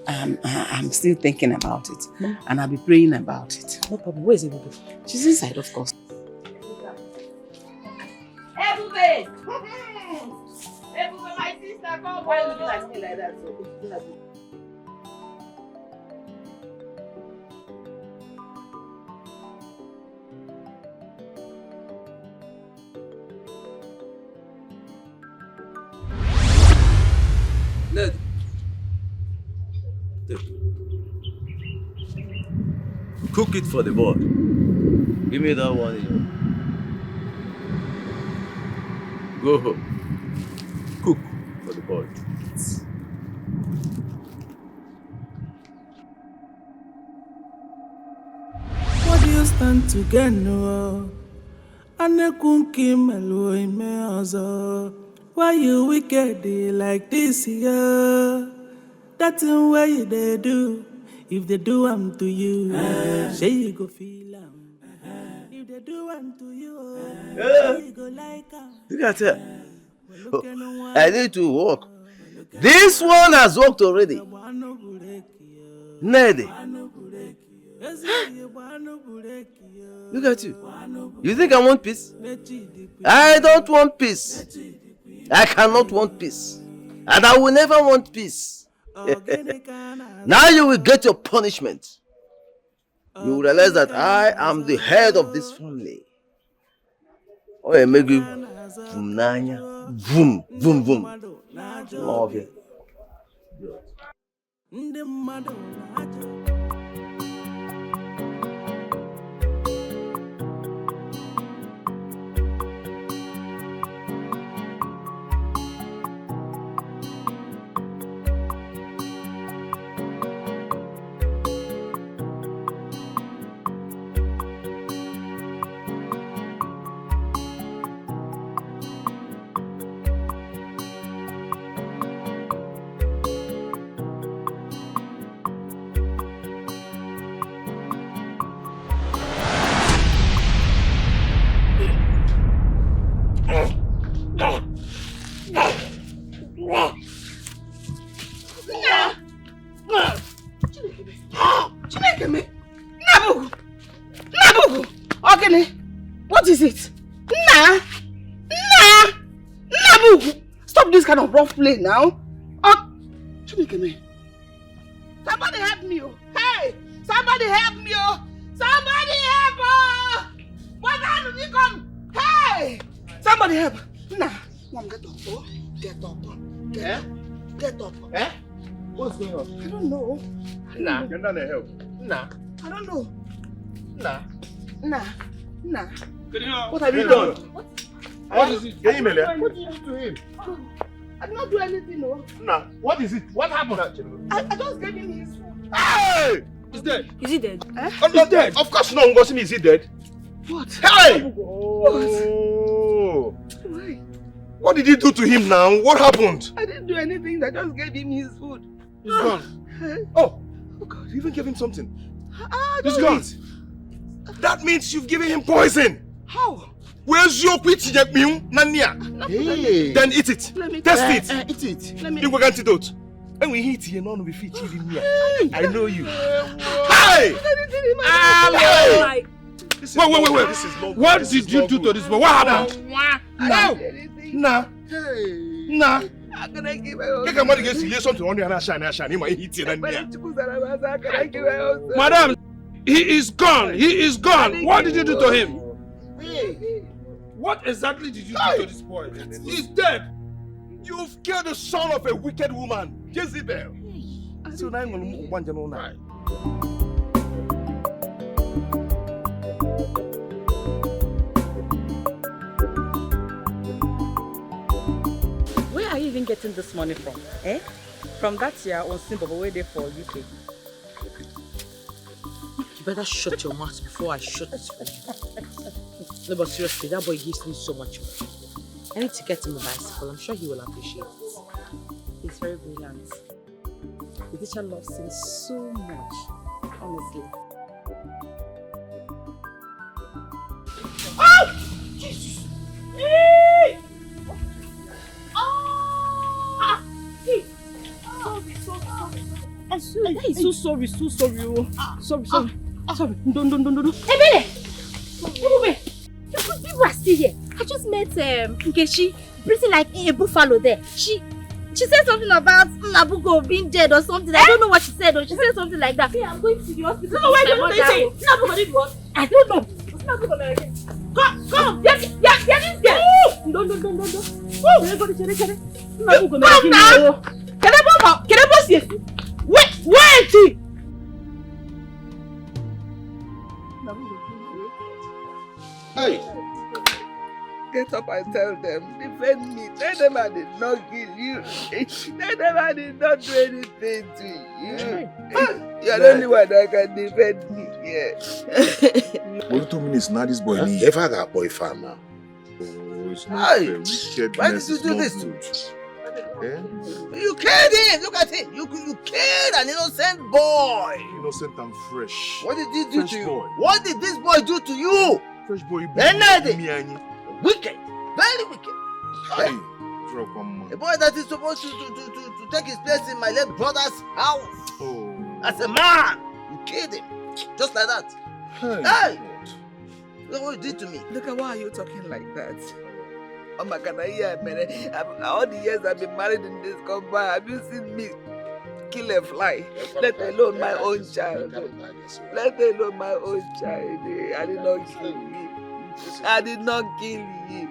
I'm still thinking about it. And I'll be praying about it. No problem. Where is Ebube? She's inside, of course. Ebube! Ebube, my sister, come. Why are you looking at me like that? Ned. Cook it for the boy. Give me that one here. Go home. Cook for the boy. What do you stand to gain? Anekunki melo ime ozo. Why you wicked like this, yeah? That thing where you they do. If they do them to you, say you go feel them. If they do them to you, you go like them. Look at her. I need to walk. This one has walked already. Ned. Look at you. You think I want peace? I don't want peace. I cannot want peace. And I will never want peace. Now you will get your punishment. You will realize that I am the head of this family. Oh, I make you boom, boom, boom. Love you. Nabugu! Nabugu! Okay, what is it? Nabugu! Stop this kind of rough play now. Somebody help me! Hey! Somebody help me! Somebody help! What time did you come? Hey! Somebody help! Mom, get up! Get up! Get up! Eh? What's going on? I don't know. Nah, can I help? Nah. I don't know. Nah. What have you done? What is it? Can you What did you do to him? I did not do anything, no. Nah. What is it? What happened? I just gave him his food. Hey! He's dead. Is he dead? Oh, he's dead. Of course not. Ngosim, is he dead? What? Hey! What? Why? What did you do to him now? What happened? I didn't do anything. I just gave him his food. He's gone. Oh God! You even gave him something. He's gone. That means you've given him poison. How? Where's your Nania? Hey. Then eat it. Test it. Eat it. Let me. You will antidote. When we hit here, none will be fit chilling here. I know you. Hey! Wait. This is not. What did you do to this boy? What happened? Nah. Nah. How can I give my husband? Get money against you. Something on you and shine. He might hit you. How can I give my husband? Madam, he is gone. He is gone. What did you do to him? What exactly did you do to this boy? He's dead. You've killed the son of a wicked woman, Jezebel. So now I'm going to move one general night. Where are you even getting this money from? Eh? From that year on Simple where they for UK. You better shut your mouth before I shut this for you. No, but seriously, that boy gives me so much money. I need to get him a bicycle. I'm sure he will appreciate it. He's very brilliant. The teacher loves him so much, honestly. Oh! Jesus! Hey! So sorry. Sorry. No. Ebele! People are still here. I just met Nkechi, breathing like a buffalo there. She said something about Nabugo being dead or something. I don't know what she said, or she said something like that. Yeah, I'm going to the hospital. No, wait, don't say Nabugo did what? I don't know. What's Nabugo again? Come! Get this girl! No. Nabugo now! Can I boss you? Wait! Hey! Get up and tell them, defend me. Tell them I did not kill you. Tell them I did not do anything to you. You're the only one that can defend me here. Only 2 minutes now, this boy needs. If I got boy farmer. Oh, it's not fair. Why did you do this to me? You killed him! Look at him! You killed an innocent boy! Innocent and fresh. What did he do Fresh to you? boy. What did this boy do to you? Fresh boy. Wicked! Very wicked! Hey! Drop one man. A boy that is supposed to take his place in my late brother's house. Oh. As a man! You killed him! Just like that. Hey! Look what you did to me. Look at why are you talking like that? Oh my God, all the years I've been married in this compound, have you seen me kill a fly? Let alone my own child. Let alone my own child. I did not kill him. I did not kill him.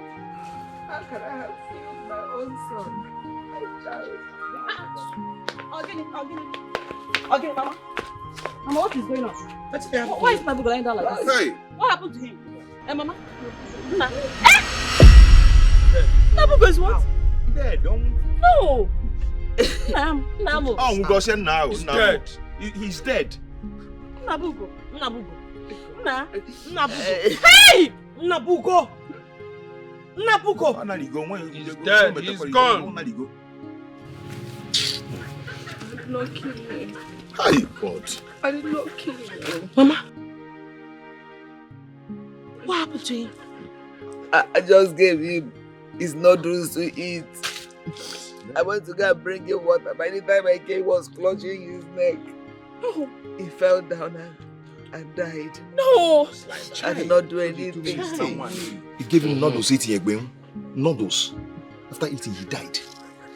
How can I have killed my own son? My child. I'll get it, Mama. Mama, what is going on? Why is my book lying down like this? Hey! What happened to him? Hey, Mama. Nna. Nabugo is what? Dead, No! Namu. Oh, Ngosim now. He's dead. He's dead. Nabugo. Hey! Nabugo! He's dead. He's gone. I did not kill him. Hi, God. I did not kill him. Mama. What happened to him? I just gave him his noodles to eat. I went to go and bring him water. By the time I came, he was clutching his neck. No. He fell down and died. No. I did not do anything. He gave him noodles eating egg. Noodles. After eating, he died.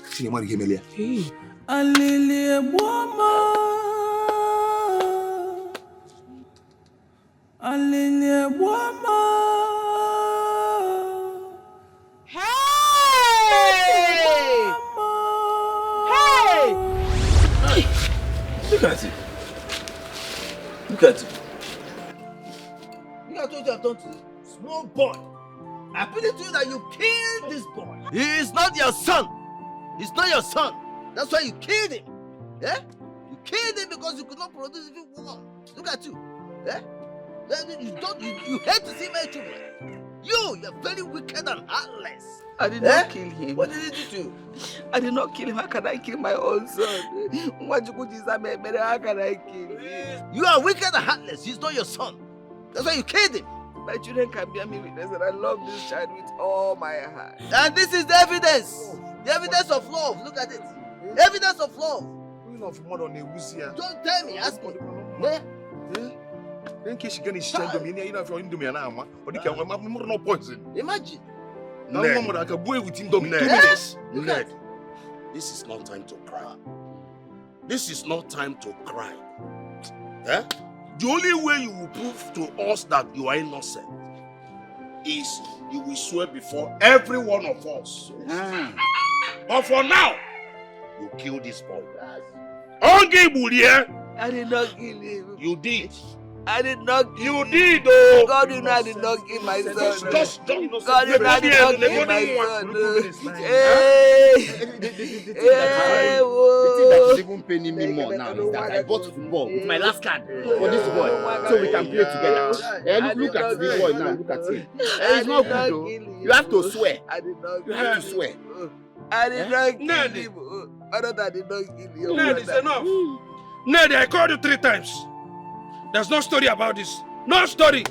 See your mother Gemelia. Alilie Bwama. Alilie Bwama. Hey! Hey! Look at it. Look at it. You are told you have done to this small boy. I plead to you that you killed this boy. He is not your son. He's not your son. That's why you killed him. Yeah? You killed him because you could not produce even one. Look at you. Yeah? You hate to see my children. You're very wicked and heartless. I did not kill him. What did you do? I did not kill him. How can I kill my own son? How can I kill him? You are wicked and heartless. He's not your son. That's why you killed him. My children can bear me witness that I love this child with all my heart. And this is the evidence. The evidence of love. Look at it. Evidence of love. Don't tell me. Ask me. Yeah? In case you get his child, you know if you're in Domiana, or you can no poison. Imagine. Ned, this is not time to cry. This is not time to cry. Eh? The only way you will prove to us that you are innocent is you will swear before every one of us. But for now, you kill this boy. I did not kill him. You did. I did not kill him. You did, though. God, you know I did not kill my son. God, you know I did not kill my son. The thing that is even paining me more now is that I bought football with my last card for this boy, so we can play together. Look at this boy now. Look at him. It's not good, though. You have to swear. You have to swear. I did not kill him. I did not kill him. Ned, it's enough. Ned, I called you 3 times. There's no story about this. No story.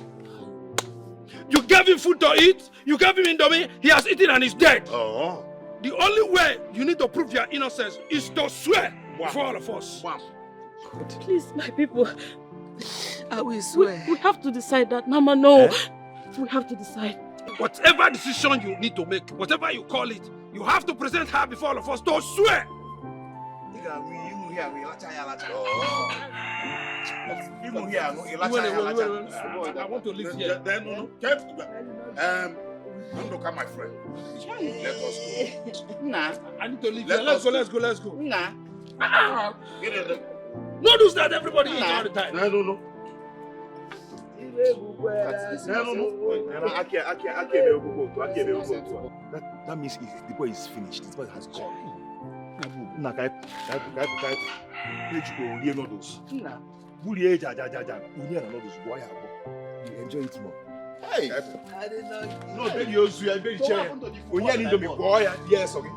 You gave him food to eat. You gave him Indomie. He has eaten and is dead. Oh. The only way you need to prove your innocence is to swear for all of us. Please, my people. I will swear. We have to decide that. Mama, no. We have to decide. Whatever decision you need to make, whatever you call it, you have to present her before all of us to swear. I want to live here. Look at my friend. Let us go. Nah. I need to leave here. Let's go. Nah. Get in there. No do that everybody eats all the time. No. That means if the boy is finished, this boy has gone. Enjoy it more. Hey, I did not. No, baby, you're very chair. When you need to be boy, yes, okay.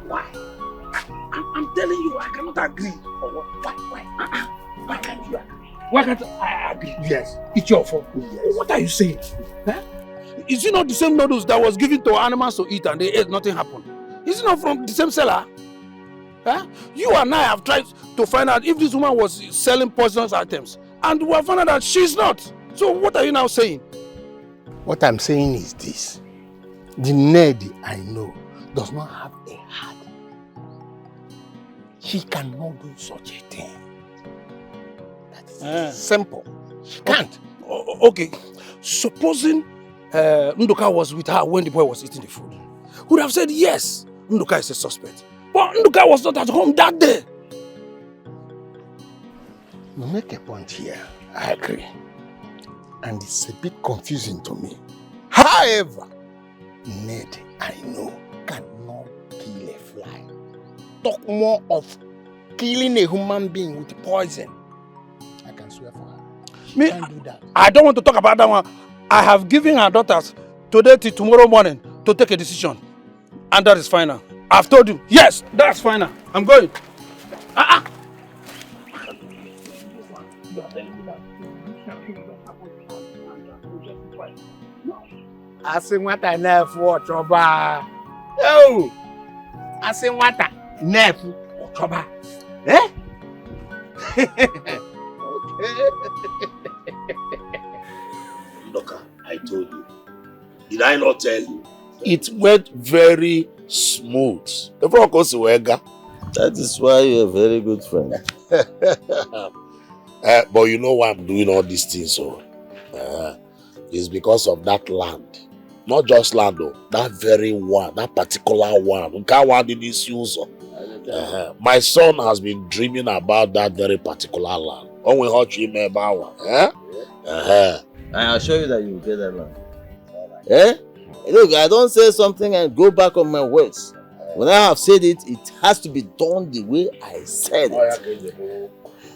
Why? I'm telling you, I cannot agree. Why can't you agree? Why can't I agree? Yes. It's your fault. Yes. What are you saying? Huh? Is it not the same noodles that was given to animals to eat and they ate, nothing happened? Is it not from the same seller? Huh? You and I have tried to find out if this woman was selling poisonous items, and we have found out that she's not. So what are you now saying? What I'm saying is this. The Ned I know does not have a heart. She cannot do such a thing. That is simple. She can't. Okay. Supposing Nduka was with her when the boy was eating the food, would have said yes, Nduka is a suspect. But Nduka was not at home that day. You make a point here. I agree. And it's a bit confusing to me. However, Ned, I know, cannot kill a fly. Talk more of killing a human being with poison. I can swear for her. Me, can't do that. I don't want to talk about that one. I have given her daughters today till tomorrow morning to take a decision. And that is final. I've told you, yes, that's final. I'm going. I say what I know for trouble. Oh, I say water. Nefu. Ochoba. Eh? Look, I told you. Did I not tell you? It went very smooth. That is why you're a very good friend. But you know why I'm doing all these things, so it's because of that land. Not just land, though. That very one, that particular one. My son has been dreaming about that very particular land. Only hot dream about I assure you that you will get that land. Eh? Look, I don't say something and go back on my words. When I have said it, it has to be done the way I said it.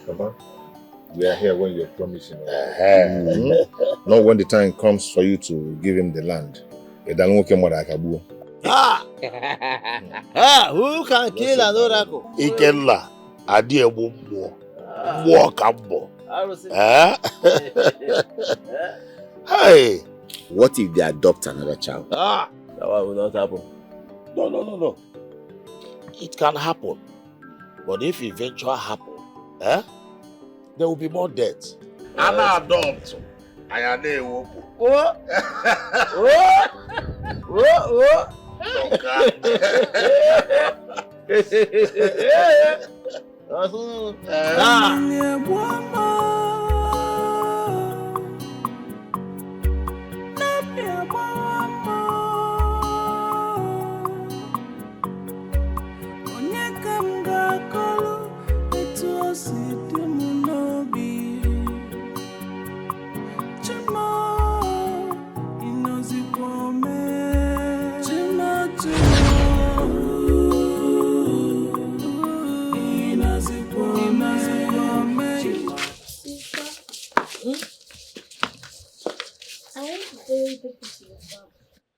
Papa, we are here when you're promising. Not when the time comes for you to give him the land. Who can kill an oracle? Ikella, Adiemu walk up. Hey, what if they adopt another child? That one will not happen. No. It can happen. But if eventually happen, there will be more deaths. I'm an adopt. I am a woman.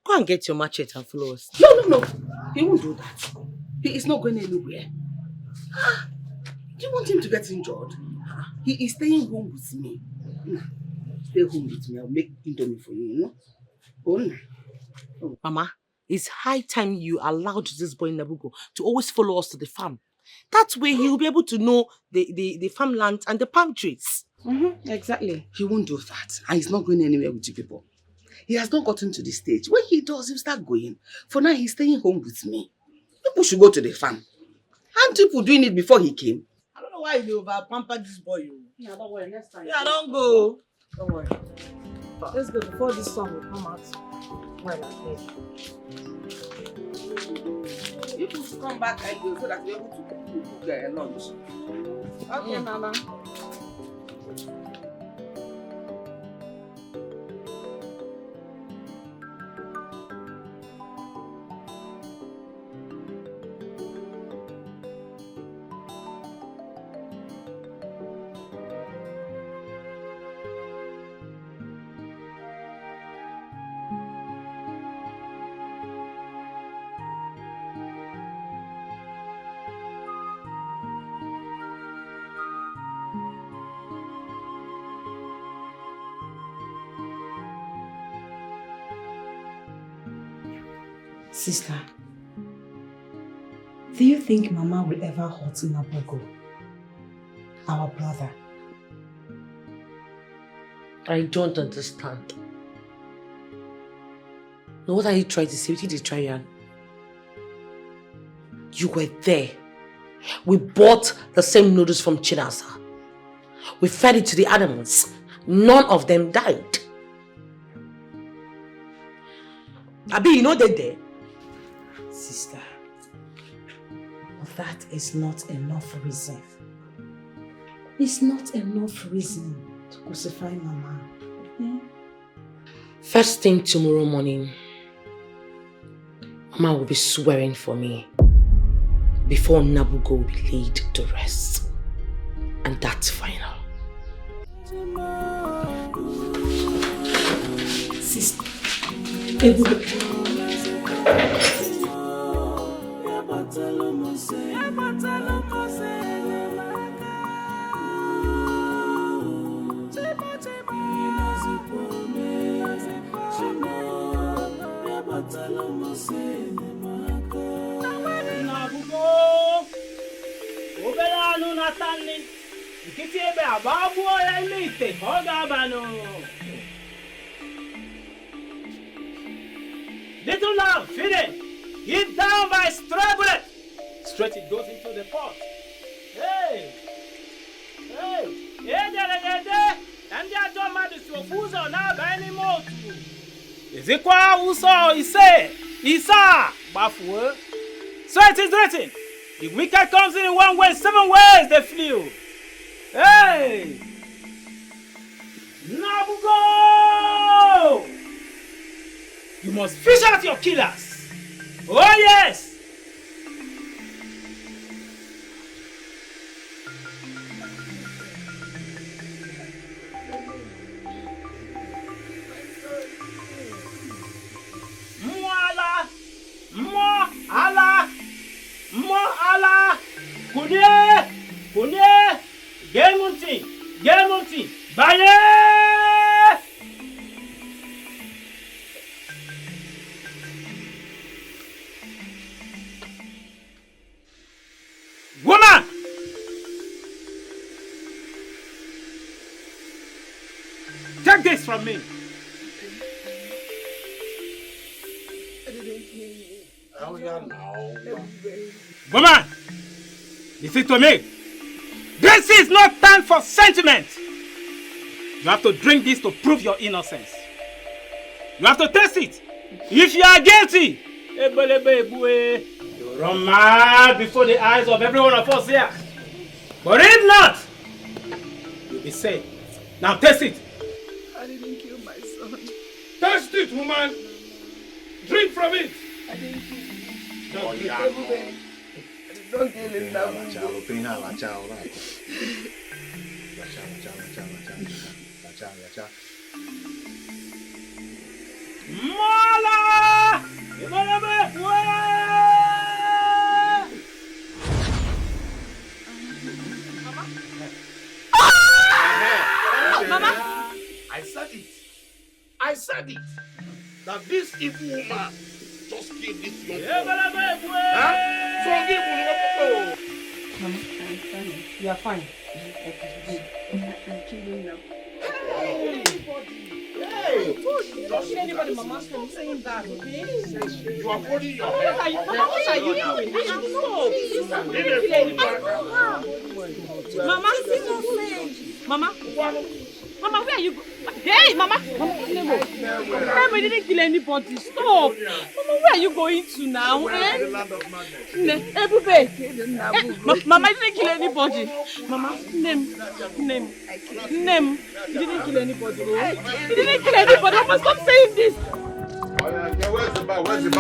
Go and get your machete and follow us. No. He won't do that. He is not going anywhere. Do you want him to get injured? He is staying home with me. Stay home with me. I'll make indomie for you, Mama, it's high time you allowed this boy Nabugo to always follow us to the farm. That way he will be able to know the farmland and the palm trees. Exactly. He won't do that. And he's not going anywhere with you people. He has not gotten to the stage. When he does, he'll start going. For now, he's staying home with me. People should go to the farm. Aren't people doing it before he came? I don't know why you over-pampered this boy. Yeah, don't worry, next time. Yeah, don't go. Don't worry. Let's go before this song will come out. Well, You people should come back and go so that you're able to cook their lunch. Okay, Mama. Sister, do you think Mama will ever hurt Nabugo, our brother? I don't understand. Now, what are you trying to say? What did you try, Yan? You were there. We bought the same noodles from Chinasa. We fed it to the animals. None of them died. Abi, you know they're there. Sister, that is not enough reason. It's not enough reason to crucify Mama. First thing tomorrow morning, Mama will be swearing for me before Nabugo will be laid to rest. And that's final. Sister, Obelanu Natani. Kitiebe ababu ya imite. Ogabano. Little lamb, feed it. Hit down by stray bullet. Straight it goes into the pot. Hey! Hey! Hey! And ya don't matter to fools or not by any more. Is it qua uso Isa Bafu? So it is written. The wicked comes in one way, 7 ways they flew. Hey! Nabugo! You must fish out your killers. Oh yes! Mo ala, kunye, gemunti, baye. Woman! Take this from me. Woman, listen to me. This is not time for sentiment. You have to drink this to prove your innocence. You have to taste it. If you are guilty, you run mad before the eyes of every one of us here. But if not, you'll be safe. Now taste it. I didn't kill my son. Taste it, woman. Drink from it. I didn't kill him. Don't kill him. Don't kill him now. Mala! Mama! I said it. That this evil woman just killed this young boy. So give him Mama, I'm fine. You are fine. I'm killing now. Hey! Don't kill anybody, Mama. I'm saying that, okay? You are holding your head. What are you doing? Mama, Mama, where are you going? Hey, Mama! Mama, we didn't kill anybody. Stop! Mama, where are you going to now? Eh? Mama, you didn't kill anybody. Mama, name. You didn't kill anybody. You didn't kill anybody. Mama, stop saying this. Where's the bag? Where's the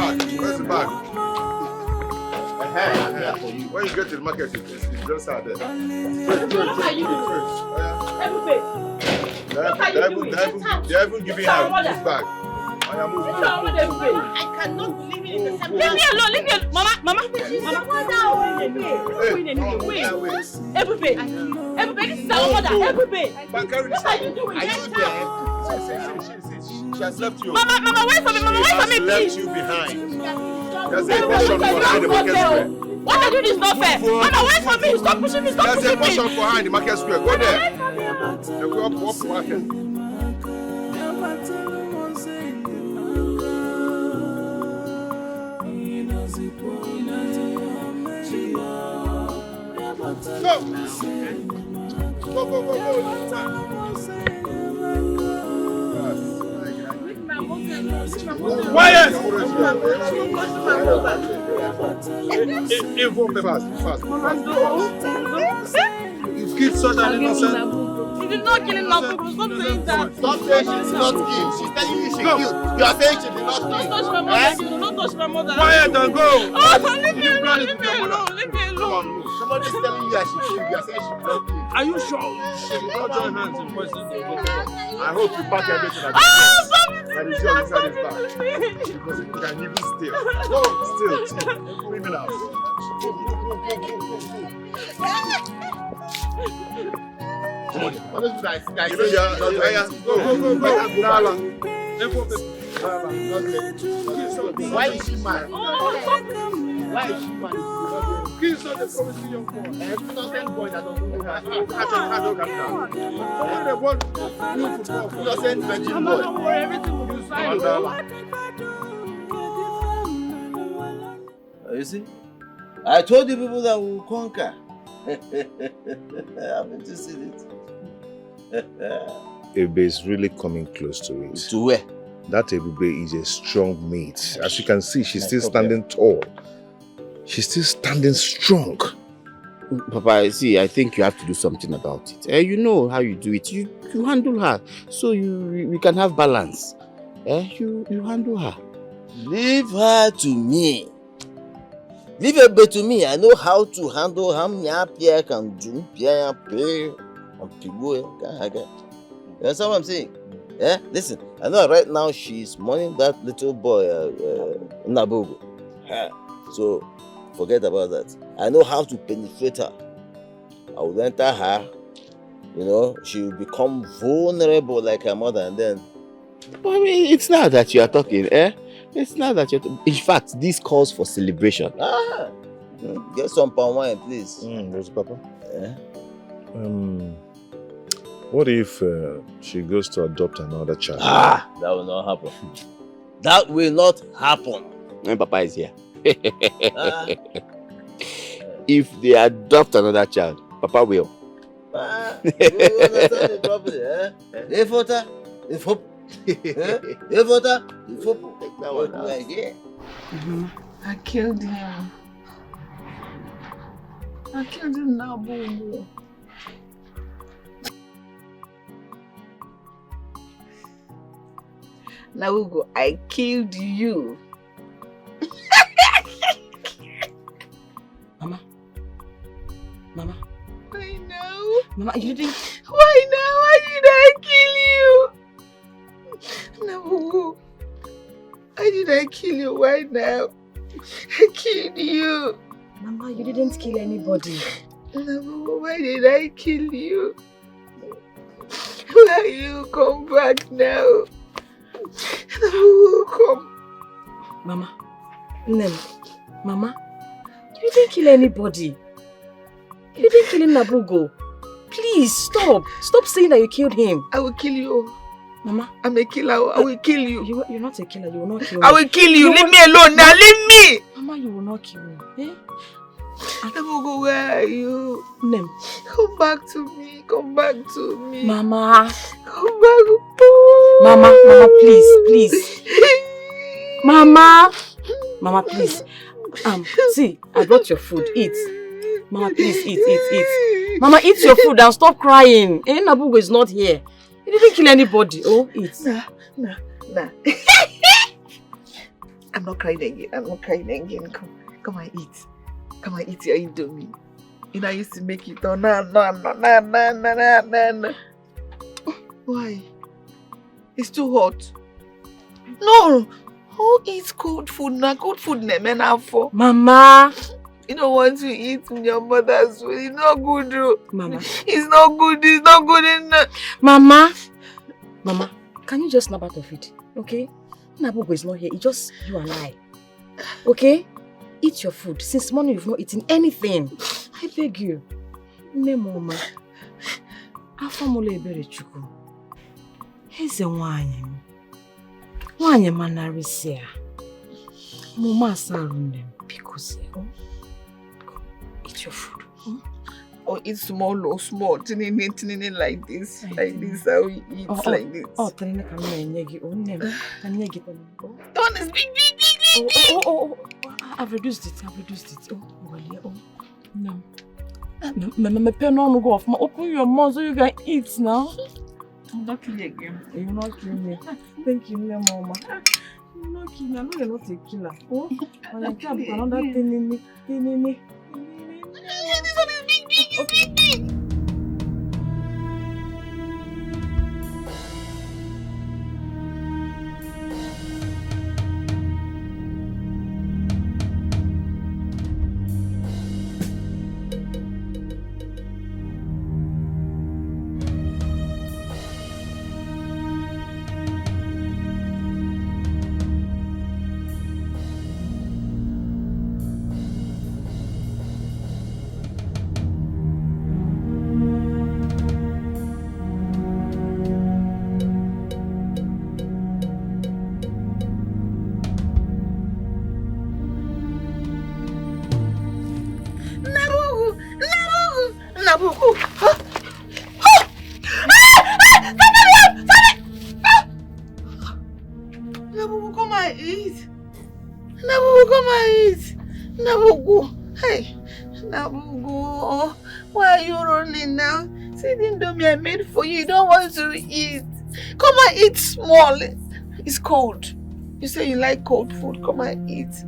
bag? When you get to the market, it's just out there. What are you doing? Everybody. They haven't given her this bag. I cannot believe it. Leave me alone. Mama. Everybody, this is our mother. Everybody. What are you doing? She has left you. Mama, wait for me. Mama, wait for me, please. Left you behind. There's a portion for her in the market square. What are you doing is not fair. Mama, wait for me. Stop pushing me. There's a portion for her in the market square. Go there. And go up market. Go. Quiet! Fast. You killed such an innocent. She did not kill him, Nabugo. Stop saying that. Stop saying she did not kill. She's telling you she killed. You are saying she did not kill. Don't touch my mother. Don't touch my mother. Quiet and go. Oh, leave me alone. Somebody's telling you that she killed. You are saying she did not kill. Are you sure? She did not join hands in poison. I hope you pack everything at the that is yours inside this bag. Because you can even steal. Go, steal. Bring it out. Come on. What is that? Go. Why is she mad? Why is she mad? Kiss on the promising young boy. Innocent boy that doesn't know how to innocent virgin boy. Don't worry, everything will be fine. You see? I told you people that we will conquer. Haven't you seen it? Ebube is really coming close to it. To where? That Ebube is a strong mate. As you can see, she's still standing tall. She's still standing strong. Papa, see, I think you have to do something about it. You know how you do it. You handle her, so we can have balance. You handle her. Leave her to me. Leave her to me. I know how to handle him. You understand what I'm saying? Listen, I know right now she's mourning that little boy, Nabugo. So, forget about that. I know how to penetrate her. I will enter her. You know, she will become vulnerable like her mother, and then... But I mean, it's not that you are talking, It's not that you're talking. In fact, this calls for celebration. Get some palm wine, please. Yes, Papa. What if she goes to adopt another child? That will not happen. That will not happen. When Papa is here. If they adopt another child, Papa will. You understand it properly, I killed him. I killed him now, Bobo. Now, Ugo, I killed you. Mama. I know. Mama, you didn't... Why now? Why did I kill you? No, Ugo. Why did I kill you? Why now? I killed you. Mama, you didn't kill anybody. No, why did I kill you? Why you come back now? No, come. Mama. Mama, you didn't kill anybody. You didn't kill Nabugo. Please, stop. Stop saying that you killed him. I will kill you. Mama. I'm a killer. I will kill you. You're not a killer. You will not kill me. I will kill you. Leave me alone now. Leave me. Mama, you will not kill me. Nabugo, where are you? Nem. Come back to me. Come back to me. Mama. Come back. Mama, please. Mama, please. See, I brought your food. Eat. Mama, please, eat. Mama, eat your food and stop crying. Nabugo is not here. He didn't kill anybody. Oh, eat. Nah. I'm not crying again. Come and eat. Come and eat your Indomie. You know I used to make it. Oh, no. Why? It's too hot. No. Who eats cold food now? Cold food men have for. Mama. You don't want to eat your mother's food. It's not good, though. Mama. It's not good enough. Mama, can you just snap out of it? Okay? Nabugo is not here. It's just you and I. Okay? Eat your food. Since morning you've not eaten anything. I beg you. Mama. Afamole ebere chuku. Eze nwanyi. Nwanyi manarisia. Mama sarunde because eat your food. Or eat small, tiny like this. Like this, how we eat like this. Oh, tiny can nyegi. Oh, never. Can nyegi. The one is big. Oh. I've reduced it. Oh, well, yeah. Oh, no. My pen on go off. Open your mouth so you can eat now. I'm not killing you again. You're not killing me. Thank you, Mama. You're not killing me. I know you're not a killer. Oh, I can't do another thing. This one is big. Nabugu. Nabugu, come and eat. Nabugu, come and eat. Nabugu, hey. Nabugu, why are you running now? See the indomie I made for you. You don't want to eat. Come and eat small. It's cold. You say you like cold food. Come and eat.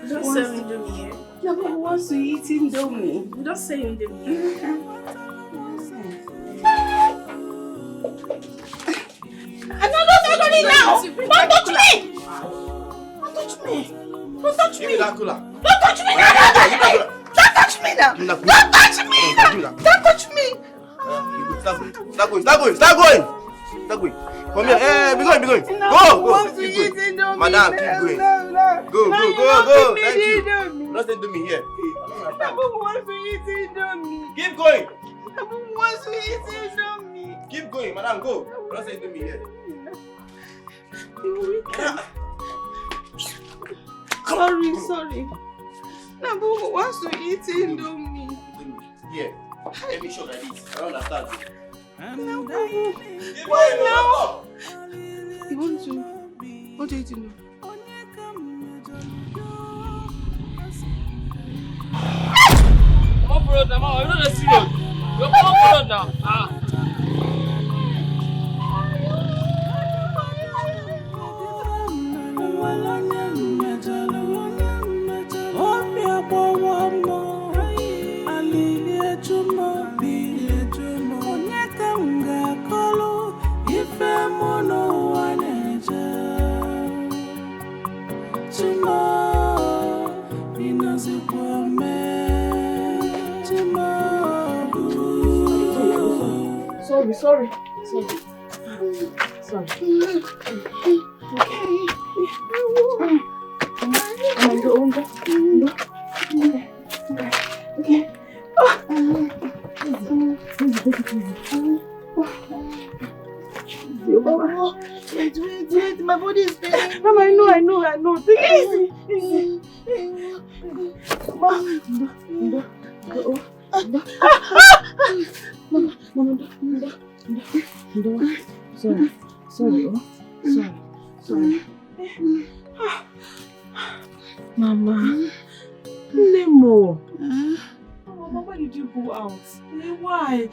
Don't say Indomie. Nabugu wants to eat Indomie. Don't say Indomie. Now! Don't touch me! Don't touch me! Don't touch me! Don't touch me! Don't touch me now! Don't touch me now! Don't touch me! Start going! Come here. Hey, be going. Go. Keep going. Madam, keep going. Go. Thank you. Nothing to me here. Nabugu wants to eat Indomie. Keep going. Nabugu wants to eat Indomie. Keep going, madam. Go. Nothing to me here. Sorry. Nabugu wants to eat Indomie. Here. Let me show like this. I don't understand. Nabugu. Why now? You want to? What do you do? Come on, brother. I'm not serious. You're come now. Sorry. Wait, my body is paining. Mama, I know. Take it easy. Sorry. Mama. Nemo. Mama, why did you go out? Why?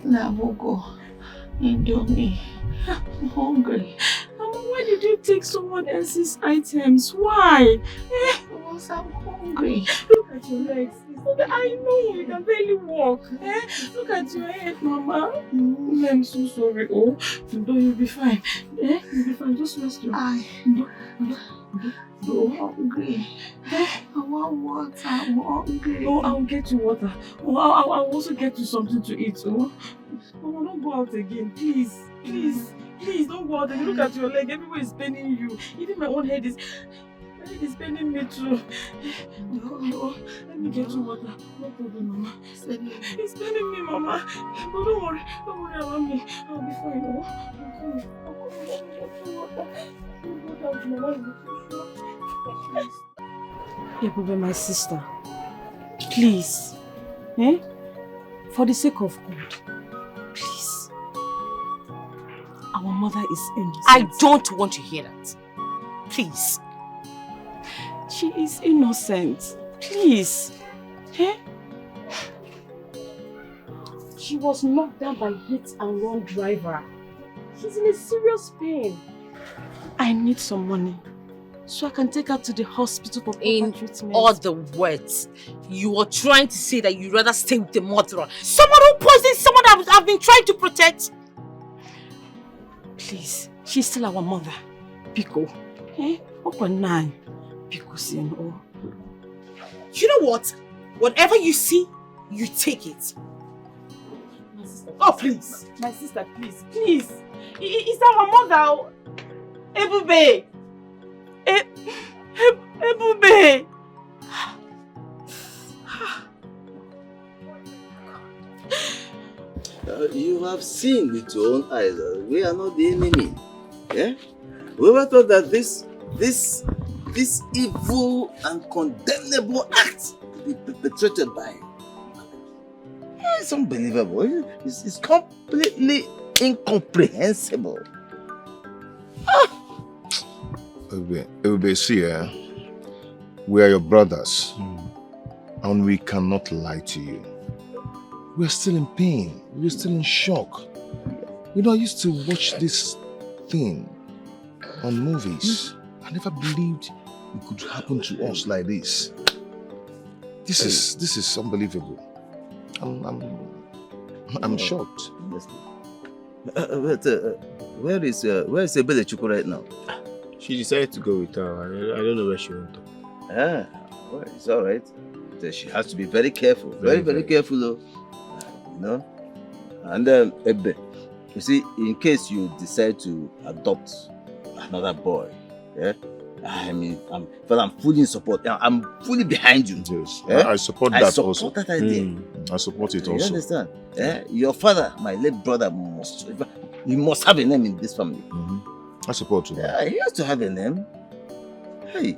Nabugu, Indomie. I'm hungry. Mama, why did you take someone else's items? Why? Because I'm hungry. Look at your legs. I know you can barely walk. Look at your head, Mama. I'm so sorry. Oh, you'll be fine. You'll be fine. Just rest your eye. I'm hungry. I want water. I'm hungry. Oh, I'll get you water. Oh, I'll also get you something to eat. Oh, Mama, don't go out again. Please, don't go out again. Look at your leg. Everywhere is paining you. Even my own head is paining me too. Oh, let me get you water. No problem, Mama. It's paining me, Mama. But don't worry about me. I'll be fine. Oh, I'm coming. Let me get you water. Don't go down, Mama. Ebube, my sister, please, for the sake of God, please. Our mother is innocent. I don't want to hear that. Please. She is innocent. Please. She was knocked down by hit and run driver. She's in a serious pain. I need some money. so I can take her to the hospital for proper In treatment. other words, you are trying to say that you'd rather stay with the murderer. Someone who poisoned someone that I've been trying to protect. Please, she's still our mother. Pico. Eh? Open 9. Pico, oh. You know what? Whatever you see, you take it. Oh, please. My sister, please. Please. It's our mother. Ebube. Ebube. You have seen with your own eyes. We are not the enemy. Yeah? Whoever thought that this evil and condemnable act to be perpetrated by him? It's unbelievable. It's completely incomprehensible. Ube, see, we are your brothers, and we cannot lie to you. We're still in pain. We're still in shock. You know, I used to watch this thing on movies. I never believed it could happen to us like this. This is unbelievable. I'm shocked. Where is Ebele Chukwu right now? She decided to go with her. I don't know where she went to. Well, it's all right. She has to be very careful. Very careful, though. You know? And Ebe, you see, in case you decide to adopt another boy, yeah? I mean, I'm fully in support. I'm fully behind you. Yes, yeah? I support that also. I support that idea. I support it You also. understand? Yeah? Your father, my late brother, must have a name in this family. I support you. Yeah, he has to have a name. Hey.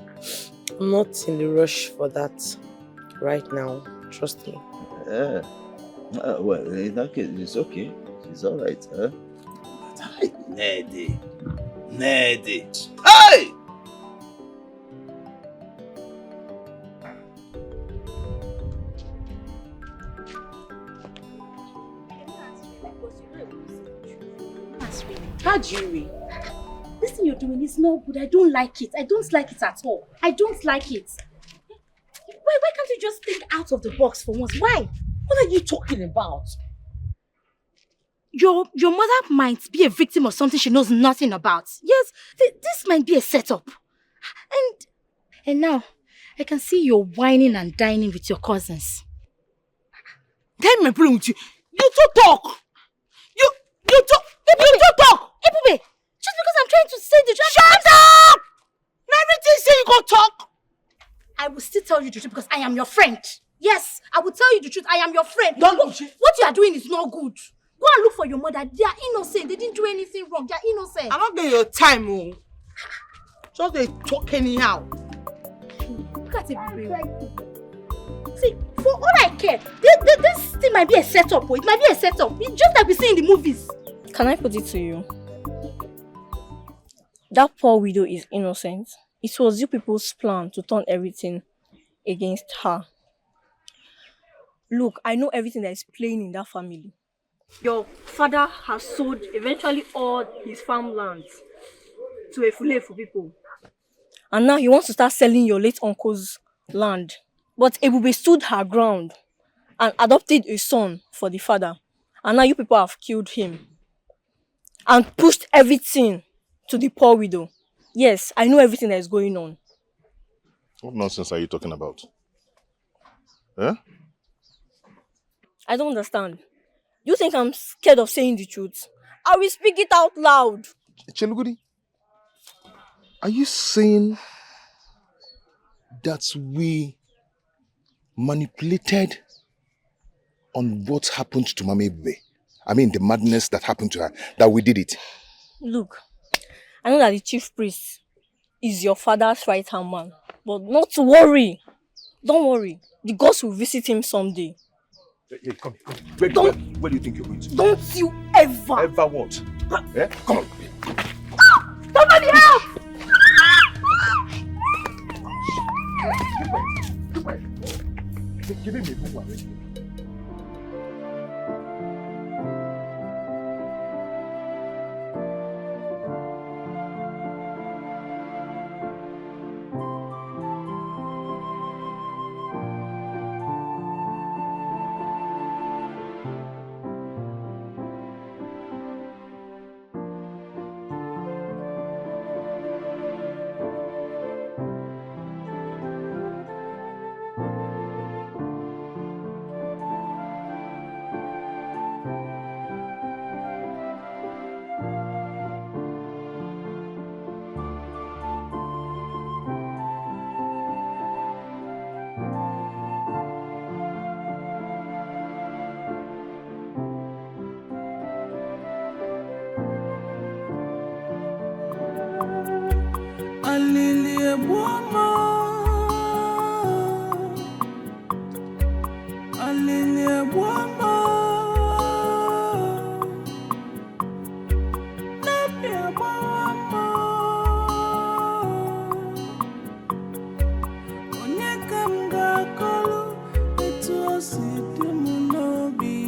I'm not in the rush for that right now. Trust me. Yeah. Well, in that case, it's okay. It's all right. Huh? But hi, Nedi. Hey! How do you mean? This thing you're doing is not good. I don't like it. I don't like it at all. I don't like it. Why can't you just think out of the box for once? Why? What are you talking about? Your mother might be a victim of something she knows nothing about. Yes, this might be a setup. And now, I can see you're whining and dining with your cousins. Then my problem with you. You two talk. You talk. Ebube, just because I'm trying to say the truth. Shut up! Everything say you go talk. I will still tell you the truth because I am your friend. Yes, I will tell you the truth. I am your friend. Don't what you are doing is not good. Go and look for your mother. They are innocent. They didn't do anything wrong. They are innocent. I'm not getting your time, oh. Just they talk anyhow. Look at it. See, for all I care, this thing might be a setup. It might be a setup. It's just like we see in the movies. Can I put it to you? That poor widow is innocent. It was you people's plan to turn everything against her. Look, I know everything that is playing in that family. Your father has sold eventually all his farmlands to a Fulefu people. And now he wants to start selling your late uncle's land. But Ebube stood her ground and adopted a son for the father. And now you people have killed him. And pushed everything to the poor widow. Yes, I know everything that is going on. What nonsense are you talking about? Huh? I don't understand. You think I'm scared of saying the truth? I will speak it out loud. Chelugudi, are you saying that we manipulated on what happened to Mama Ebube? I mean, the madness that happened to her, that we did it. Look, I know that the chief priest is your father's right-hand man. But not to worry. Don't worry. The gods will visit him someday. Hey, come. Where do you think you're going to? Don't you ever. Ever what? Yeah? Come on. Somebody help! Give me a book already. Alilie Buama, Alilie Buama, Napia Buama, Onyeka Kolo, etu osidi munobi,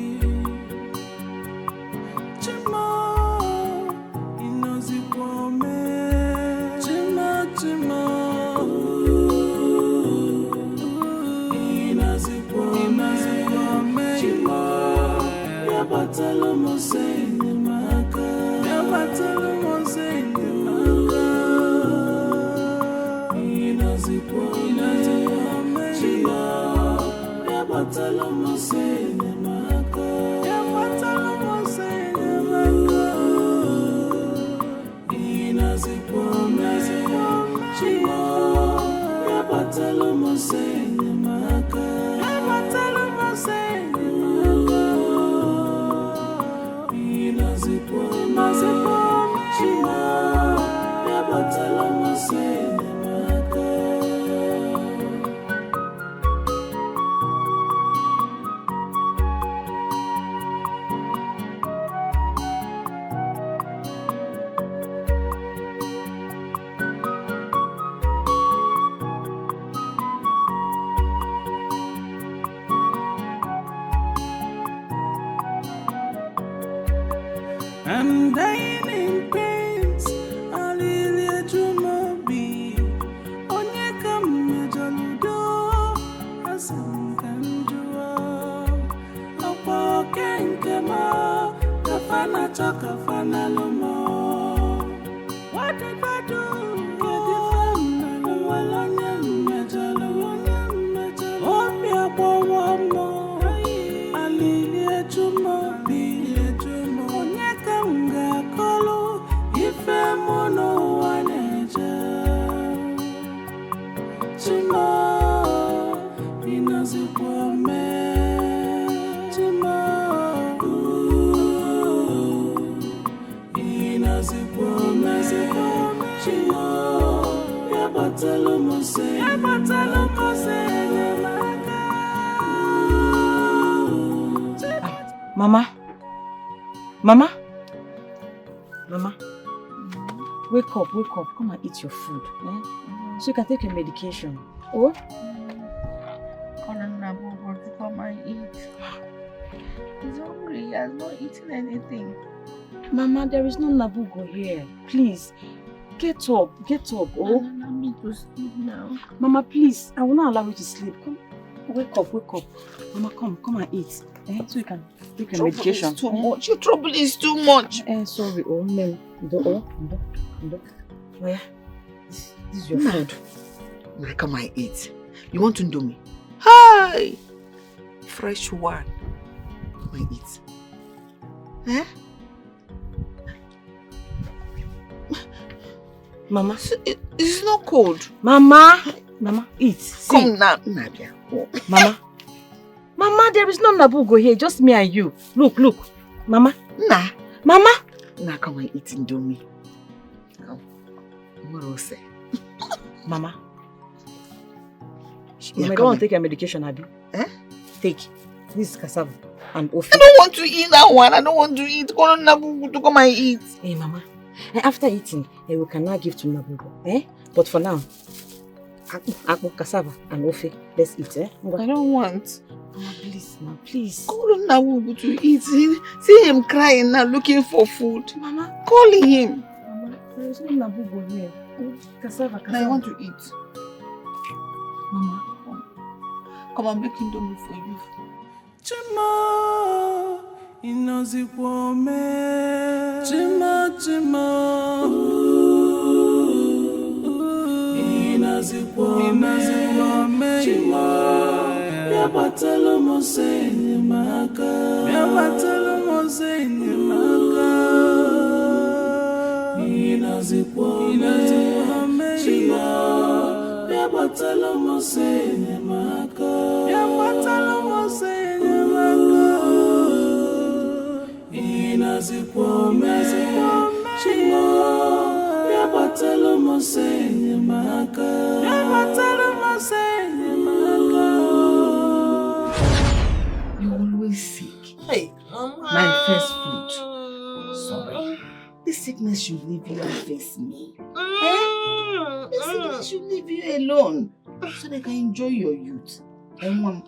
Chima, inozi kwame. I'm dying in pains, Alilia Jumobi, Onyeka Majaludo, Asan Kanjua, Opo Kenkema, Kafana Chakafana Lomo. What did I do? Opia Bowamo, Alilia Jumobi. Kolo ife mono waneja Chima inazikwame Chima inazikwame Chima yabatalo mose Mama. Mama. Mama, wake up, come and eat your food, so you can take your medication. Oh? Come and eat. He's hungry, he has not eaten anything. Mama, there is no Nabugo here. Please, get up, oh? Allow me to sleep now. Mama, please, I will not allow you to sleep. Come, wake up. Mama, come and eat, so you can take your medication. Is too much. Your trouble is too much. Sorry, no. Where? This is your food. Come and eat. You want to do me? Hi! Fresh one. Come and eat. Mama. It's not cold. Mama, eat. Come now, Nadia. Mama, there is no Nabugo here, just me and you. Look. Mama. Nah. Mama. Now come and eat Indomie. What will say? Mama. You don't want to take your medication, Abi? Take. This is cassava and ofi. I don't want to eat that one. I don't want to eat. Call Nabugo to come and eat. Hey, Mama. After eating, we can now give to Nabugo. But for now, cassava and ofi. Let's eat. I don't want. Mama, please. Call Nabugo to eat. See him crying now, looking for food. Mama. Call him. Mama, there is no Nabugo here. Cassava. I want to eat. Mama. Come and make Indomie for you. Chima, inazikwame. Chima. Inazikwame. Chima, yabatalo mose nyemaka. Inazikwame. Chima, yabatalo mose nyemaka. Inazikwame. Chima, yabatalo mose nyemaka. You always sick. Hey, My first fruit. Sorry. This sickness should leave you and face me. This sickness should leave you alone. So they can enjoy your youth. And one.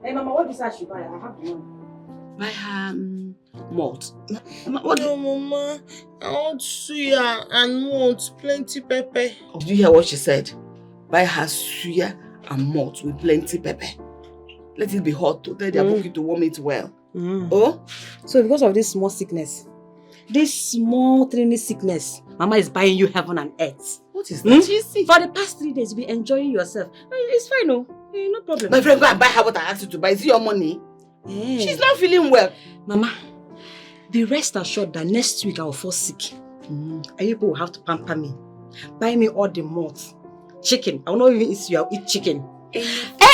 Hey, Mama, what is that she buy? I have the money. Buy her malt. No, Mama. I want suya and malt, plenty pepper. Did you hear what she said? Buy her suya and malt with plenty pepper. Let it be hot to tell their bookie to warm it well. Oh? So because of this small sickness, this small tiny sickness, Mama is buying you heaven and earth. What is that? For the past 3 days, you've been enjoying yourself. It's fine, no? No problem. My friend, go and buy her what I asked you to buy. Is it your money? Yeah. She's not feeling well. Mama, be rest assured that next week I will fall sick. And you people will have to pamper me. Buy me all the malt. Chicken. I will not even eat you, I'll eat chicken.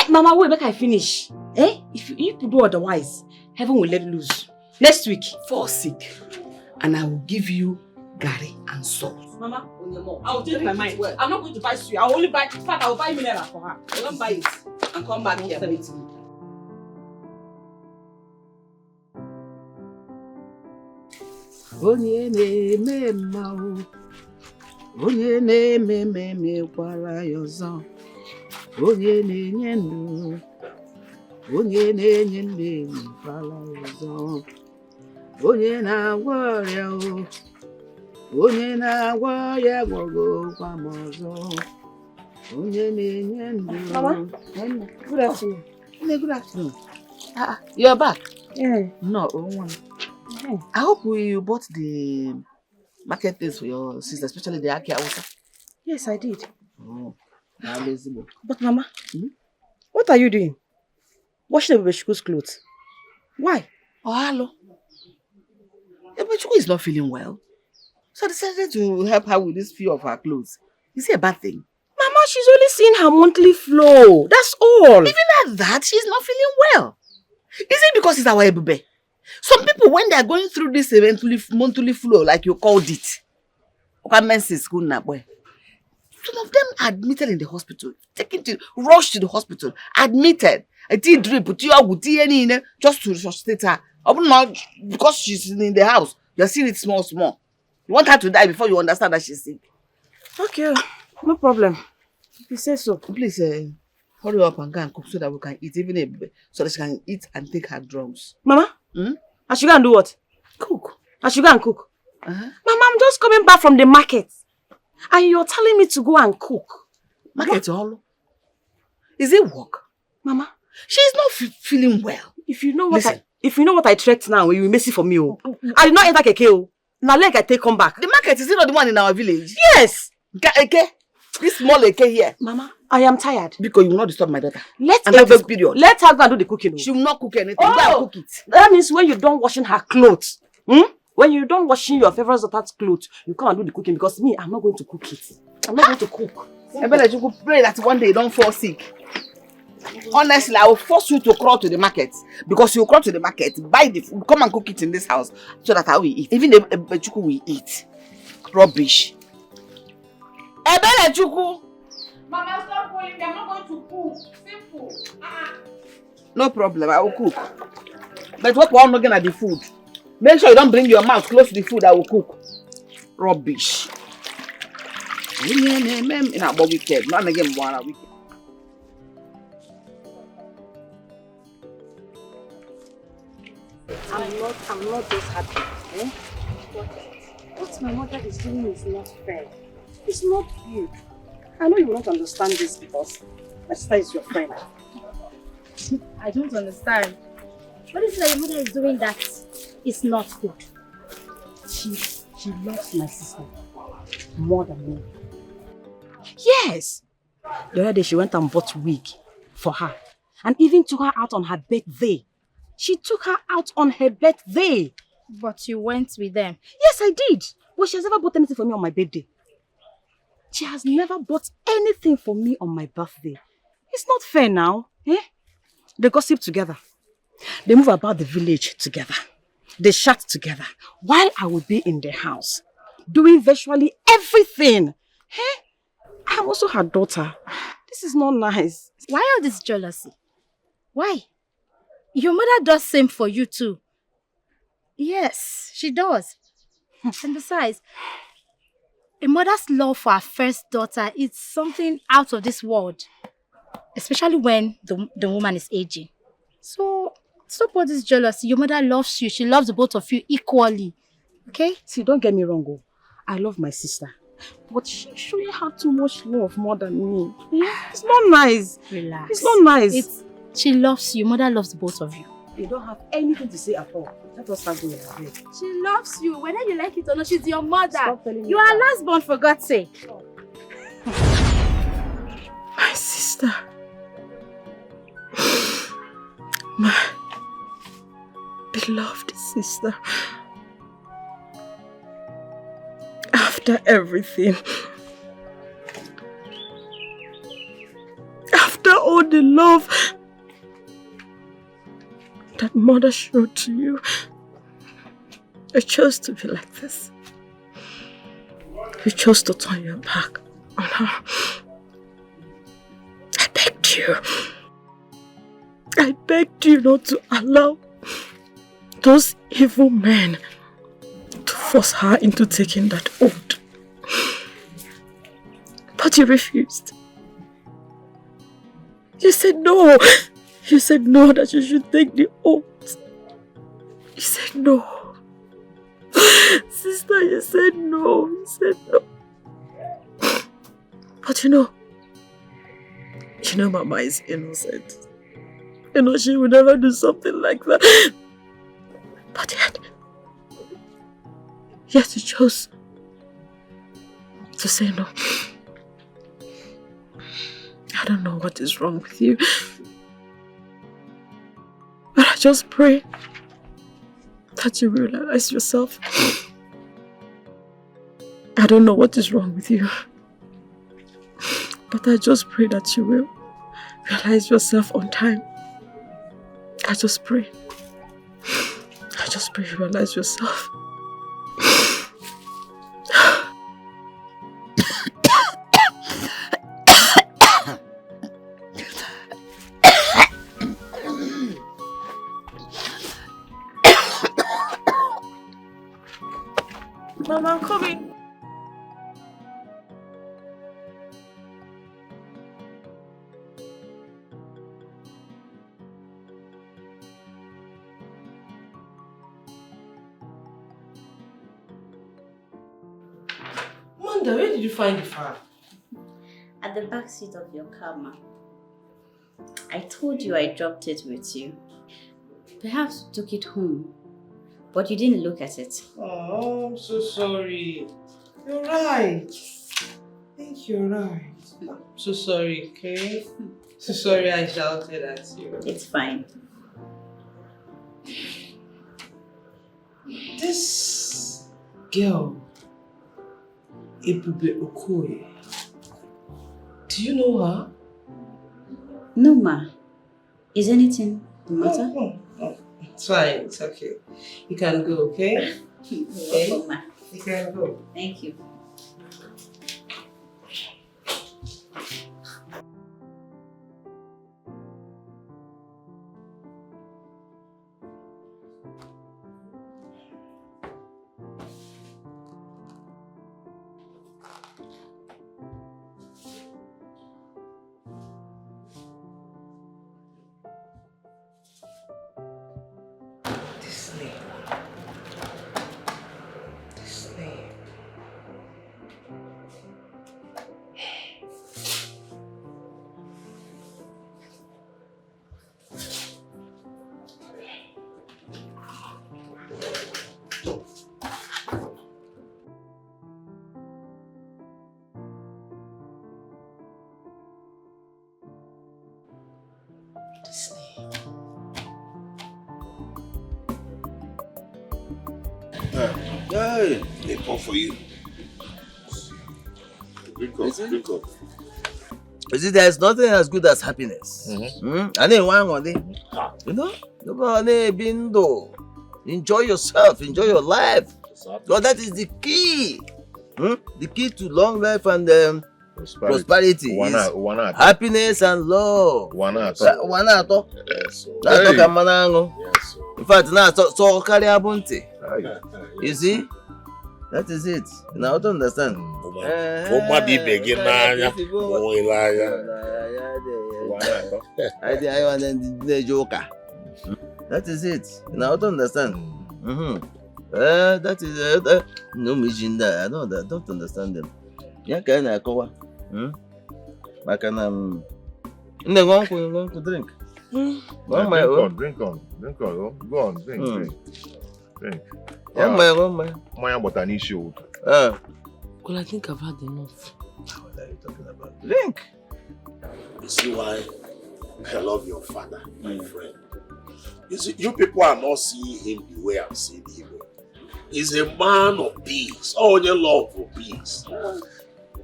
Mama, wait, make I finish. If you do otherwise, heaven will let loose. Next week. Fall sick. And I will give you garri and salt. Mama, I will change my mind. I'm not going to buy suya. I will only buy, in fact, I will buy mineral for her. I will not buy it. And come back here with me. Onye na-eme mma o, onye na-eme mmemme kwara ya ọzọ, onye na-enye ndụ, onye na-enye ndụ kwara ya ọzọ, onye na-agwọ ọrịa o, onye na-agwọ ọrịa gwọgokwa m ọzọ, onye na-enye ndụ. Mama, good afternoon. Good afternoon. You're back? Yeah. No, one. I hope you bought the market things for your sister, especially the Aki Awusa. Yes, I did. Oh, now lazy. But Mama, what are you doing? Washing the Ebubechukwu clothes. Why? Oh, hello. Ebubechukwu is not feeling well. So I decided to help her with this few of her clothes. Is it a bad thing? Mama, she's only seeing her monthly flow. That's all. Even at that, she's not feeling well. Is it because it's our Ebube? Some people, when they are going through this monthly flow, like you called it, some of them are admitted in the hospital, rushed to the hospital, admitted. A tea drip, just to resuscitate her. Because she's in the house, you're seeing it small. You want her to die before you understand that she's sick. Okay, no problem. If you say so. Please, hurry up and go and cook so that we can eat, even so that she can eat and take her drugs. Mama? I should go and do what? Cook. I should go and cook. Mama, I'm just coming back from the market. And you're telling me to go and cook. Market all? Is it work? Mama? She's not feeling well. If you know what I trekked now, you will miss it for me. I did not enter keke. Now leg I take come back. The market is not the one in our village. Yes. Eke. This small eke here. Mama, I am tired. Because you will not disturb my daughter. Let her go period. Let her go and do the cooking. She will not cook anything. Go and cook it. That means when you're done washing her clothes, when you're done washing your favorite daughter's clothes, you come and do the cooking because me, I'm not going to cook it. I'm not going to cook. I better you could pray that one day you don't fall sick. Honestly, I will force you to crawl to the market. Because you crawl to the market, buy the food, come and cook it in this house so that I will eat. Even the Chuku will eat. Rubbish. Ebele Chuku! Mama, stop calling me. I'm not going to cook. Simple. No problem, I will cook. But what we're not at the food. Make sure you don't bring your mouth close to the food I will cook. Rubbish. In our wicked. Not again one wicked. I'm not just happy. What my mother is doing is not fair. It's not good. I know you will not understand this because my sister is your friend. I don't understand. What is it that your mother is doing that is not good? She loves my sister more than me. Yes! The other day she went and bought wig for her and even took her out on her birthday. She took her out on her birthday. But you went with them? Yes, I did. But she has never bought anything for me on my birthday. She has never bought anything for me on my birthday. It's not fair now. They gossip together. They move about the village together. they chat together while I will be in the house, doing virtually everything. Hey, I'm also her daughter. This is not nice. Why all this jealousy? Why? Your mother does same for you too. Yes, she does. And besides, a mother's love for her first daughter is something out of this world. Especially when the woman is aging. So, stop all this jealousy. Your mother loves you. She loves the both of you equally. Okay? See, don't get me wrong. Oh. I love my sister. But she shouldn't have too much love more than me. Yeah? It's not nice. Relax. It's not nice. She loves you. Your mother loves the both of you. You don't have anything to say at all. Let us start going ahead. She loves you. Whether you like it or not, she's your mother. Stop telling me you are last born, for God's sake. My sister. My beloved sister. After everything, after all the love that mother showed to you, you chose to be like this. You chose to turn your back on her. I begged you. I begged you not to allow those evil men to force her into taking that oath. But you refused. You said no. You said no, that you should take the oath. You said no. Sister, you said no. You said no. But you know Mama is innocent. You know she would never do something like that. But yet you chose to say no. I don't know what is wrong with you. But I just pray that you realize yourself. I don't know what is wrong with you. But I just pray that you will realize yourself on time. I just pray you realize yourself. Mama, I'm coming. Manda, where did you find the fan? At the back seat of your car, ma. I told you I dropped it with you. Perhaps you took it home, but you didn't look at it. Oh, I'm so sorry. You're right. I think you're right. I'm so sorry, okay? So sorry I shouted at you. It's fine. This girl, Ebube Okoye, do you know her? No, ma. Is anything the matter? Oh, it's fine. It's okay. You can go, okay? Okay, ma. You can go. Thank you. Hey, they come for you. Drink up, drink up. You see, there's nothing as good as happiness. And then one day, you know, nobody been though. Enjoy yourself, enjoy your life. Because that is the key. The key to long life and prosperity is happiness and love. That's in fact, now so carry abunti. You see? That is it. Now I don't understand. That is it. Now I don't understand. That is no mission that I don't understand them. Yeah, can I cover? I can go to drink. Drink on. Go on, drink. My but an issue. Well, I think I've had enough. What are you talking about? Drink. You see why I love your father, my friend. You see, you people are not seeing him the way I'm seeing him. He's a man of peace. All your love for peace.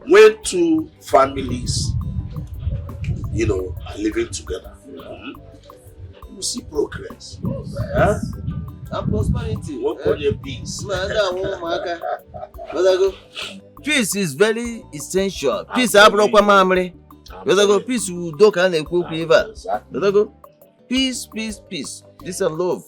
When two families, are living together, you see progress. And prosperity. What call your peace? Peace is very essential. Peace peace will do can and peace. Peace and love.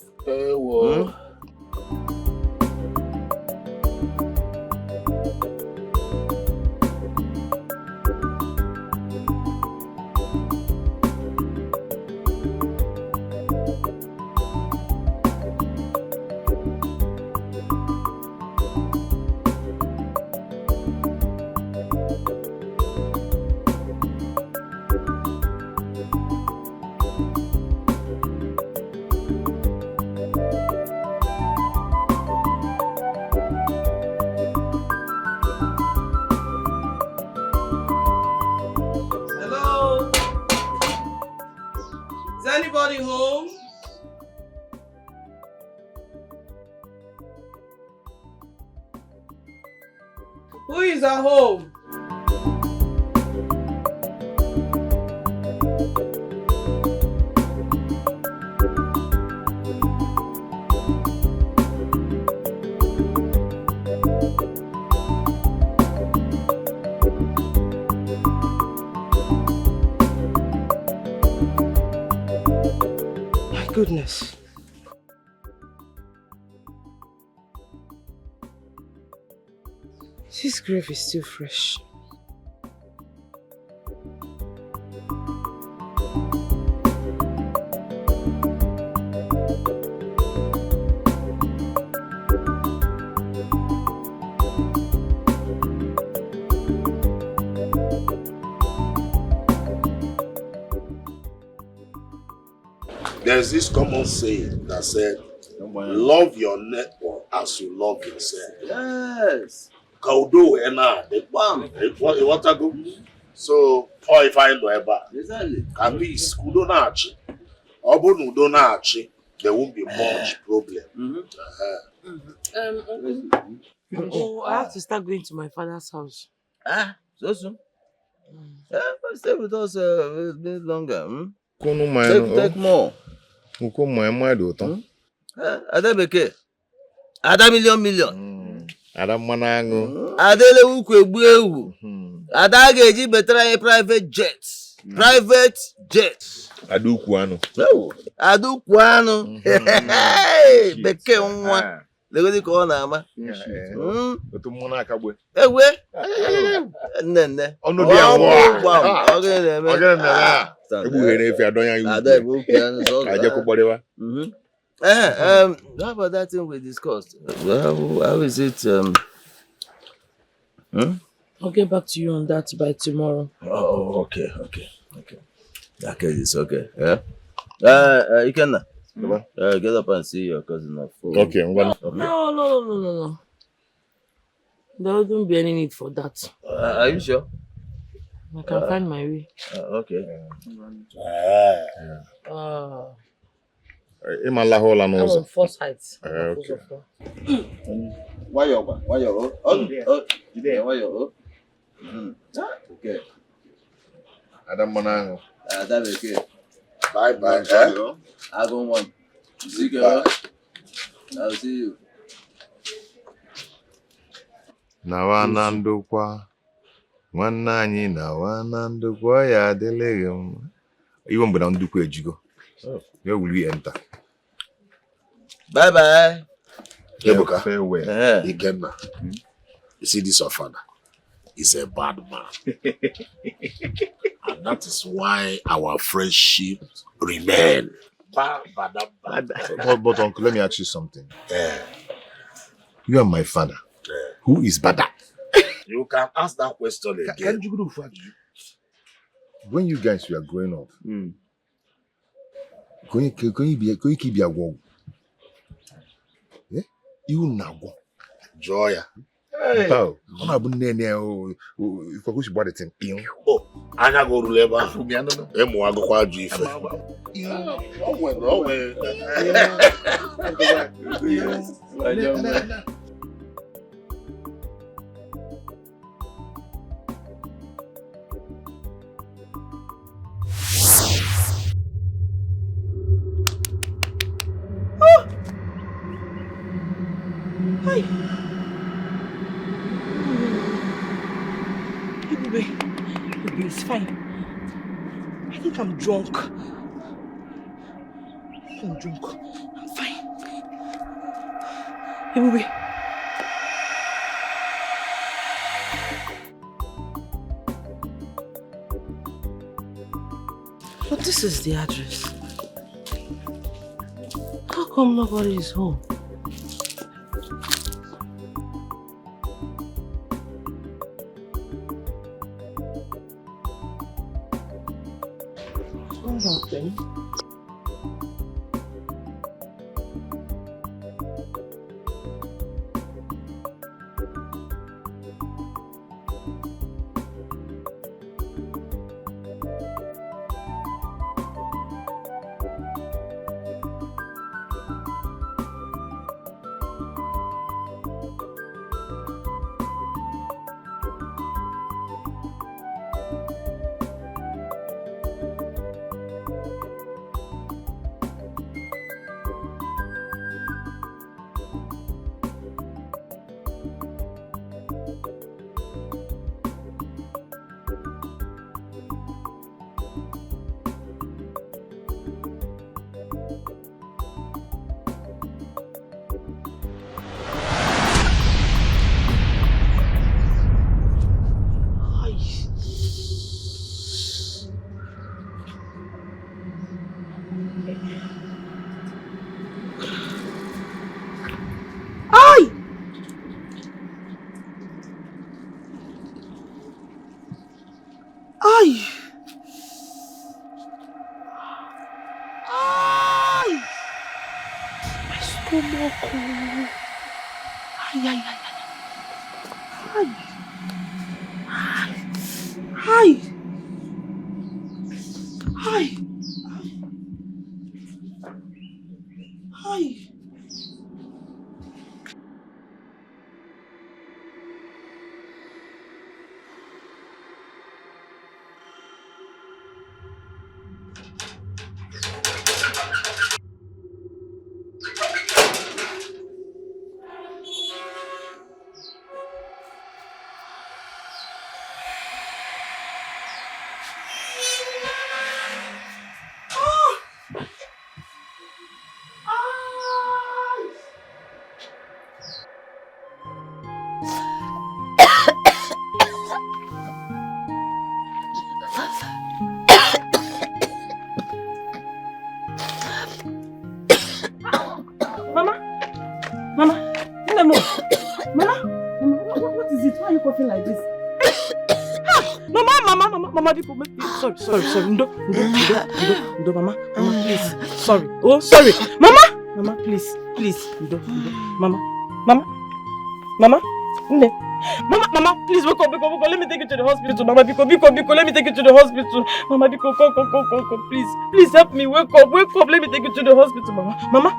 Anybody home? Who is at home? Goodness. This grave is still fresh. There's this common saying that said, love your neighbor as you love yourself. Yes. So, if I know about at least there won't be much problem. Oh, I have to start going to my father's house. So soon? Yeah, but stay with us a bit longer. Take more. Ada beke. Ada million. Ada manango. Adele ukwu egbu ewu. Ada ga-eji betara a private jet. Private jet. Adukwu anu. Adukwu anu. Beke nwa. Legodi ka ọ na-ama. Otu mmụọ na-akagbe. Ewe. Nne. Ọnụ dị anwụ. Ọ ga-eme. Ọ ga-eme. Egbuhere efi adọnya iwu. Ada ebe okwu anu so. Aje kụkpọrịwa. How about that thing we discussed? How is it? I'll get back to you on that by tomorrow. Oh, okay. That case is okay. Yeah. You can get up and see your cousin at 4. Okay, I'm going. No. There wouldn't be any need for that. Are you sure? I can find my way. Okay. I'm on foresight. Okay. Why you? Okay. Adam Manango. That's okay. Bye. I don't want. See you. I'll see you. Nawanandukwa. Wanani nawanandukwa ya delegum. Even when I'm doing Jigo. Where will we enter? Bye bye. Ebuka, farewell. Again, you see this your father? He's a bad man. And that is why our friendship remain. But uncle, let me ask you something. You are my father. Who is Bada? You can ask that question again. When you guys were growing up, can you keep your word? Yeah? You now go. Joya. Oh, I'm not going to if I go to buy the thing. Oh, I na go to labor. Emu ago kwa jife. Hi. Baby, it's fine. I think I'm drunk. I'm fine. Hey, baby. But this is the address. How come nobody is home? Nothing. Like this. Mama, sorry, no, Mama, please, sorry, Mama, please, no, Mama, please wake up, let me take you to the hospital, Mama, Biko, let me take you to the hospital, Mama, Biko, come, please help me, wake up, let me take you to the hospital, Mama,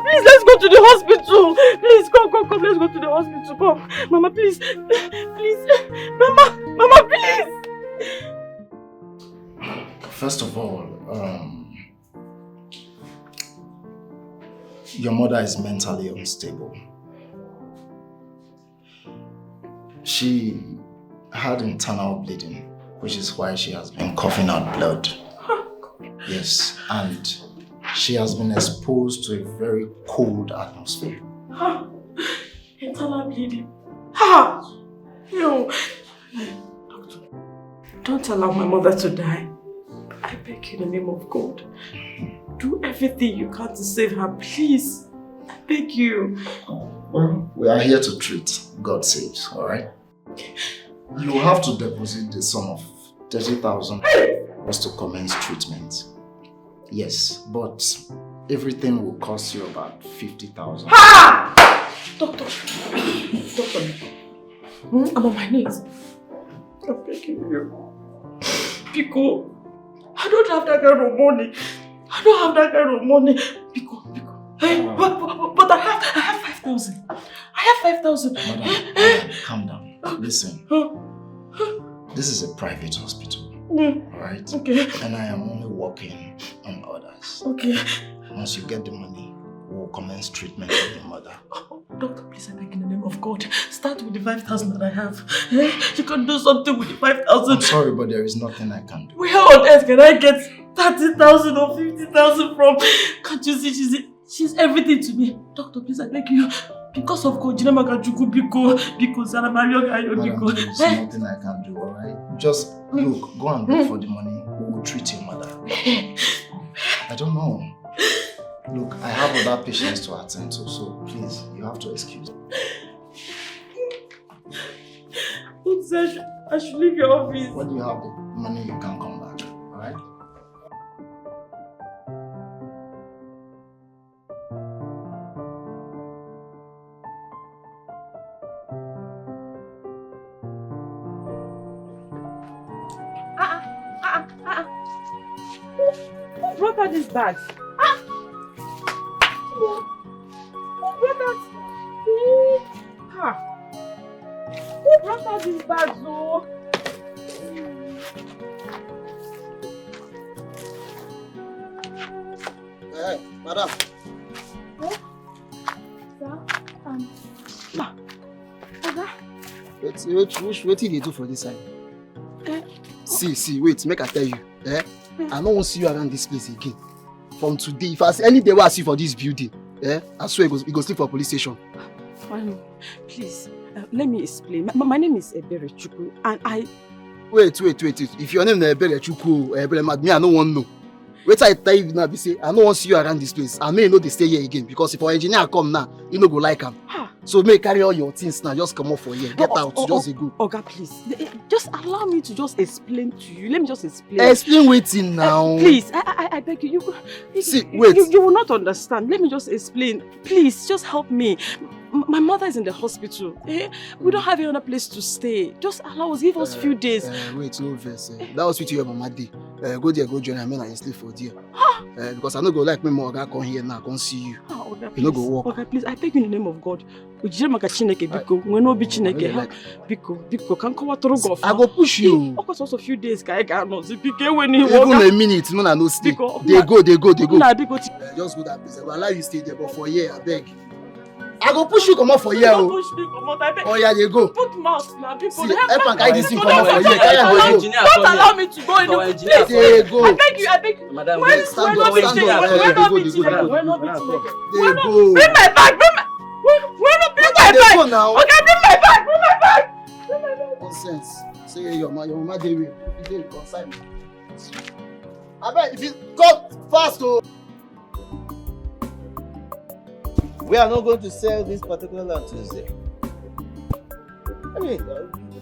please, let's go to the hospital. Please, come, let's go to the hospital. Come, Mama, please, Mama, please. First of all, Your mother is mentally unstable. She had internal bleeding, which is why she has been coughing out blood. Yes, and she has been exposed to a very cold atmosphere. Internal bleeding. Ha! Yo! Doctor, don't allow my mother to die. I beg you in the name of God. Do everything you can to save her, please. I beg you. Well, we are here to treat. God saves, alright? You have to deposit the sum of 30,000 for us to commence treatment. Yes, but everything will cost you about 50,000. Ha! Doctor! I'm on my knees. I'm begging you. Pico, I don't have that kind of money. Pico. Hey, but I have 5,000. I have 5,000. Madam, calm down. Listen. This is a private hospital. Alright? Okay. And I am only working on orders. Okay. Once you get the money, we'll commence treatment of your mother. Doctor, please, I beg in the name of God. Start with the 5,000 that I have. You can do something with the 5,000. I'm sorry, but there is nothing I can do. Where on earth can I get 30,000 or 50,000 from? Can't you see she's everything to me? Doctor, please, I beg you. Because of God, Madam, there is nothing I can do, alright? Just look, go and look for the money. We will treat your mother. I don't know. Look, I have other patients to attend to, so please, you have to excuse me. I should leave your office. When you have the money, you can come back, alright? Who brought out this bag? Who brought out? Who brought out this bag, though? Hey, madam. What did you do for this side? See, wait, make I tell you. I don't want to see you around this place again. From today, if I see any day where I see you for this building, I swear you go sleep for police station. Please, let me explain. My name is Ebere Chukwu, and I... Wait. If your name is Ebere Chukwu, me, I don't want to know. Wait, I tell you now, be say, I don't want to see you around this place. I may know they stay here again, because if our engineer come now, you no go like him. So may carry all your things now, just come off for here. Get out, just go. Oga, please. Just allow me to just explain to you. Let me just explain. Explain waiting now. Please, I beg you. See, wait. You will not understand. Let me just explain. Please, just help me. My mother is in the hospital. We don't have any other place to stay. Just allow us, give us a few days. Wait, no verse. That was with your mama day. Go there, go join her, and sleep for there. Because I don't go like me more. I come here now, I come see you. You no go walk. Okay, please, I beg you in the name of God. I go push you. Of course, also a few days. Even a minute, no stay. They go. Just go that place. I will allow you stay there, but for here, I beg. I go push you come out for here. Push me come out, I beg. Oh yeah, they go. Put mouth now, people. See, help and carry this thing come out for here. Don't allow me to go in the place. They go. I beg you. Madam, stand up. Bring my bag. Bring my bag. Okay, bring my bag. Nonsense. Say your mama dey with you. Consign me. I beg if you come fast, oh. We are not going to sell this particular land Tuesday. I mean,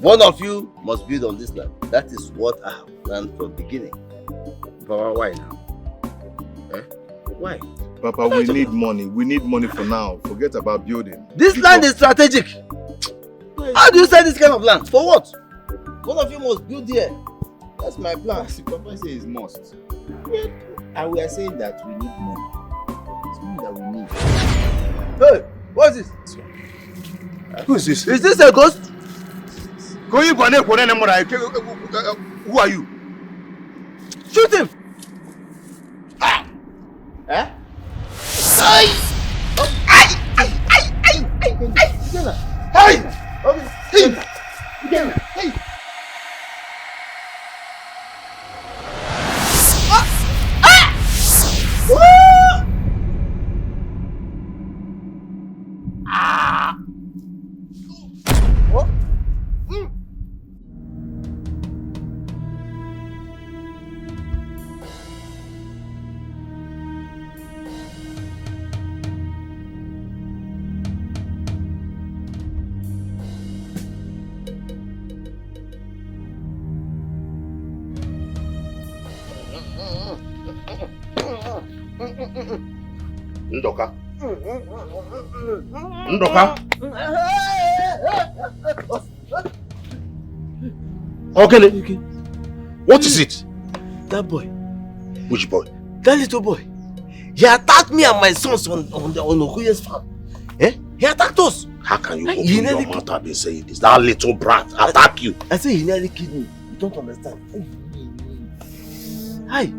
one of you must build on this land. That is what I have planned from the beginning. Papa, why now? Why? Papa, we need money. We need money for now. Forget about building. This land is strategic. How do you sell this kind of land? For what? One of you must build here. That's my plan. Papa says it's must. And we are saying that we need money. It's money that we need. Hey, what is this? Who is this? Is this a ghost? Who are you? Shoot him! Ndoka. Ndoka. Okay. What is it? That boy. Which boy? That little boy. He attacked me and my sons on Okoye's farm. Eh? He attacked us. How can you open your mouth and be saying this? That little brat attack you. I say he nearly killed me. You don't understand. Hi.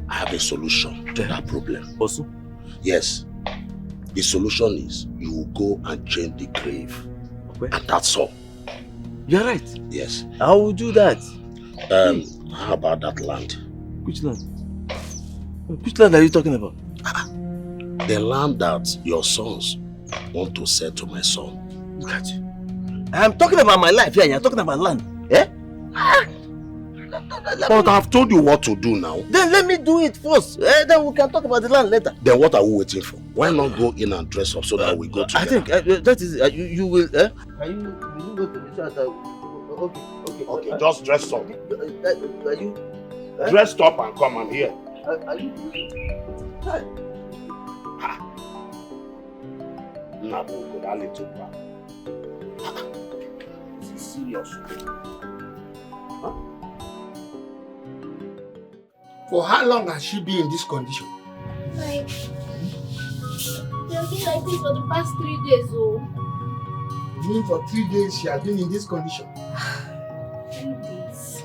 I have a solution to that problem. Also? Yes. The solution is you will go and change the grave. Okay. And that's all. You're right. Yes. I will do that. How about that land? Which land? Which land are you talking about? The land that your sons want to sell to my son. Look at you. I'm talking about my life here. You're talking about land. Eh? But I've told you what to do now. Then let me do it first. Then we can talk about the land later. Then what are we waiting for? Why not go in and dress up so that we go together? I think that is you will. Can you go to the church? Okay. Just dress up. Are you dressed up and come and here? Are you? Nabugo, that little brat. This is serious. Huh? For how long has she been in this condition? Like, they have been like this for the past 3 days, oh. You mean for 3 days she has been in this condition? 3 days.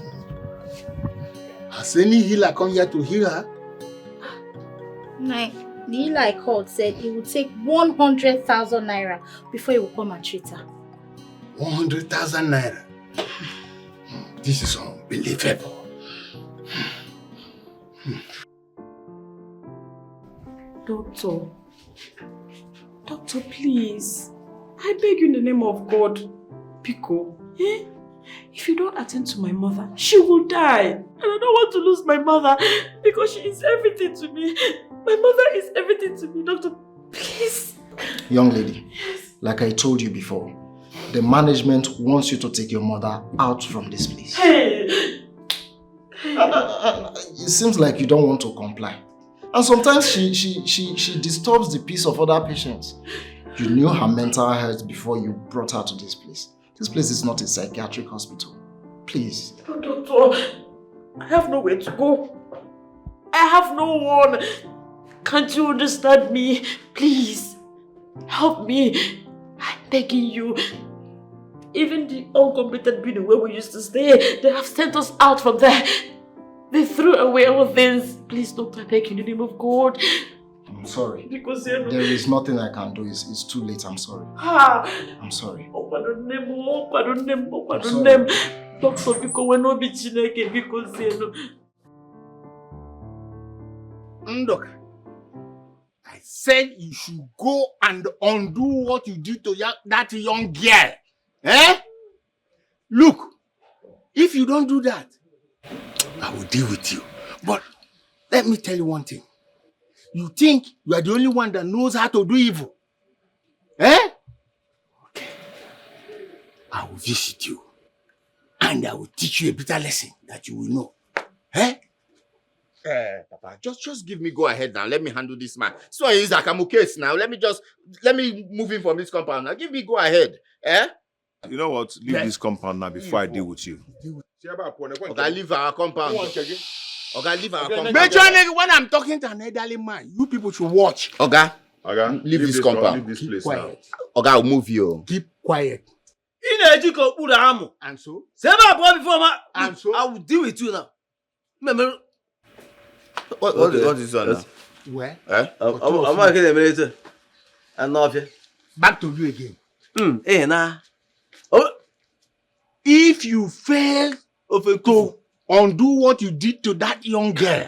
Has any healer come here to heal her? Like, the healer I called said it would take 100,000 naira before he will come and treat her. 100,000 naira? This is unbelievable. Doctor, please. I beg you in the name of God. Pico, if you don't attend to my mother, she will die. And I don't want to lose my mother because she is everything to me. My mother is everything to me, doctor. Please. Young lady, like I told you before, the management wants you to take your mother out from this place. It seems like you don't want to comply. And sometimes she disturbs the peace of other patients. You knew her mental health before you brought her to this place. This place is not a psychiatric hospital. Please. Oh, doctor, I have nowhere to go. I have no one. Can't you understand me? Please, help me. I'm begging you. Even the uncompleted building where we used to stay, they have sent us out from there. They threw away our things. Please, doctor, I beg you in the name of God. I'm sorry. Because there is nothing I can do. It's too late. I'm sorry. I'm sorry. Pardon them. Doctor, because we're not be Chineke, because Ndoka, I said you should go and undo what you did to that young girl. Eh? Look, if you don't do that, I will deal with you. But let me tell you one thing. You think you are the only one that knows how to do evil? Eh? Okay. I will visit you. And I will teach you a better lesson that you will know. Eh? Papa, just give me go ahead now. Let me handle this man. So it's like I'm okay now. Let me move in from this compound. Now give me go ahead. Eh? You know what? Leave this compound now before I deal with you. Okay, leave our compound. Okay, leave our compound. Make sure when I'm talking to an elderly man, you people should watch. Okay? Leave this compound. Leave this place quiet. now. Okay, I'll move you. Keep quiet. And so? And so? I will deal with you now. Remember? What is that now? Where? I'm not getting later. I'm not here. Back to you again. Nah. If you fail to undo what you did to that young girl,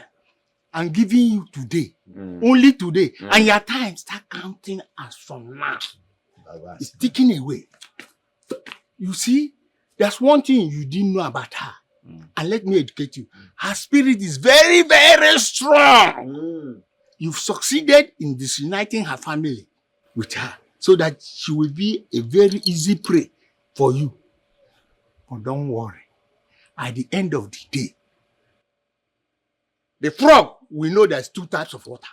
I'm giving you today, only today, and your time start counting as from now. It's ticking away. You see, there's one thing you didn't know about her, and let me educate you. Her spirit is very, very strong. You've succeeded in disuniting her family with her, so that she will be a very easy prey for you. But don't worry. At the end of the day, the frog will know there's two types of water.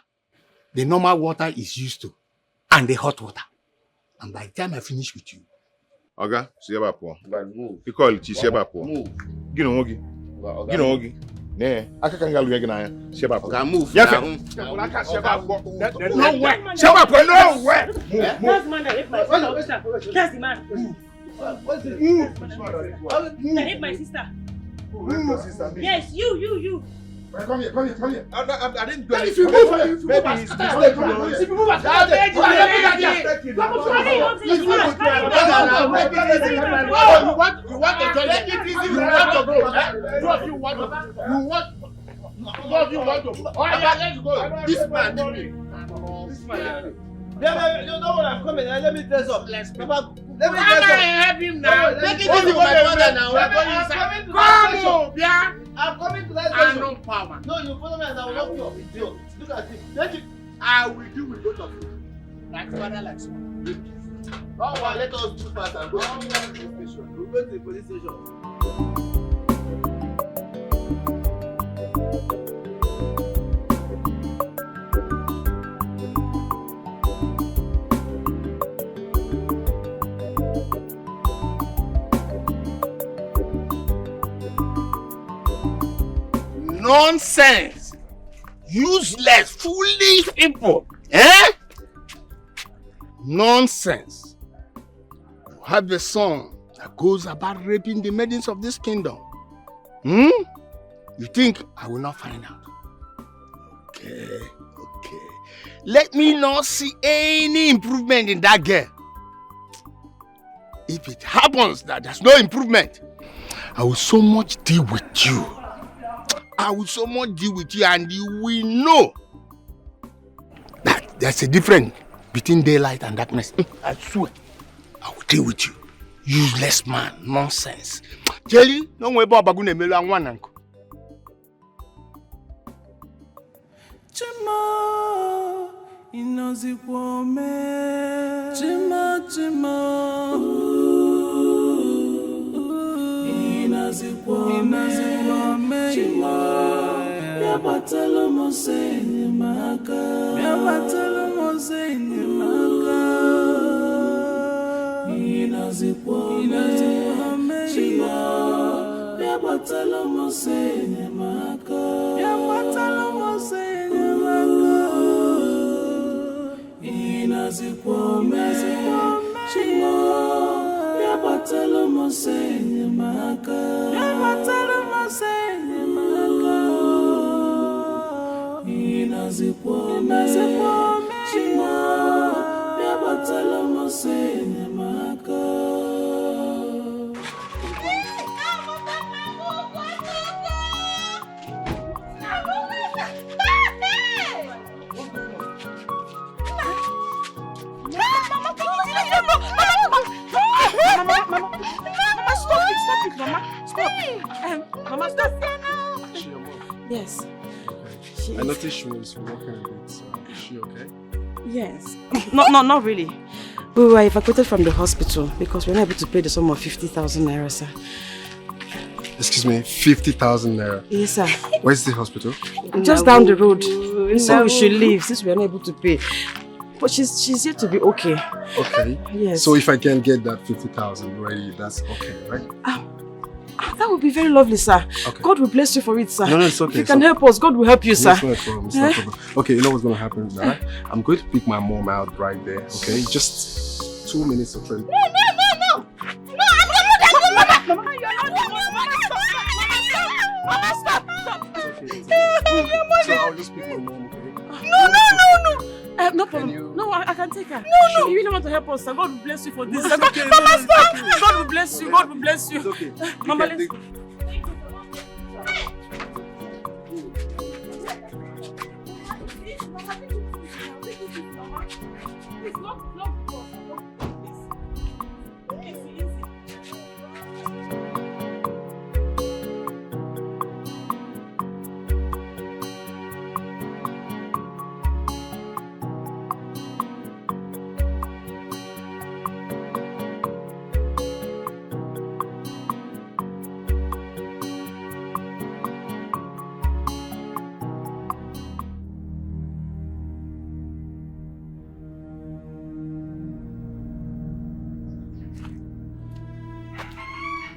the normal water is used to and the hot water. And by the time I finish with you, Oga, see about poor. You call it see about poor. Get on Ogi. Get on Ogi. Nah, I can't get you again. See about poor. Move. Yes, now. I can't see about poor. Nowhere. See about poor. Nowhere. That's the man that ate my sister. That's the man. What's it? That ate my sister. Yes, you. Come here. I didn't do If anything. you move, Maybe he's mistaken. if you move, You want to join them? You want to go? Two of you want to go? Oh, yeah, let's go. This man need me. You know what I'm coming. Let me dress up. Let me dress up. Help him now. Take it easy with my brother now. I'm coming to that station. No power. No, you follow me and I will lock you up. Idiot. Look at it. Take it. I will deal with both of you. Like father, like son. Don't worry, let us do fast and go to the police station. We'll go to the police station. nonsense, useless, foolish people. Eh? Nonsense. You have a son that goes about raping the maidens of this kingdom. You think I will not find out? Okay. Let me not see any improvement in that girl. If it happens that there's no improvement, I will so much deal with you. And you will know that there's a difference between daylight and darkness. I swear. I will deal with you. Useless man. Nonsense. Jelly, no way about Bagune Melo and one uncle. Chima, inozikome. Chima, inozikome. Chima, yabatelo moseni maka. Inozikome. Chima, yabatelo moseni maka. Inazikwame, Chima, yabatelo mosenye maka. Inazikwame, Chima, yabatelo mosenye maka. Mama, stop. Yes. I noticed she was walking a bit. Is she okay? Yes. Not really. We were evacuated from the hospital because we were not able to pay the sum of 50,000 naira, sir. Excuse me, 50,000 naira? Yes, sir. Where's the hospital? Just down the road. So we should leave since we are not able to pay. But she's yet to be okay. Okay. Yes. So if I can get that 50,000 ready, that's okay, right? That would be very lovely, sir. Okay. God will bless you for it, sir. No, it's okay. If you can help us, God will help you, sir. It's not a problem. It's not a problem. Okay, you know what's going to happen now? I'm going to pick my mom out right there, okay? Just 2 minutes of training. No, I'm not Mama, you're not Mama, stop. So I'll just pick my mom, okay? No problem. No, I can take her. Sure. You really want to help us, sir. God will bless you for this. No, it's okay. Mama, stop. Okay. God will bless you. God will bless you. It's okay. Mama, let's...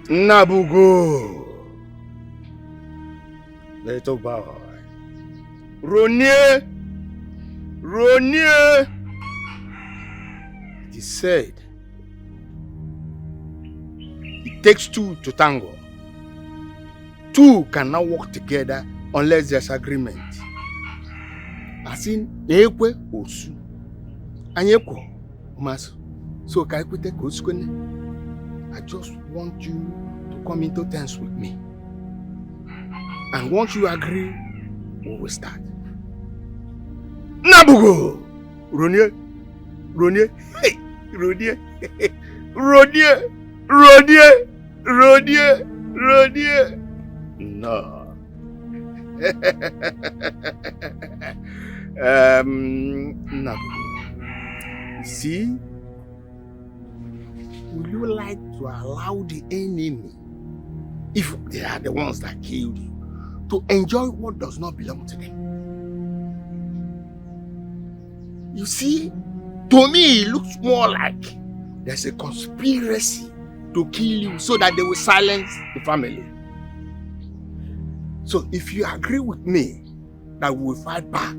Nabugo. Little boy. Ronie. Ronie. It is said it takes two to tango. Two cannot work together unless there's agreement. As in, Ekwe Osu. Anyeko Masu. So I just want you to come into terms with me. And once you agree, we will start. Nabugo! Ronie! Ronie! Hey! Ronie! Ronie! Ronie! Ronie! Ronie! No. Nabugo. See? Would you like to allow the enemy, if they are the ones that killed you, to enjoy what does not belong to them? You see, to me, it looks more like there's a conspiracy to kill you so that they will silence the family. So if you agree with me that we will fight back,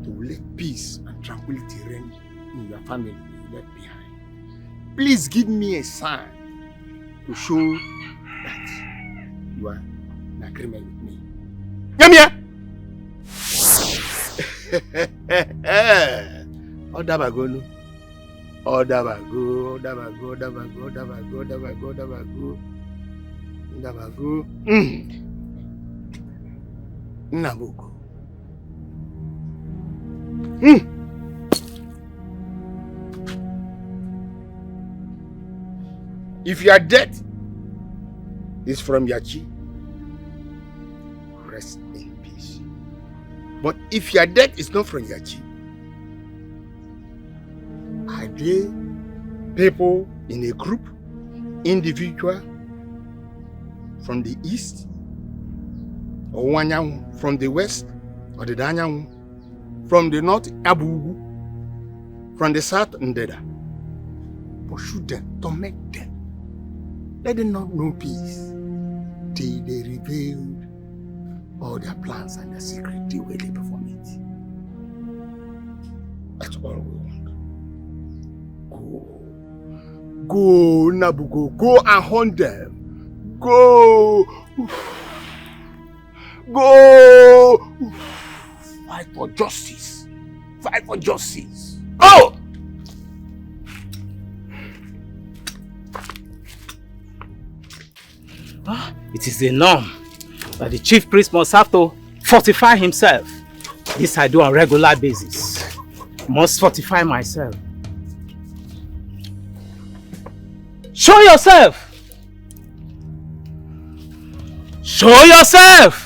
to let peace and tranquility reign in your family left behind, please give me a sign to show that you are in agreement with me. Come here! Odabago. Nabugo. If your death is from Yachi, rest in peace. But if your death is not from Yachi, are they people in a group, individual from the east, or Wanyang from the west, or the Danyang from the north, Abugu, from the south, Ndeda? Pursue them, torment them. Let them not know peace till they revealed all their plans and their secret the way they perform it. That's all we want. Go, Nabugo, go and hunt them. Go. Go. Fight for justice. Fight for justice. Oh! It is the norm that the chief priest must have to fortify himself. This I do on a regular basis. Must fortify myself. Show yourself! Show yourself!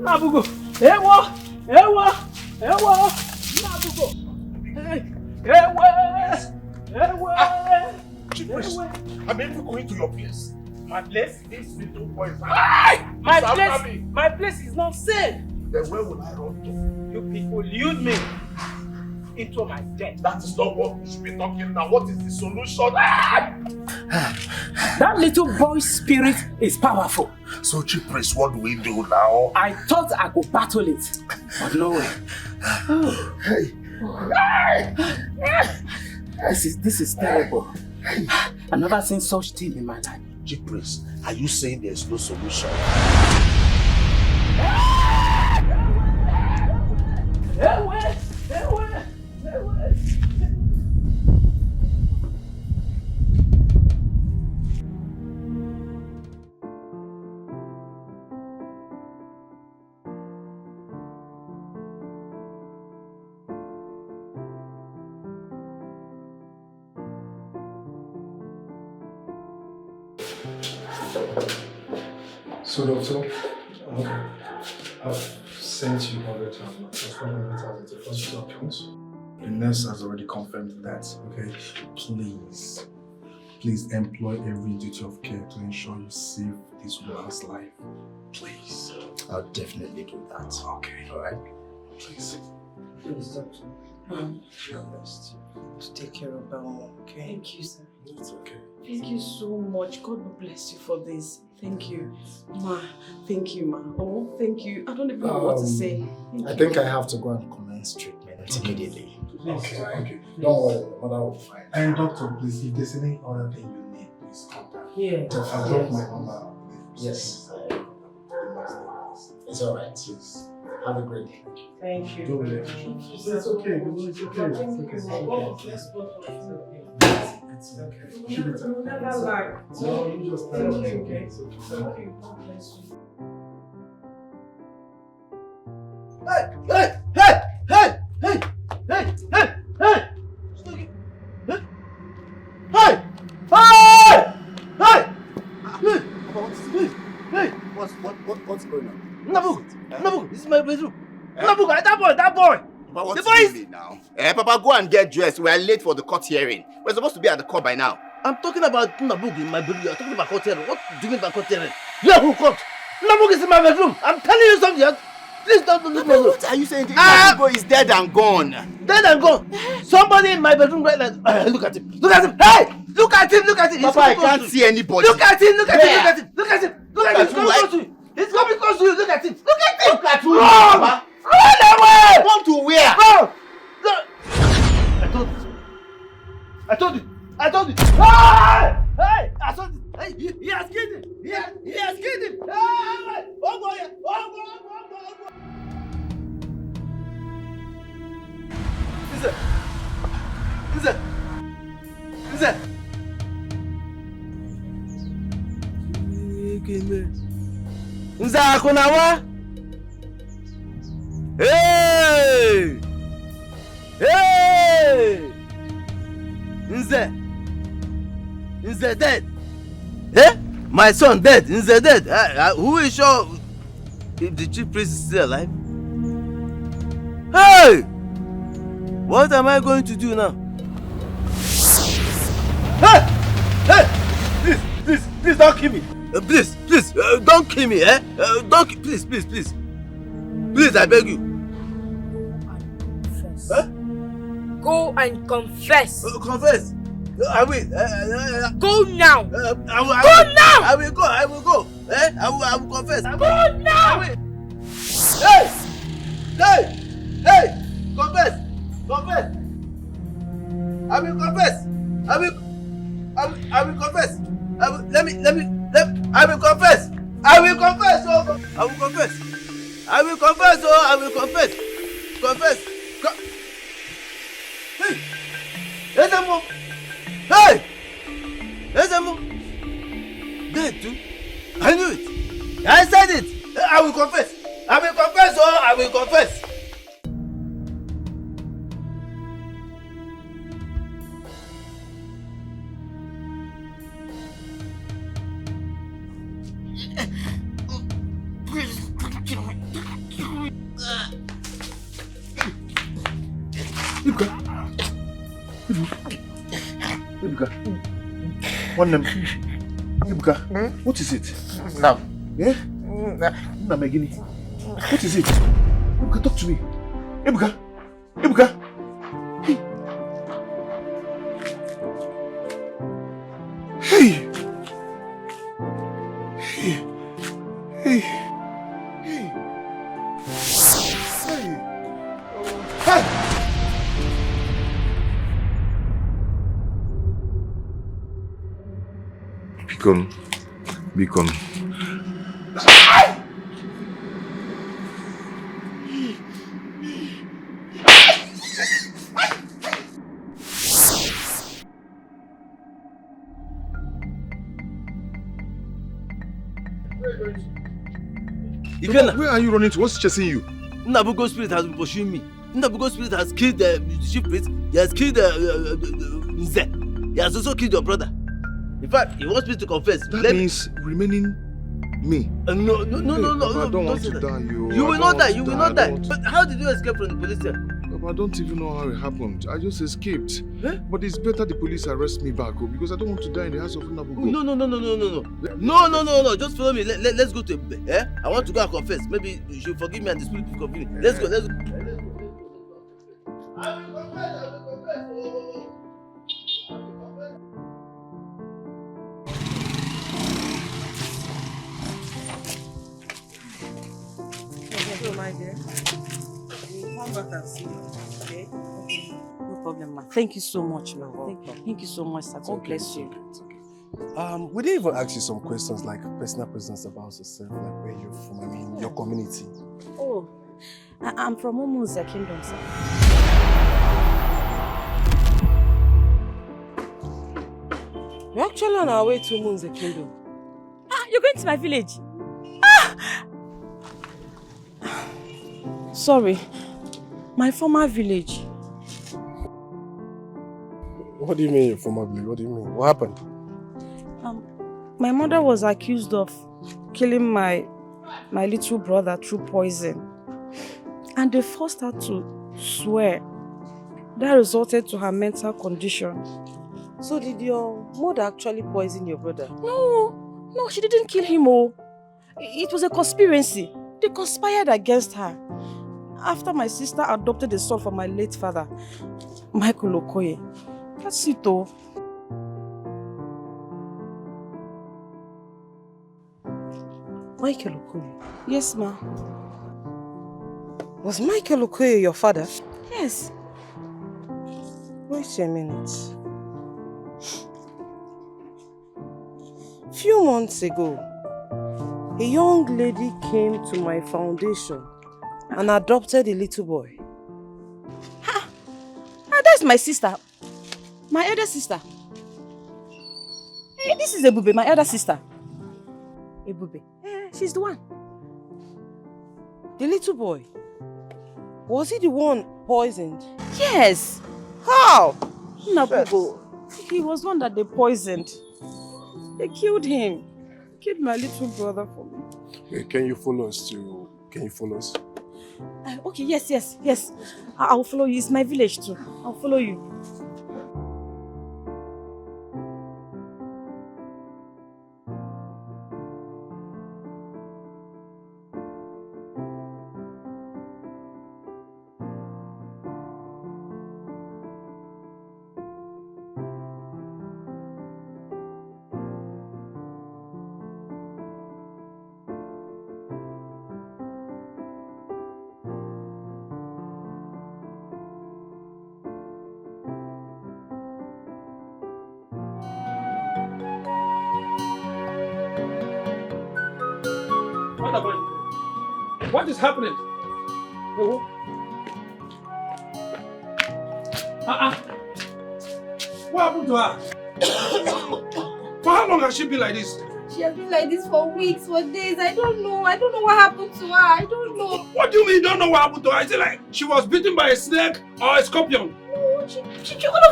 Nabugo! Ewa! Nabugo! Ewa! I'm even going to your place. My place? This little boy is My place is not safe. Then where will I run to? You people lured me into my death. That is not what we should be talking now. What is the solution? That little boy's spirit is powerful. So, Chief Priest, what do we do now? I thought I could battle it, but no way. Hey. This is terrible. I've never seen such thing in my life. Chief Priest, are you saying there's no solution? So, doctor, okay. I've sent you 100,000. That's 100,000 to hospital accounts. The nurse has already confirmed that, okay? Please employ every duty of care to ensure you save this woman's life. Please. I'll definitely do that. Okay. Alright? Please. Please, doctor. Your best to take care of Belmo, okay? Thank you, sir. It's okay. Thank you so much. God will bless you for this. Thank you. Ma, thank you, ma. Oh, thank you. I don't even know what to say. I think I have to go and commence treatment immediately. Okay. Don't worry, the mother will be fine. And doctor, please, if there's any other thing you need, please contact me. Yeah. I'll drop my number. Yes. It's alright. Please. Have a great day. Thank you. Don't worry. It's okay. It's okay. You'll never lie. No, you just tell me. Okay. It's okay. Thank you. God bless you. Hey! What's going on? Nabu, this is my bedroom. Nabu, that boy. But what's the boy is... late now? Papa, go and get dressed. We are late for the court hearing. We're supposed to be at the court by now. I'm talking about Nabu in my bedroom. You're talking about court hearing. What do you mean by court hearing? Yeah, who court? Nabu is in my bedroom. I'm telling you something. Please don't leave me alone. What are you saying? Nabu is dead and gone. Dead and gone. Somebody in my bedroom right now. Look at him. Look at him. Hey! Look at him. Look at him. Papa, I can't see anybody. Look at him. Look at him. Look at him. Look at him. Look at him. He's coming close to you. He's coming close to you. Look at him. Look at him. Look at him. Run! Run away! Run to where? Run! I told you. Hey! Hey! I told you. Hey! He has killed him. He has killed him. Hey! Oh boy! Oh boy! Nze akunawa. Hey! Hey! Nze dead. Eh? My son dead. Nze dead. Who is sure if the chief priest is still alive? Hey! What am I going to do now? Hey! Please don't kill me. Please, don't kill me, eh? Please. Please, I beg you. Go and confess. Confess. I will. Go now. Go now. I will go. Eh? I will confess. Go now. Hey! Confess. I will confess. I will confess. I will confess. I will confess. Hey! Ezemo! Dead too? I knew it. I said it. I will confess. I will confess. Ibuka. One name. Ibuka. What is it? Now. Eh? Namegini. What is it? Ibuka, talk to me. Ibuka. Hey. Become. Where are you running to? What's chasing you? Nabugo spirit has been pursuing me. Nabugo spirit has killed the chief priest. He has killed Nze. He has also killed your brother. In fact, he wants me to confess. That means remaining me. No. I don't want to die, You will not die. You will not die. But how did you escape from the police here? Papa, I don't even know how it happened. I just escaped. But it's better the police arrest me back, because I don't want to die in the house of Nabugo. No. Just follow me. Let's go to Ebube. I want to go and confess. Maybe you should forgive me and the spirit will forgive me. Let's go. I will confess. My dear, we'll come back and see you, okay? No problem, ma. Thank you so much, ma. Thank you so much, sir. God bless you. We didn't even ask you some questions like personal questions about yourself, like where you're from, I mean, your community. Oh, I'm from Umuze Kingdom, sir. We're actually on our way to Umuze Kingdom. You're going to my village? Sorry, my former village. What do you mean your former village? What do you mean? What happened? My mother was accused of killing my little brother through poison. And they forced her to swear. That resulted to her mental condition. So did your mother actually poison your brother? No, she didn't kill him. It was a conspiracy. They conspired against her. After my sister adopted a son from my late father, Michael Okoye. That's it, though. Michael Okoye? Yes, ma. Was Michael Okoye your father? Yes. Wait a minute. Few months ago, a young lady came to my foundation and adopted a little boy. That's my sister. My elder sister. Hey, this is Ebube, my elder sister. Ebube. She's the one. The little boy? Was he the one poisoned? Yes. How? Nabugo. He was one that they poisoned. They killed him. Killed my little brother for me. Hey, can you follow us? Okay, yes. I'll follow you. It's my village too. I'll follow you. What is happening? What happened to her? For how long has she been like this? She has been like this for weeks, for days. I don't know what happened to her. I don't know. What do you mean you don't know what happened to her? Is it like she was bitten by a snake or a scorpion? No, all of a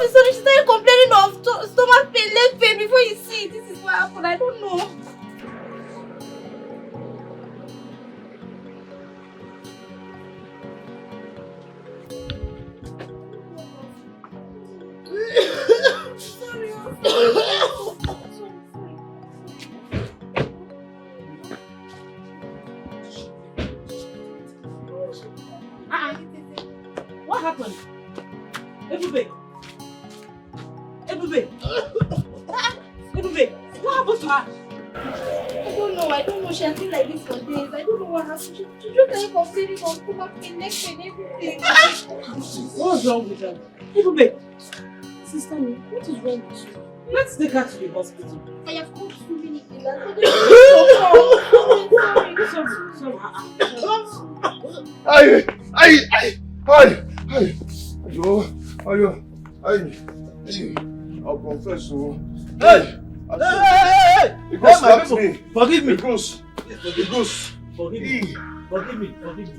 sudden she started complaining of stomach pain, leg pain before you see. This is what happened. I don't know. What happened? Ebube! Ebube! Ebube! What happened to her? I don't know. She has been like this for days. I don't know what happened. She just started complaining of stomach pain, neck pain, everything. What's wrong with her? Ebube! Sister, what is wrong with you? Let's take her to the hospital. I have called so many people. I'll confess. Hey! It goes back to me. Forgive me. It goes. Forgive me. Forgive me. Forgive me,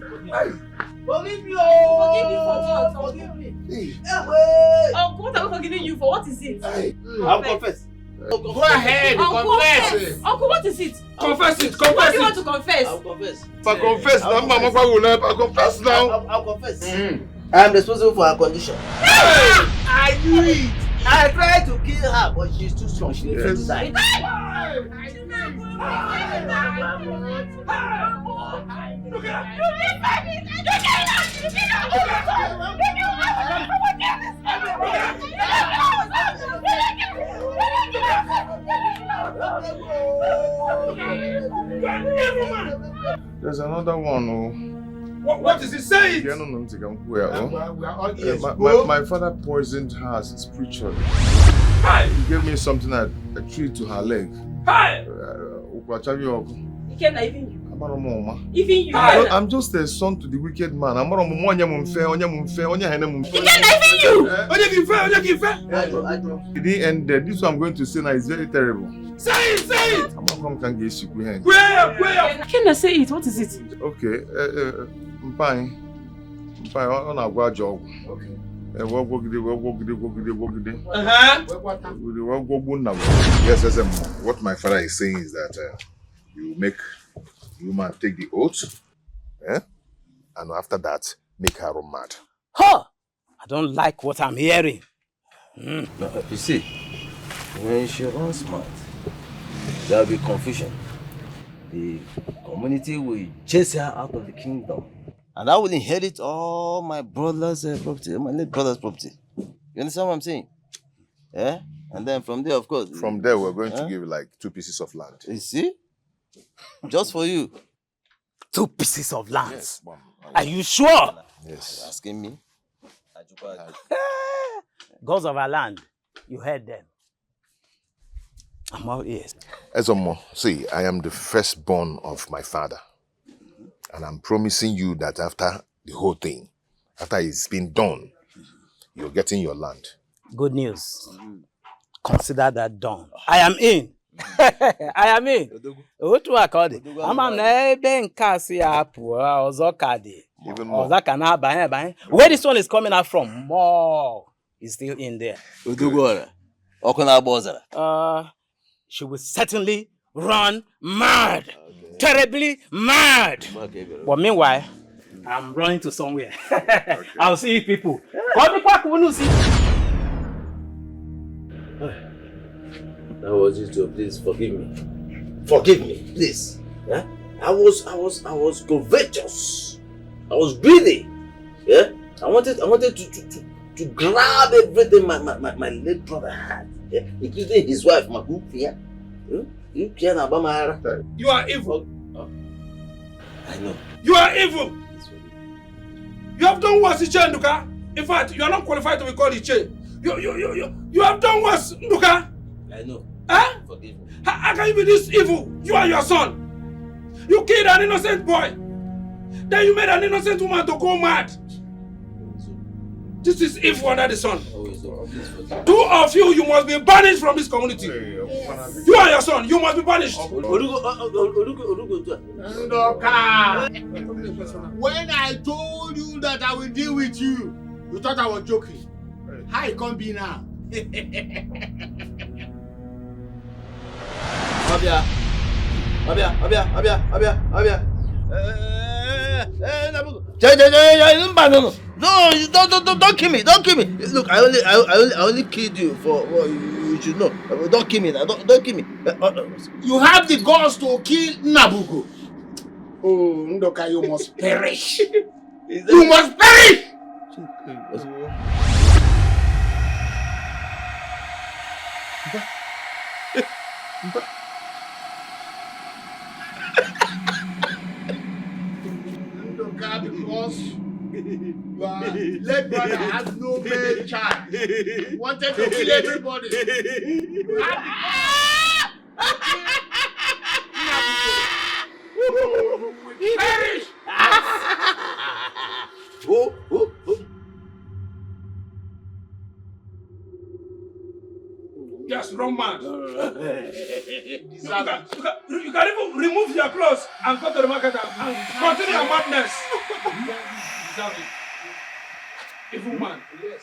Forgive me for what? Forgive me. Hey. Oh, what are we forgiving you for? What is it? I'll confess. Go ahead, confess it. Uncle, what is it? Confess it, confess it. What do you want to confess? I'll confess. If I confess now, Mama will help. I confess now. I'll confess. I am responsible for her condition. I knew it. I tried to kill her, but she's too strong. She needs to die. There's another one. Oh. What is he saying? My father poisoned her spiritually. He gave me something I treated to her leg. Even you. I'm just a son to the wicked man. It didn't end there. This one I'm going to say now is very terrible. Say it! I'm not going to get you. Where? Can I say it? What is it? Okay. Mpai, on a good job. Okay. Yes, what my father is saying is that you make human take the oath, and after that, make her run mad. Huh! I don't like what I'm hearing. No, you see, when she runs mad, there will be confusion. The community will chase her out of the kingdom. And I will inherit all my brother's property, my late brother's property. You understand what I'm saying? Yeah? And then from there, of course. From there, we're going to give like 2 pieces of land. You see? Just for you. 2 pieces of land? Yes, are you sure? Yes. You're asking me? Gods of our land, you heard them. I'm all ears. Ezomo, see, I am the firstborn of my father. And I'm promising you that after the whole thing, after it's been done, you're getting your land. Good news. Consider that done. I am in. I am in. What do I call it? I'm where this one is coming out from? More is still in there. She will certainly run mad. Okay. Terribly mad. Okay, but meanwhile, I'm running to somewhere. Okay. I'll see people. That was it, so please forgive me. Forgive me, please. Yeah? I was covetous. I was greedy. Yeah? I wanted to grab everything my late brother had. Yeah? Including his wife, Magufia. You are evil. I know. You are evil. You have done worse, Iche Nduka. In fact, you are not qualified to be called Iche. You have done worse, Nduka. I know. Huh? Forgive me. How can you be this evil? You and your son. You killed an innocent boy. Then you made an innocent woman to go mad. This is evil under the sun. 2 of you, you must be banished from this community. You and your son, you must be banished. When I told you that I will deal with you, you thought I was joking. How it can be now? Abia. No, don't kill me. Don't kill me. Look, I only killed you for what you should know. Don't kill me now. Don't kill me. You have the guts to kill Nabugo. Oh, Ndoka, you must perish. You must perish. Because your late brother has no male child. He wanted to kill everybody. Perish! Yes, wrong man. You can even remove your clothes and go to the market and continue your madness. You deserve it. Evil man. Yes.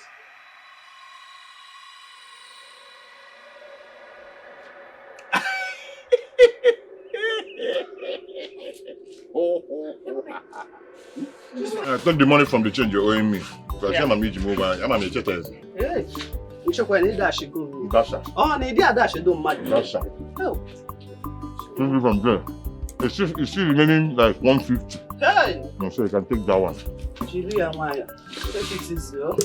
Take the money from the change you're owing me. Because I'm a meeting mobile. I'm a meeting. Hey, you should go and dash go. Dasha. Oh, and idea dash don't matter. Dasha. Oh. Take it from there. It's still remaining like 150. Hey. No, so you can take that one. Chiria Maya. Take it easy, oh.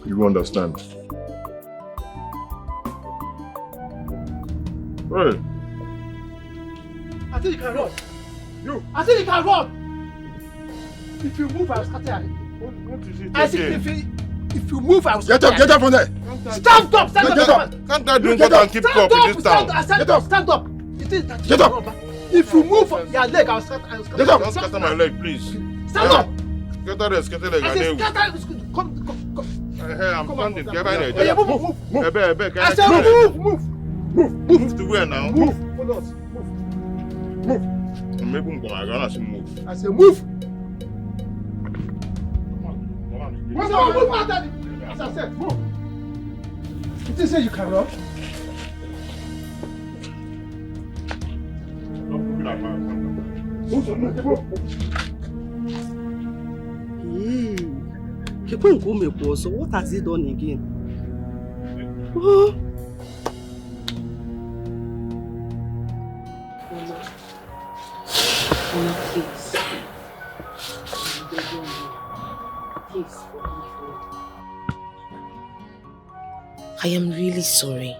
You understand? Hey. I think you can run. You. I think you can run. If you move, I'll scatter. What is it? I think if you move, I'll scatter. Get up from there. Stand up. Stand up. Can't I drink water and keep cup in this town? Stand up. Get up. If you move your leg, I'll scatter. Get up. Don't scatter my leg, please. Stand up. Scatter leg. I said scatter. Come. Hey, I'm standing. Get back there. Move. I said move. Move to where now? Move. Hold on. Move. Maybe I'm gonna see move. I said move. Move. Move. As I said, move. You think say you can run? Move. So what has he done again? Oh. Please. Please. I am really sorry.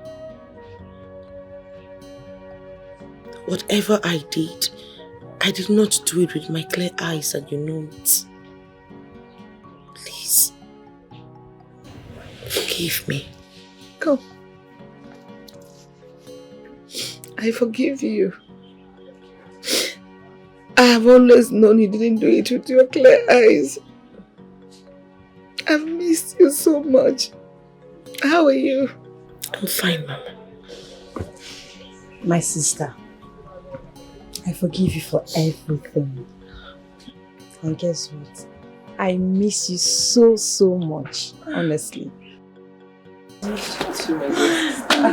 Whatever I did not do it with my clear eyes, and you know it. Please. Forgive me. Come. I forgive you. I have always known you didn't do it with your clear eyes. I've missed you so much. How are you? I'm fine, Mama. My sister, I forgive you for everything. And guess what? I miss you so much, honestly. I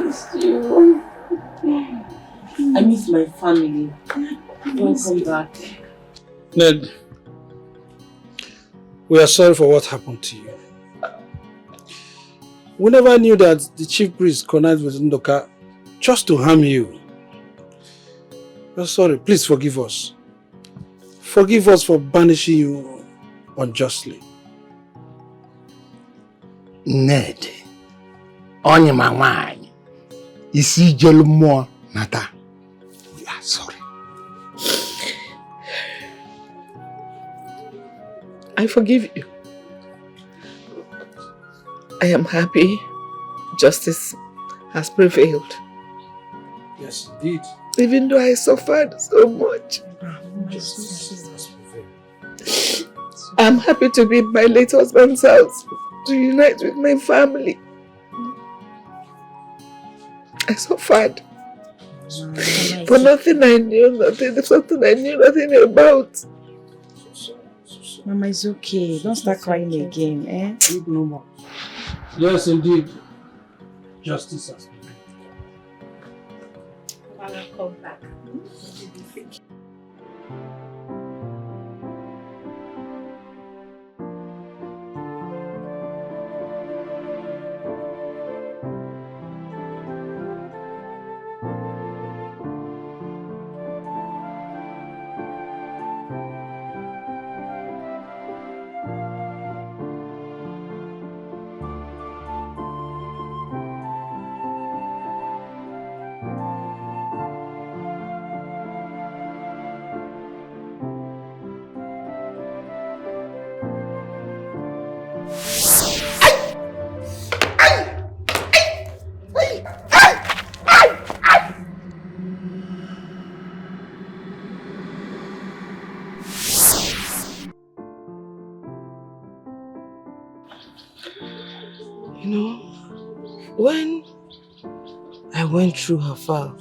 miss you. I miss my family. Welcome back. Ned, we are sorry for what happened to you. We never knew that the chief priest connived with Ndoka just to harm you. We're sorry. Please forgive us. Forgive us for banishing you unjustly. Ned, onye ma nwaanyị, isi jelu mmụọ nata. We are sorry. I forgive you. I am happy justice has prevailed. Yes, indeed. Even though I suffered so much. Justice has prevailed. I'm happy to be in my late husband's house to unite with my family. I suffered for nothing I knew, something I knew nothing about. Mama, it's okay. Don't start crying again, eh? Weep no more. Yes, indeed. Justice has prevailed. Mama, come back. You know, when I went through her file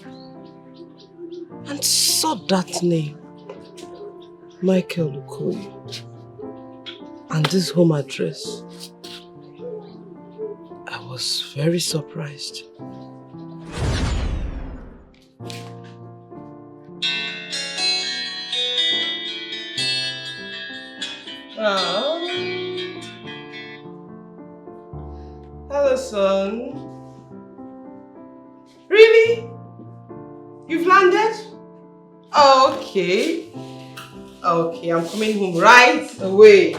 and saw that name, Michael Okoye, and this home address, I was very surprised. Oh. Hello, son. Really? You've landed? Okay. Okay, I'm coming home right away.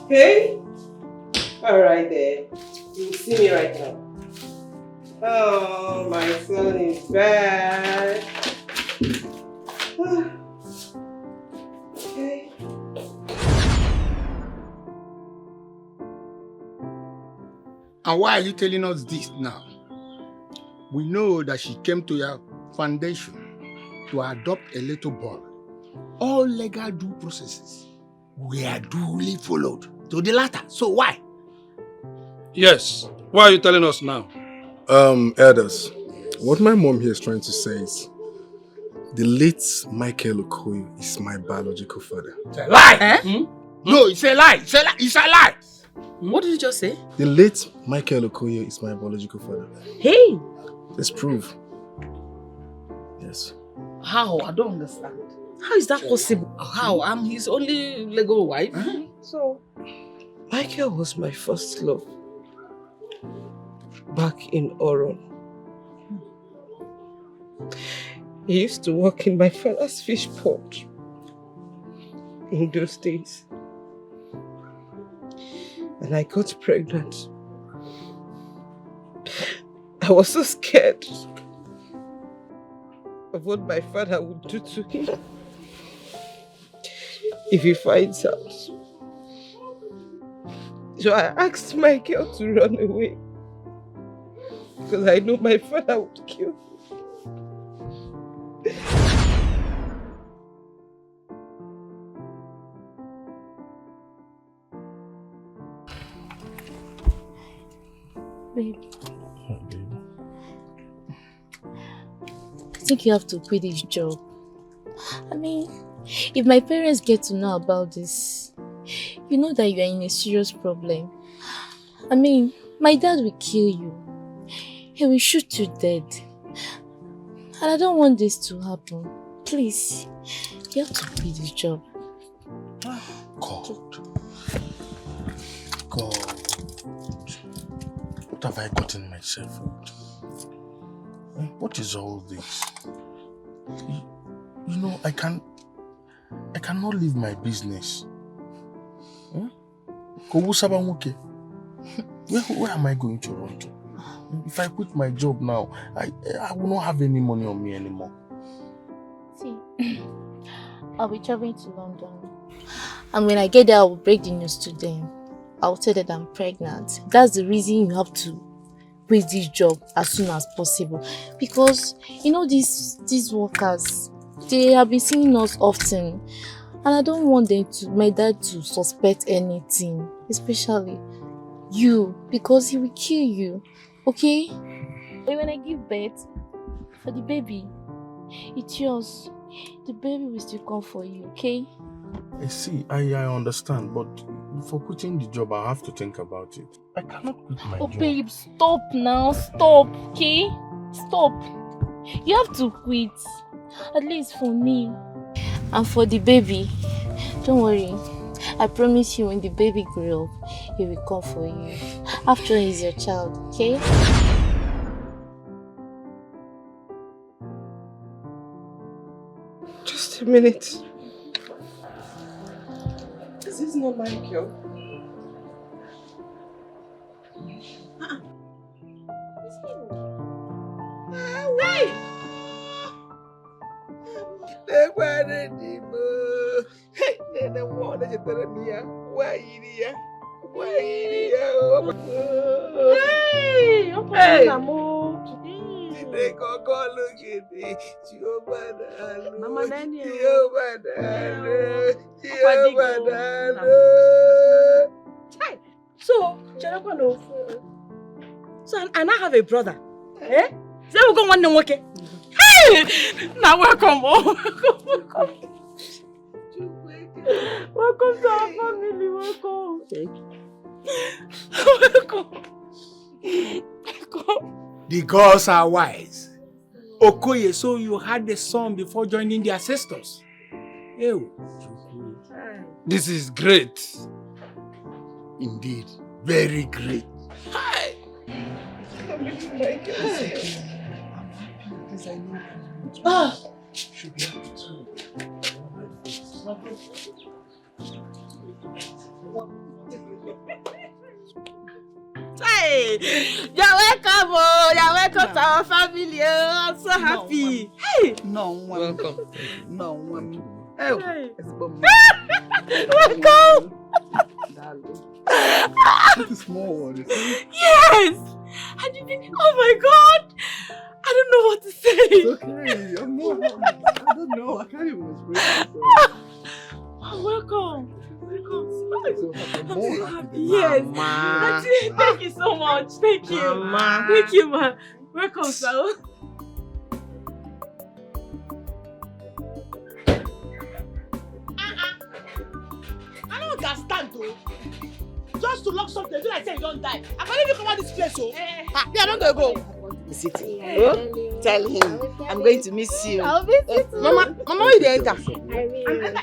Okay? Alright there. You will see me right now. Oh, my son is back. Okay. And why are you telling us this now? We know that she came to your foundation to adopt a little boy. All legal due processes were duly followed to the latter. So why? Yes. Why are you telling us now? Elders, what my mom here is trying to say is the late Michael Okoye is my biological father. It's a lie! Eh? No, it's a lie! It's a lie! It's a lie! What did you just say? The late Michael Okoye is my biological father. Hey! Let's prove. Yes. How? I don't understand. How is that possible? How? I'm his only legal wife. So, Michael was my first love. Back in Oron. He used to work in my father's fish port in those days. And I got pregnant. I was so scared of what my father would do to him if he finds out. So I asked Michael to run away because I know my father would kill him. Babe. I think you have to quit this job. I mean, if my parents get to know about this, you know that you are in a serious problem. I mean, my dad will kill you. He will shoot you dead. And I don't want this to happen. Please, you have to quit this job. God. What have I gotten myself into? What is all this? You know, I cannot leave my business. Where am I going to run to? If I quit my job now, I will not have any money on me anymore. See, I'll be traveling to London. And when I get there, I will break the news to them. I'll tell them I'm pregnant. That's the reason you have to quit this job as soon as possible. Because, you know, these workers, they have been seeing us often. And I don't want my dad to suspect anything. Especially you. Because he will kill you. Okay? But when I give birth for the baby, it's yours. The baby will still come for you, okay? I see, I understand, but for quitting the job, I have to think about it. I cannot quit my job. Oh, babe, stop now. Stop, okay? Stop. You have to quit. At least for me. And for the baby, don't worry. I promise you when the baby grows up, he will come for you. After he's your child, okay? Just a minute. Is this not Michael? Wait! Hey! Mama So and I have a brother. Eh? Say we go one day work. Hey! Now welcome home. Welcome to our family. Welcome. Welcome. The gods are wise. Okoye, so you had a son before joining the ancestors. Ew. This is great. Indeed, very great. Hi. Ah. Hey, you're welcome, oh. You're welcome to our family. Oh, I'm so happy. Hey. No, welcome. No, Hey. Welcome. Small one. Yes. And you've been, oh my God. I don't know what to say. It's okay. I don't know. I can't even explain it. Oh, welcome. I'm so happy. Yes. Mama. Thank you so much. Thank you. Mama. Thank you, ma. Welcome, sir. I don't understand though. Just to lock something, do like say you don't die. I can't even come out this place, so. Yeah, I don't go. The city. Oh? Tell him I'm going to miss you. I'll miss you too. Mama, where you enter? I mean,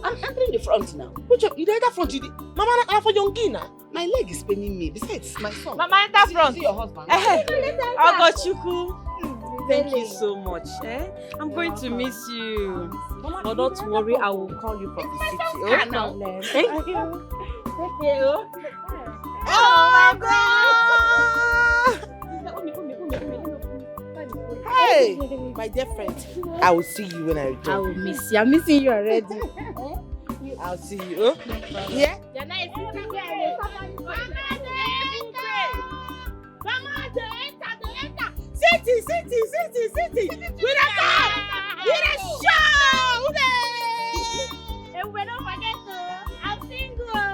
I'm entering the front now. Which you enter front? Mama, I'm for Yongina. My leg is paining me. Besides, my son. Mama, enter front. See your husband. Ogochukwu. Thank you so much. I'm going to miss you. But don't worry, I will call you from the city. Oh, no. Thank you. Thank you. Oh my God! Hey, my dear friend. I will see you when I return. I will miss you. I'm missing you already. I'll see you. Yeah? City. We don't come. We don't show. And we don't forget to. I'm single.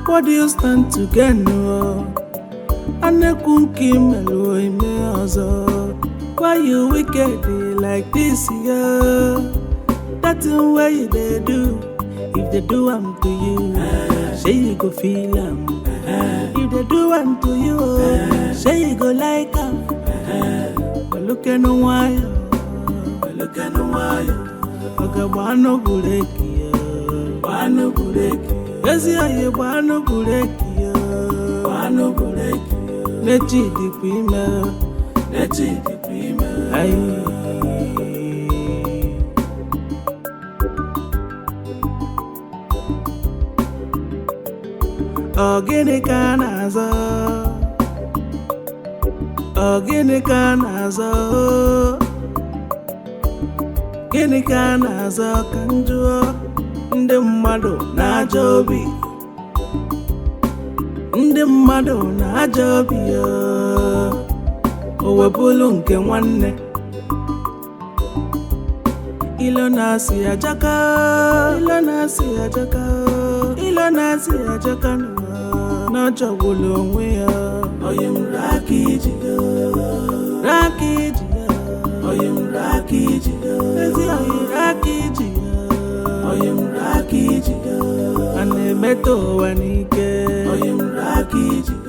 What do you stand to gain? Why you wicked like this, yeah? That's the way they do. If they do I'm to you, say you go feel them. If they do I'm to you, say you go like them. But look at no why, okay, bano gureki, bano gureki. Ezi aye bano gureki, bano gureki. Nechi di prima, aye. Ogene kanazo, gene kanazo kanjuo. Ndị mmadụ na-aja obi, ya o wepụlụ nke nwanne. Ilo na-asị ajaka na jọgbulu onwe ya. Oyim raki iji ya, oyim raki iji ya, ezi oyim raki iji ya. Oyim raki iji ya, a na-emetọ ụwa n'ike. Oyim raki iji ya.